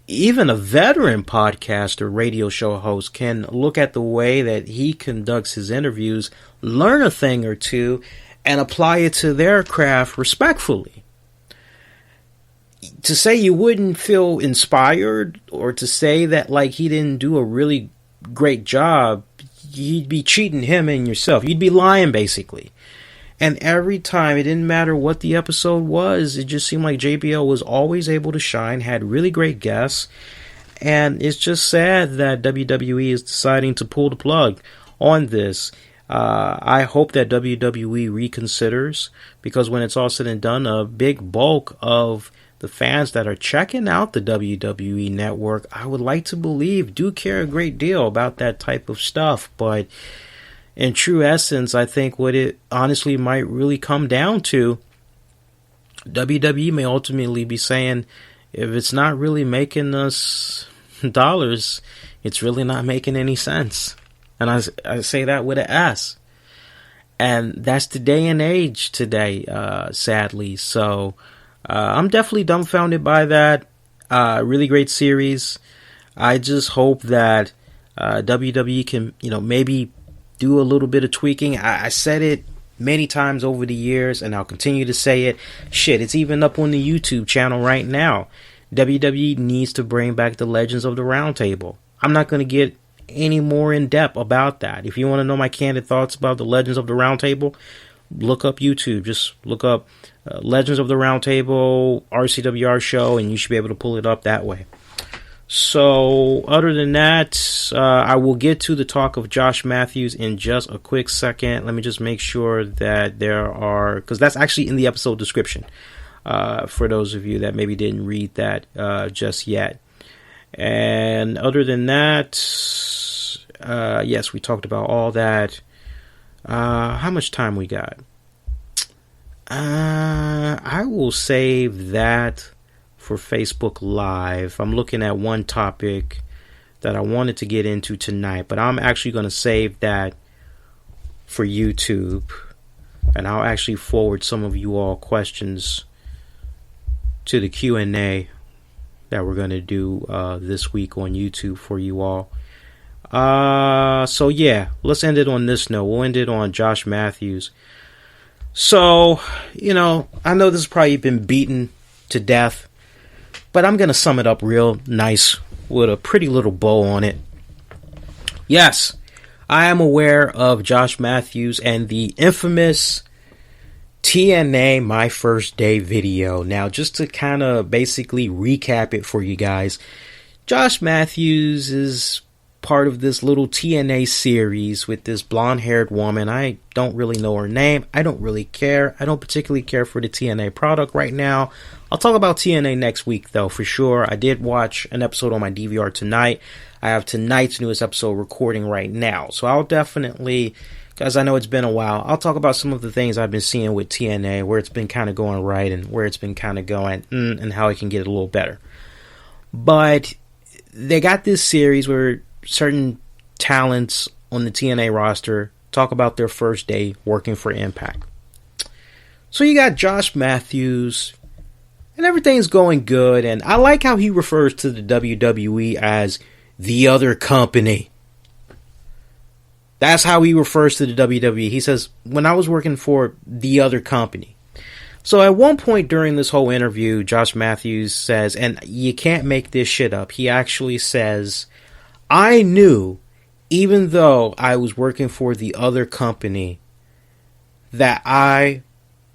even a veteran podcaster, radio show host, can look at the way that he conducts his interviews, learn a thing or two, and apply it to their craft respectfully. To say you wouldn't feel inspired, or to say that like he didn't do a really great job, you'd be cheating him and yourself. You'd be lying, basically. And every time, it didn't matter what the episode was, it just seemed like JBL was always able to shine, had really great guests, and it's just sad that WWE is deciding to pull the plug on this. I hope that WWE reconsiders, because when it's all said and done, a big bulk of the fans that are checking out the WWE network, I would like to believe, do care a great deal about that type of stuff. But in true essence, I think what it honestly might really come down to, WWE may ultimately be saying, if it's not really making us dollars, it's really not making any sense. And I say that with an S. And that's the day and age today, sadly. So I'm definitely dumbfounded by that. Really great series. I just hope that WWE can, maybe do a little bit of tweaking. I said it many times over the years, and I'll continue to say it. Shit, it's even up on the YouTube channel right now. WWE needs to bring back the Legends of the Round Table. I'm not going to get any more in depth about that. If you want to know my candid thoughts about the Legends of the Round Table, look up YouTube. Just look up Legends of the Round Table, RCWR Show, and you should be able to pull it up that way. So, other than that, I will get to the talk of Josh Matthews in just a quick second. Let me just make sure that there are, because that's actually in the episode description, for those of you that maybe didn't read that just yet. And other than that, yes, we talked about all that. How much time we got? I will save that for Facebook Live. I'm looking at one topic that I wanted to get into tonight, but I'm actually going to save that for YouTube, and I'll actually forward some of you all questions to the Q&A that we're going to do this week on YouTube for you all. So yeah, let's end it on this note. We'll end it on Josh Matthews. So, I know this has probably been beaten to death, but I'm going to sum it up real nice with a pretty little bow on it. Yes, I am aware of Josh Matthews and the infamous TNA My First Day video. Now, just to kind of basically recap it for you guys, Josh Matthews is part of this little TNA series with this blonde-haired woman. I don't really know her name. I don't really care. I don't particularly care for the TNA product right now. I'll talk about TNA next week, though, for sure. I did watch an episode on my DVR tonight. I have tonight's newest episode recording right now. So I'll definitely, because I know it's been a while, I'll talk about some of the things I've been seeing with TNA, where it's been kind of going right and where it's been kind of going and how I can get it a little better. But they got this series where certain talents on the TNA roster talk about their first day working for Impact. So you got Josh Matthews, and everything's going good, and I like how he refers to the WWE as the other company. That's how he refers to the WWE. He says, when I was working for the other company. So at one point during this whole interview, Josh Matthews says, and you can't make this shit up, he actually says, I knew, even though I was working for the other company, that I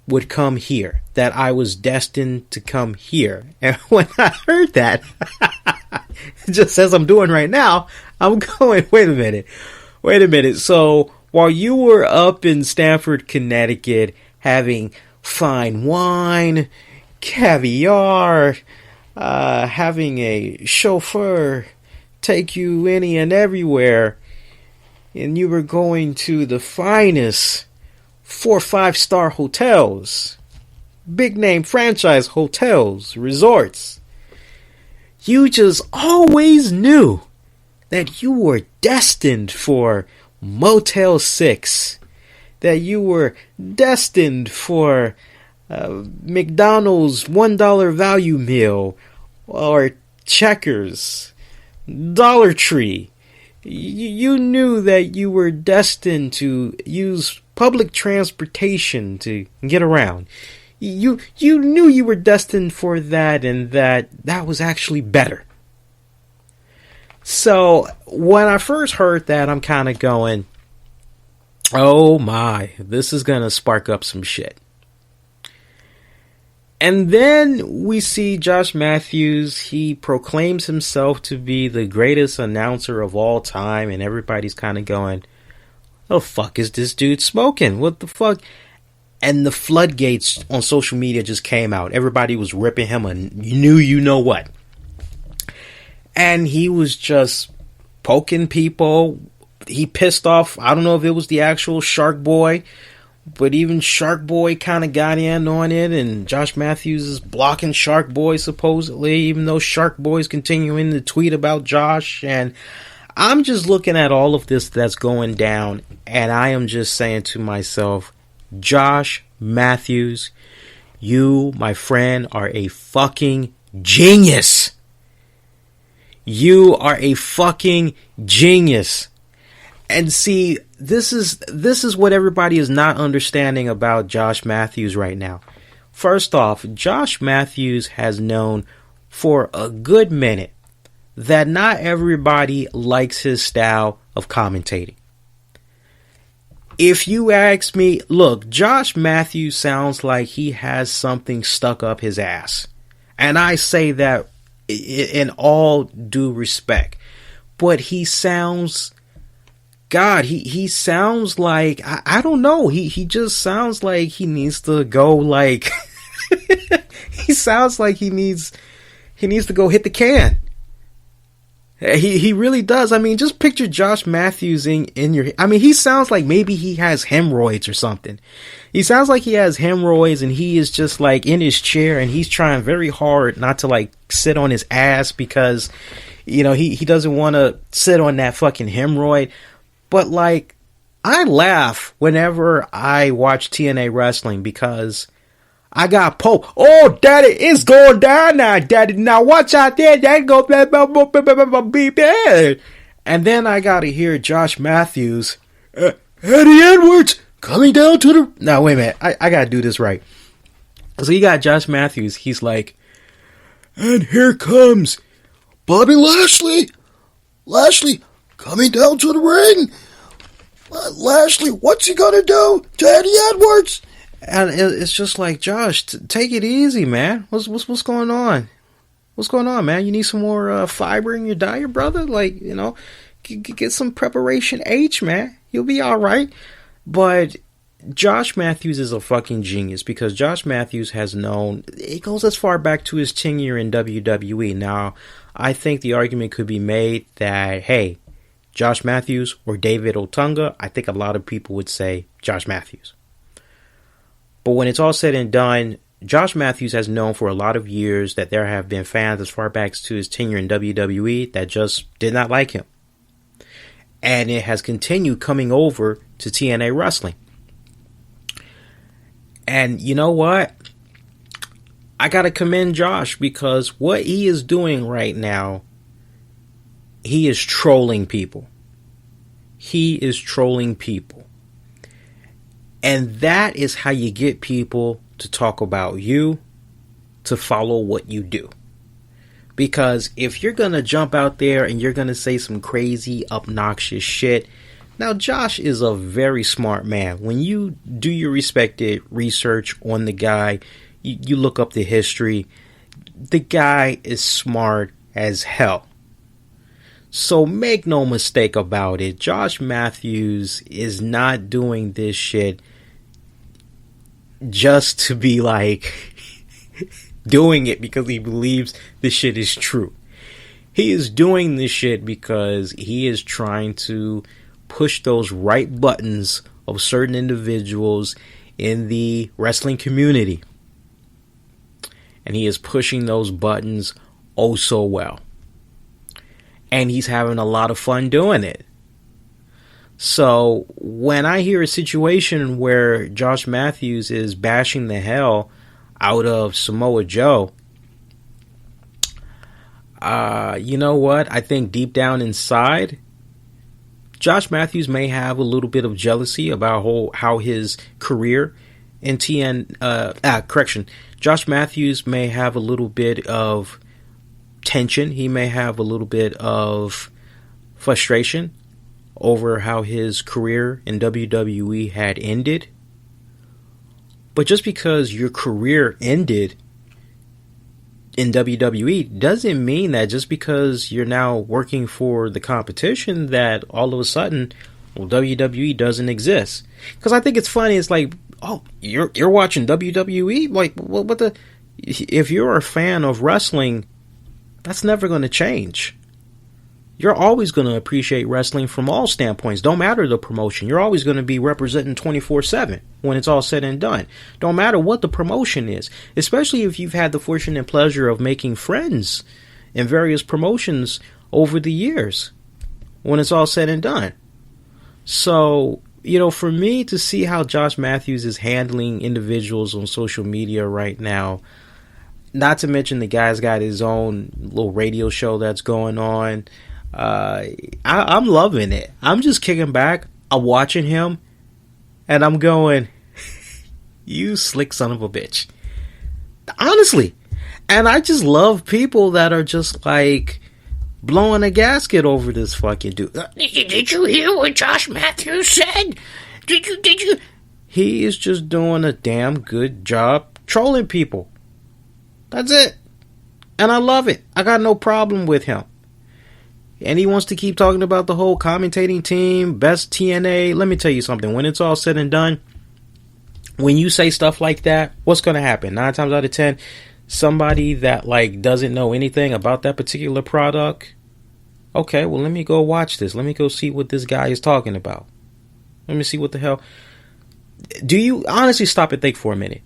would come here, that I was destined to come here. And when I heard that, just as I'm doing right now, I'm going, wait a minute. So while you were up in Stamford, Connecticut, having fine wine, caviar, having a chauffeur take you any and everywhere, and you were going to the finest 4-5-star hotels, big name franchise hotels, resorts, you just always knew that you were destined for Motel 6, that you were destined for McDonald's $1 value meal, or Checkers, Dollar Tree. You knew that you were destined to use public transportation to get around. You knew you were destined for that, and that was actually better. So when I first heard that, I'm kind of going, oh my, this is going to spark up some shit. And then we see Josh Matthews. He proclaims himself to be the greatest announcer of all time, and everybody's kind of going, the fuck is this dude smoking? What the fuck? And the floodgates on social media just came out. Everybody was ripping him a you know what. And he was just poking people. He pissed off, I don't know if it was the actual Shark Boy, but even Shark Boy kind of got in on it, and Josh Matthews is blocking Shark Boy supposedly, even though Shark Boy's continuing to tweet about Josh. And I'm just looking at all of this that's going down, and I am just saying to myself, Josh Matthews, you, my friend, are a fucking genius. You are a fucking genius. And see, this is what everybody is not understanding about Josh Matthews right now. First off, Josh Matthews has known for a good minute that not everybody likes his style of commentating. If you ask me, look, Josh Matthews sounds like he has something stuck up his ass. And I say that in all due respect. But he sounds, God, he sounds like, I don't know, he just sounds like he needs to go like, he sounds like he needs to go hit the can. He really does. I mean, just picture Josh Matthews in your... I mean, he sounds like maybe he has hemorrhoids or something. He sounds like he has hemorrhoids and he is just like in his chair and he's trying very hard not to like sit on his ass because, you know, he doesn't want to sit on that fucking hemorrhoid. But like, I laugh whenever I watch TNA Wrestling because I got poked. Oh, daddy, it's going down now, daddy. Now watch out there. That go be bad. And then I got to hear Josh Matthews, Eddie Edwards coming down to the... Now, wait a minute. I got to do this right. So you got Josh Matthews. He's like, and here comes Bobby Lashley. Lashley coming down to the ring. Lashley, what's he going to do to Eddie Edwards? And it's just like, Josh, take it easy, man. What's going on? What's going on, man? You need some more fiber in your diet, brother? Like, you know, get some preparation H, man. You'll be all right. But Josh Matthews is a fucking genius because Josh Matthews has known, it goes as far back to his tenure in WWE. Now, I think the argument could be made that, hey, Josh Matthews or David Otunga, I think a lot of people would say Josh Matthews. But when it's all said and done, Josh Matthews has known for a lot of years that there have been fans as far back to his tenure in WWE that just did not like him. And it has continued coming over to TNA Wrestling. And you know what? I gotta commend Josh, because what he is doing right now, he is trolling people. He is trolling people. And that is how you get people to talk about you, to follow what you do. Because if you're going to jump out there and you're going to say some crazy, obnoxious shit. Now, Josh is a very smart man. When you do your respected research on the guy, you look up the history, the guy is smart as hell. So make no mistake about it. Josh Matthews is not doing this shit just to be like doing it because he believes this shit is true. He is doing this shit because he is trying to push those right buttons of certain individuals in the wrestling community. And he is pushing those buttons oh so well. And he's having a lot of fun doing it. So when I hear a situation where Josh Matthews is bashing the hell out of Samoa Joe, you know what? I think deep down inside, Josh Matthews may have a little bit of jealousy about how his career in Josh Matthews may have a little bit of tension. He may have a little bit of frustration over how his career in WWE had ended. But just because your career ended in WWE doesn't mean that just because you're now working for the competition that all of a sudden, well, WWE doesn't exist. Because I think it's funny. It's like, oh, you're watching WWE? Like, what the? If you're a fan of wrestling, that's never going to change. You're always going to appreciate wrestling from all standpoints. Don't matter the promotion. You're always going to be representing 24/7 when it's all said and done. Don't matter what the promotion is. Especially if you've had the fortune and pleasure of making friends in various promotions over the years when it's all said and done. So, you know, for me to see how Josh Matthews is handling individuals on social media right now, not to mention the guy's got his own little radio show that's going on. I'm loving it. I'm just kicking back. I'm watching him, and I'm going, you slick son of a bitch. Honestly. And I just love people that are just like blowing a gasket over this fucking dude. Did you hear what Josh Matthews said? Did you? He is just doing a damn good job trolling people. That's it. And I love it. I got no problem with him. And he wants to keep talking about the whole commentating team, best TNA. Let me tell you something. When it's all said and done, when you say stuff like that, what's going to happen? 9 times out of 10, somebody that like doesn't know anything about that particular product. Okay, well, let me go watch this. Let me go see what this guy is talking about. Let me see what the hell. Do you honestly stop and think for a minute?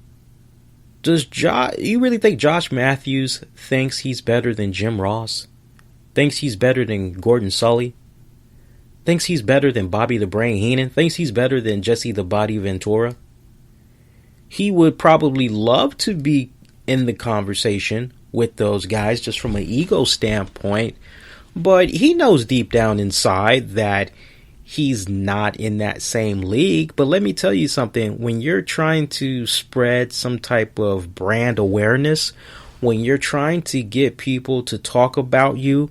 You really think Josh Matthews thinks he's better than Jim Ross? Thinks he's better than Gordon Sully? Thinks he's better than Bobby the Brain Heenan? Thinks he's better than Jesse the Body Ventura? He would probably love to be in the conversation with those guys just from an ego standpoint, but he knows deep down inside that he's not in that same league. But let me tell you something. When you're trying to spread some type of brand awareness, when you're trying to get people to talk about you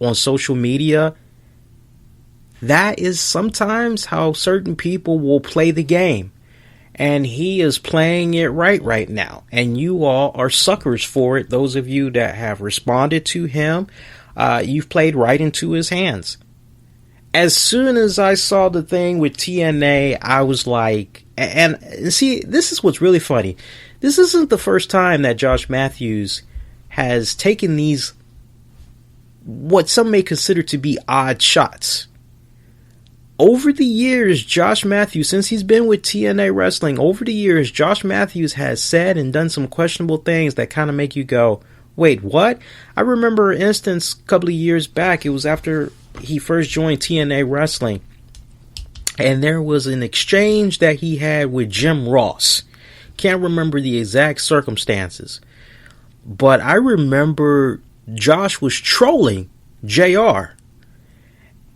on social media, that is sometimes how certain people will play the game. And he is playing it right now. And you all are suckers for it. Those of you that have responded to him, you've played right into his hands. As soon as I saw the thing with TNA, I was like, and see, this is what's really funny. This isn't the first time that Josh Matthews has taken these, what some may consider to be odd shots. Over the years, Josh Matthews, since he's been with TNA Wrestling, over the years, Josh Matthews has said and done some questionable things that kind of make you go, wait, what? I remember an instance a couple of years back. It was after he first joined TNA Wrestling. And there was an exchange that he had with Jim Ross. Can't remember the exact circumstances. But I remember Josh was trolling JR.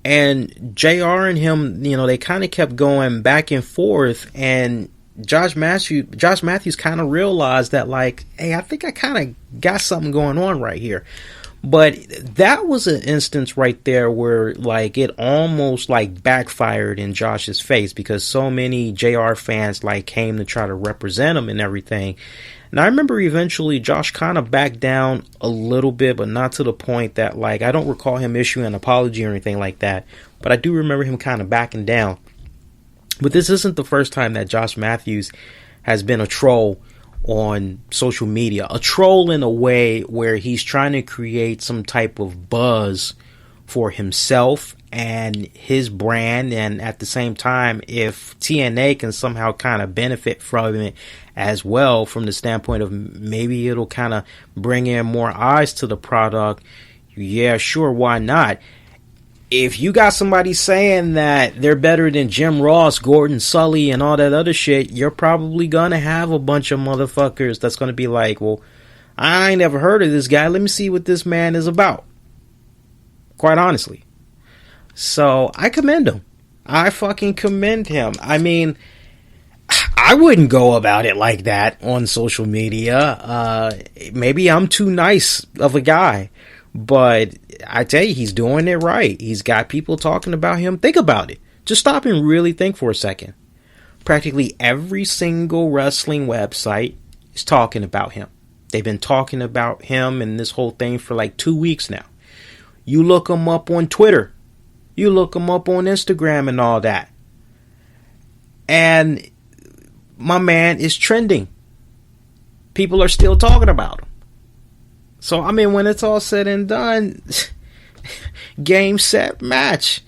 And JR and him, they kind of kept going back and forth. And Josh Matthews kind of realized that, like, hey, I think I kind of got something going on right here. But that was an instance right there where, like, it almost, like, backfired in Josh's face, because so many JR fans, like, came to try to represent him and everything. And I remember eventually Josh kind of backed down a little bit, but not to the point that, like, I don't recall him issuing an apology or anything like that. But I do remember him kind of backing down. But this isn't the first time that Josh Matthews has been a troll on social media. A troll in a way where he's trying to create some type of buzz for himself and his brand, and at the same time, if TNA can somehow kind of benefit from it as well, from the standpoint of maybe it'll kind of bring in more eyes to the product, yeah, sure, why not? If you got somebody saying that they're better than Jim Ross, Gordon Sully, and all that other shit, you're probably gonna have a bunch of motherfuckers that's gonna be like, well, I ain't never heard of this guy, let me see what this man is about. Quite honestly. So, I commend him. I fucking commend him. I mean, I wouldn't go about it like that on social media. Maybe I'm too nice of a guy. But I tell you, he's doing it right. He's got people talking about him. Think about it. Just stop and really think for a second. Practically every single wrestling website is talking about him. They've been talking about him and this whole thing for like 2 weeks now. You look him up on Twitter. You look him up on Instagram and all that. And my man is trending. People are still talking about him. So, I mean, when it's all said and done, game, set, match.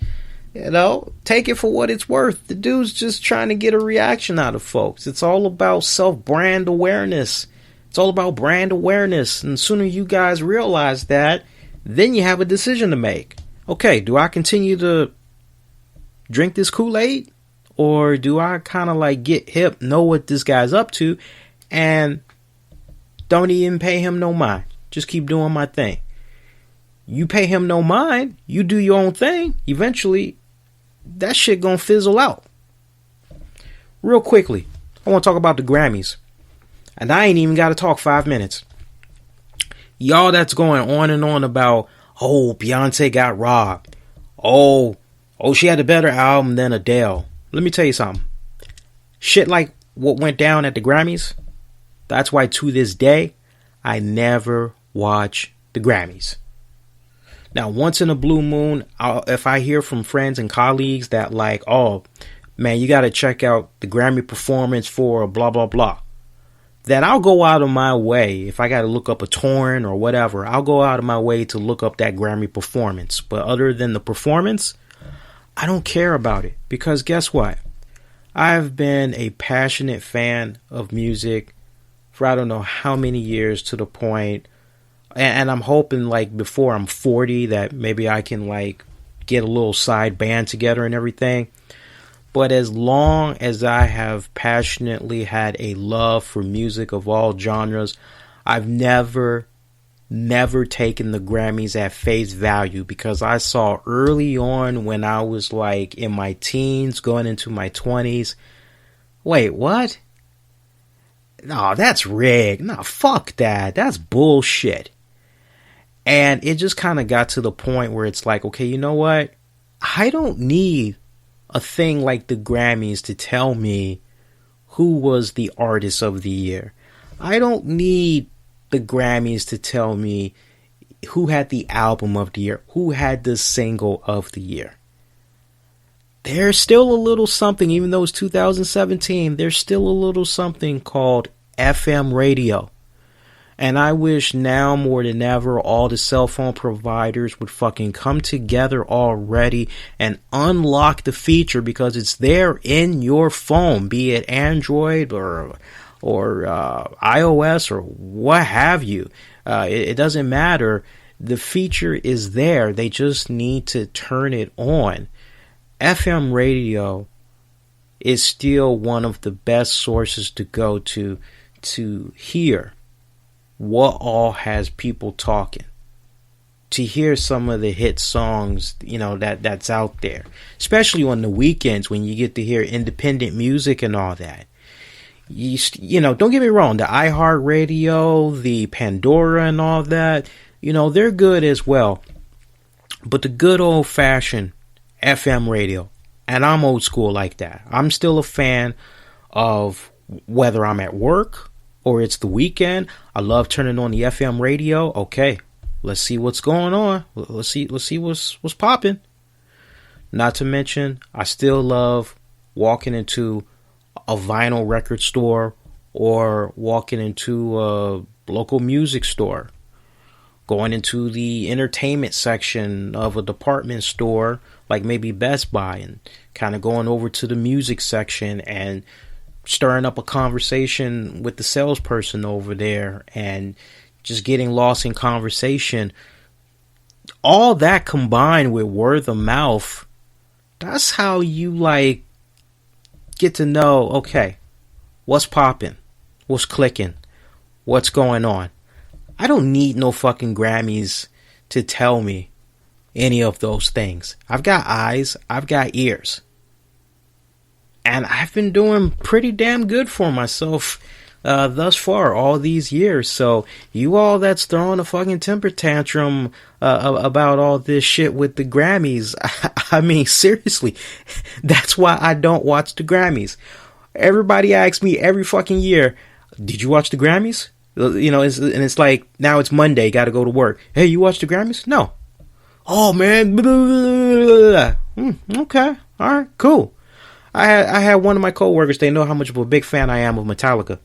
Take it for what it's worth. The dude's just trying to get a reaction out of folks. It's all about self-brand awareness. It's all about brand awareness. And the sooner you guys realize that, then you have a decision to make. Okay, do I continue to drink this Kool-Aid? Or do I kind of like get hip, know what this guy's up to, and don't even pay him no mind? Just keep doing my thing. You pay him no mind, you do your own thing, eventually that shit gonna fizzle out. Real quickly, I want to talk about the Grammys. And I ain't even got to talk 5 minutes. Y'all that's going on and on about, oh, Beyonce got robbed. Oh, she had a better album than Adele. Let me tell you something. Shit like what went down at the Grammys, that's why to this day, I never watch the Grammys. Now, once in a blue moon, if I hear from friends and colleagues that like, oh, man, you got to check out the Grammy performance for blah, blah, blah, then I'll go out of my way. If I got to look up a torrent or whatever, I'll go out of my way to look up that Grammy performance. But other than the performance, I don't care about it. Because guess what? I've been a passionate fan of music for I don't know how many years, to the point, and I'm hoping like before I'm 40 that maybe I can like get a little side band together and everything. But as long as I have passionately had a love for music of all genres, I've never taken the Grammys at face value, because I saw early on when I was like in my teens going into my 20s, wait, what? No, that's rigged. No, fuck that. That's bullshit. And it just kind of got to the point where it's like, okay, you know what? I don't need a thing like the Grammys to tell me who was the artist of the year. I don't need the Grammys to tell me who had the album of the year, who had the single of the year. There's still a little something, even though it's 2017, there's still a little something called FM radio. And I wish now more than ever all the cell phone providers would fucking come together already and unlock the feature, because it's there in your phone, be it Android or iOS or what have you. It doesn't matter. The feature is there. They just need to turn it on. FM radio is still one of the best sources to go to hear what all has people talking, to hear some of the hit songs, that's out there, especially on the weekends when you get to hear independent music and all that. Don't get me wrong, the iHeartRadio, the Pandora and all that, they're good as well. But the good old fashioned FM radio, and I'm old school like that. I'm still a fan of whether I'm at work or it's the weekend. I love turning on the FM radio. Okay, let's see what's going on. Let's see what's popping. Not to mention, I still love walking into a vinyl record store or walking into a local music store, going into the entertainment section of a department store like maybe Best Buy, and kind of going over to the music section and stirring up a conversation with the salesperson over there and just getting lost in conversation. All that combined with word of mouth, that's how you get to know, okay, what's popping, what's clicking, what's going on. I don't need no fucking Grammys to tell me any of those things. I've got eyes, I've got ears, and I've been doing pretty damn good for myself thus far, all these years. So you all that's throwing a fucking temper tantrum about all this shit with the Grammys, I mean, seriously, that's why I don't watch the Grammys. Everybody asks me every fucking year, did you watch the Grammys? It's like, now it's Monday, gotta go to work. Hey, you watch the Grammys? No. Oh, man. Okay. All right, cool. I had one of my coworkers, they know how much of a big fan I am of Metallica.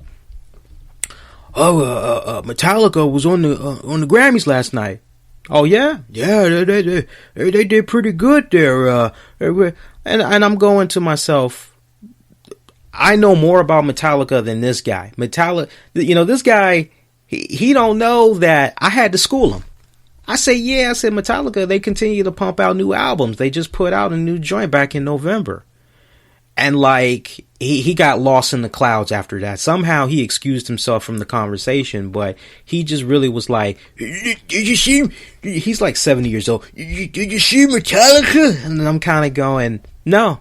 Metallica was on the Grammys last night. Oh yeah, they did pretty good there. And I'm going to myself, I know more about Metallica than this guy. This guy, he don't know that I had to school him. I said Metallica, they continue to pump out new albums. They just put out a new joint back in November. And he got lost in the clouds after that. Somehow he excused himself from the conversation, but he just really was like, did you see, he's like 70 years old. Did you see Metallica? And I'm kind of going, no.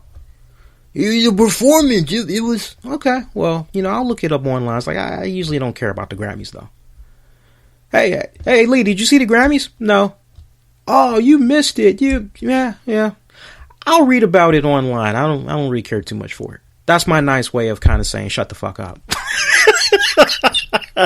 It was a performance. It was, okay, well, I'll look it up online. It's like, I usually don't care about the Grammys though. Hey, Lee, did you see the Grammys? No. Oh, you missed it. Yeah. I'll read about it online. I don't really care too much for it. That's my nice way of kind of saying shut the fuck up.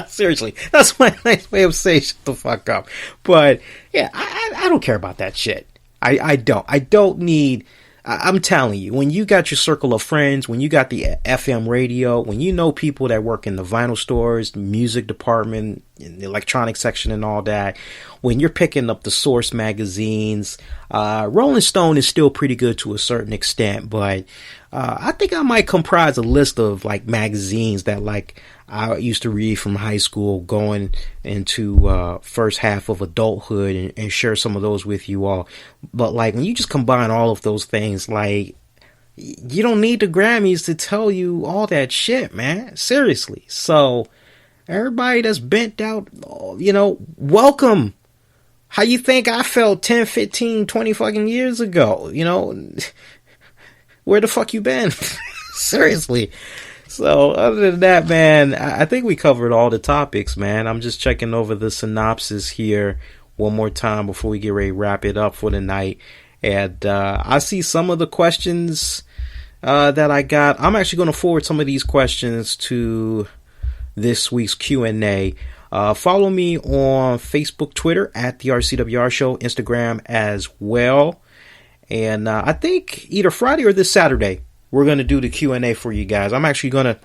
Seriously, that's my nice way of saying shut the fuck up. But yeah, I don't care about that shit. I don't need. I'm telling you, when you got your circle of friends, when you got the FM radio, when you know people that work in the vinyl stores, the music department, in the electronic section and all that, when you're picking up the Source magazines, Rolling Stone is still pretty good to a certain extent, but I think I might comprise a list of magazines that I used to read from high school going into first half of adulthood, and share some of those with you all. But when you just combine all of those things, you don't need the Grammys to tell you all that shit, man. Seriously. So everybody that's bent out, welcome. How you think I felt 10, 15, 20 fucking years ago? Where the fuck you been? Seriously. So other than that, man, I think we covered all the topics, man. I'm just checking over the synopsis here one more time before we get ready to wrap it up for the night. And I see some of the questions that I got. I'm actually going to forward some of these questions to this week's Q&A. Follow me on Facebook, Twitter at the RCWR Show, Instagram as well. And I think either Friday or this Saturday, we're going to do the Q&A for you guys. I'm actually going to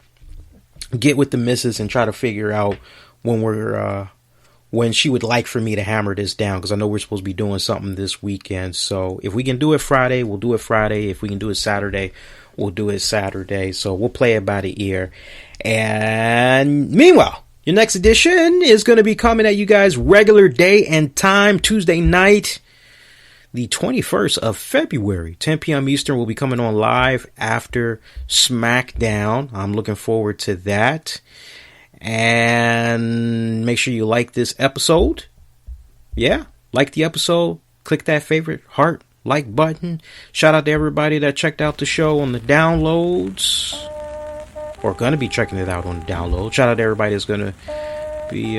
get with the missus and try to figure out when she would like for me to hammer this down, because I know we're supposed to be doing something this weekend. So if we can do it Friday, we'll do it Friday. If we can do it Saturday, we'll do it Saturday. So we'll play it by the ear. And meanwhile, your next edition is going to be coming at you guys regular day and time, Tuesday night. the 21st of February, 10 p.m. Eastern. Will be coming on live after SmackDown. I'm looking forward to that. And make sure you like this episode. Yeah, like the episode. Click that favorite heart like button. Shout out to everybody that checked out the show on the downloads, or gonna be checking it out on the download. Shout out to everybody that's gonna be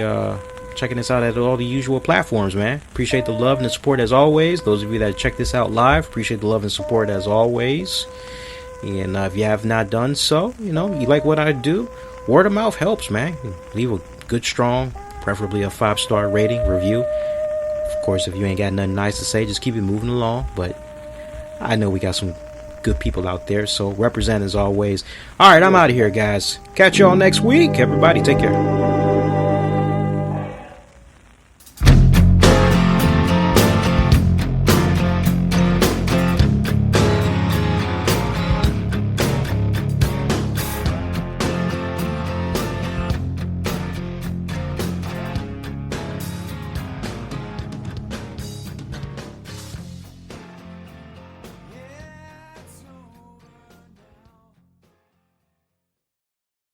checking this out at all the usual platforms, man. Appreciate the love and the support as always. Those of you that check this out live, appreciate the love and support as always. And if you have not done so, you like what I do, word of mouth helps, man. Leave a good, strong, preferably a 5-star rating, review. Of course, if you ain't got nothing nice to say, just keep it moving along. But I know we got some good people out there, so represent as always. All right, I'm out of here, guys. Catch y'all next week. Everybody, take care.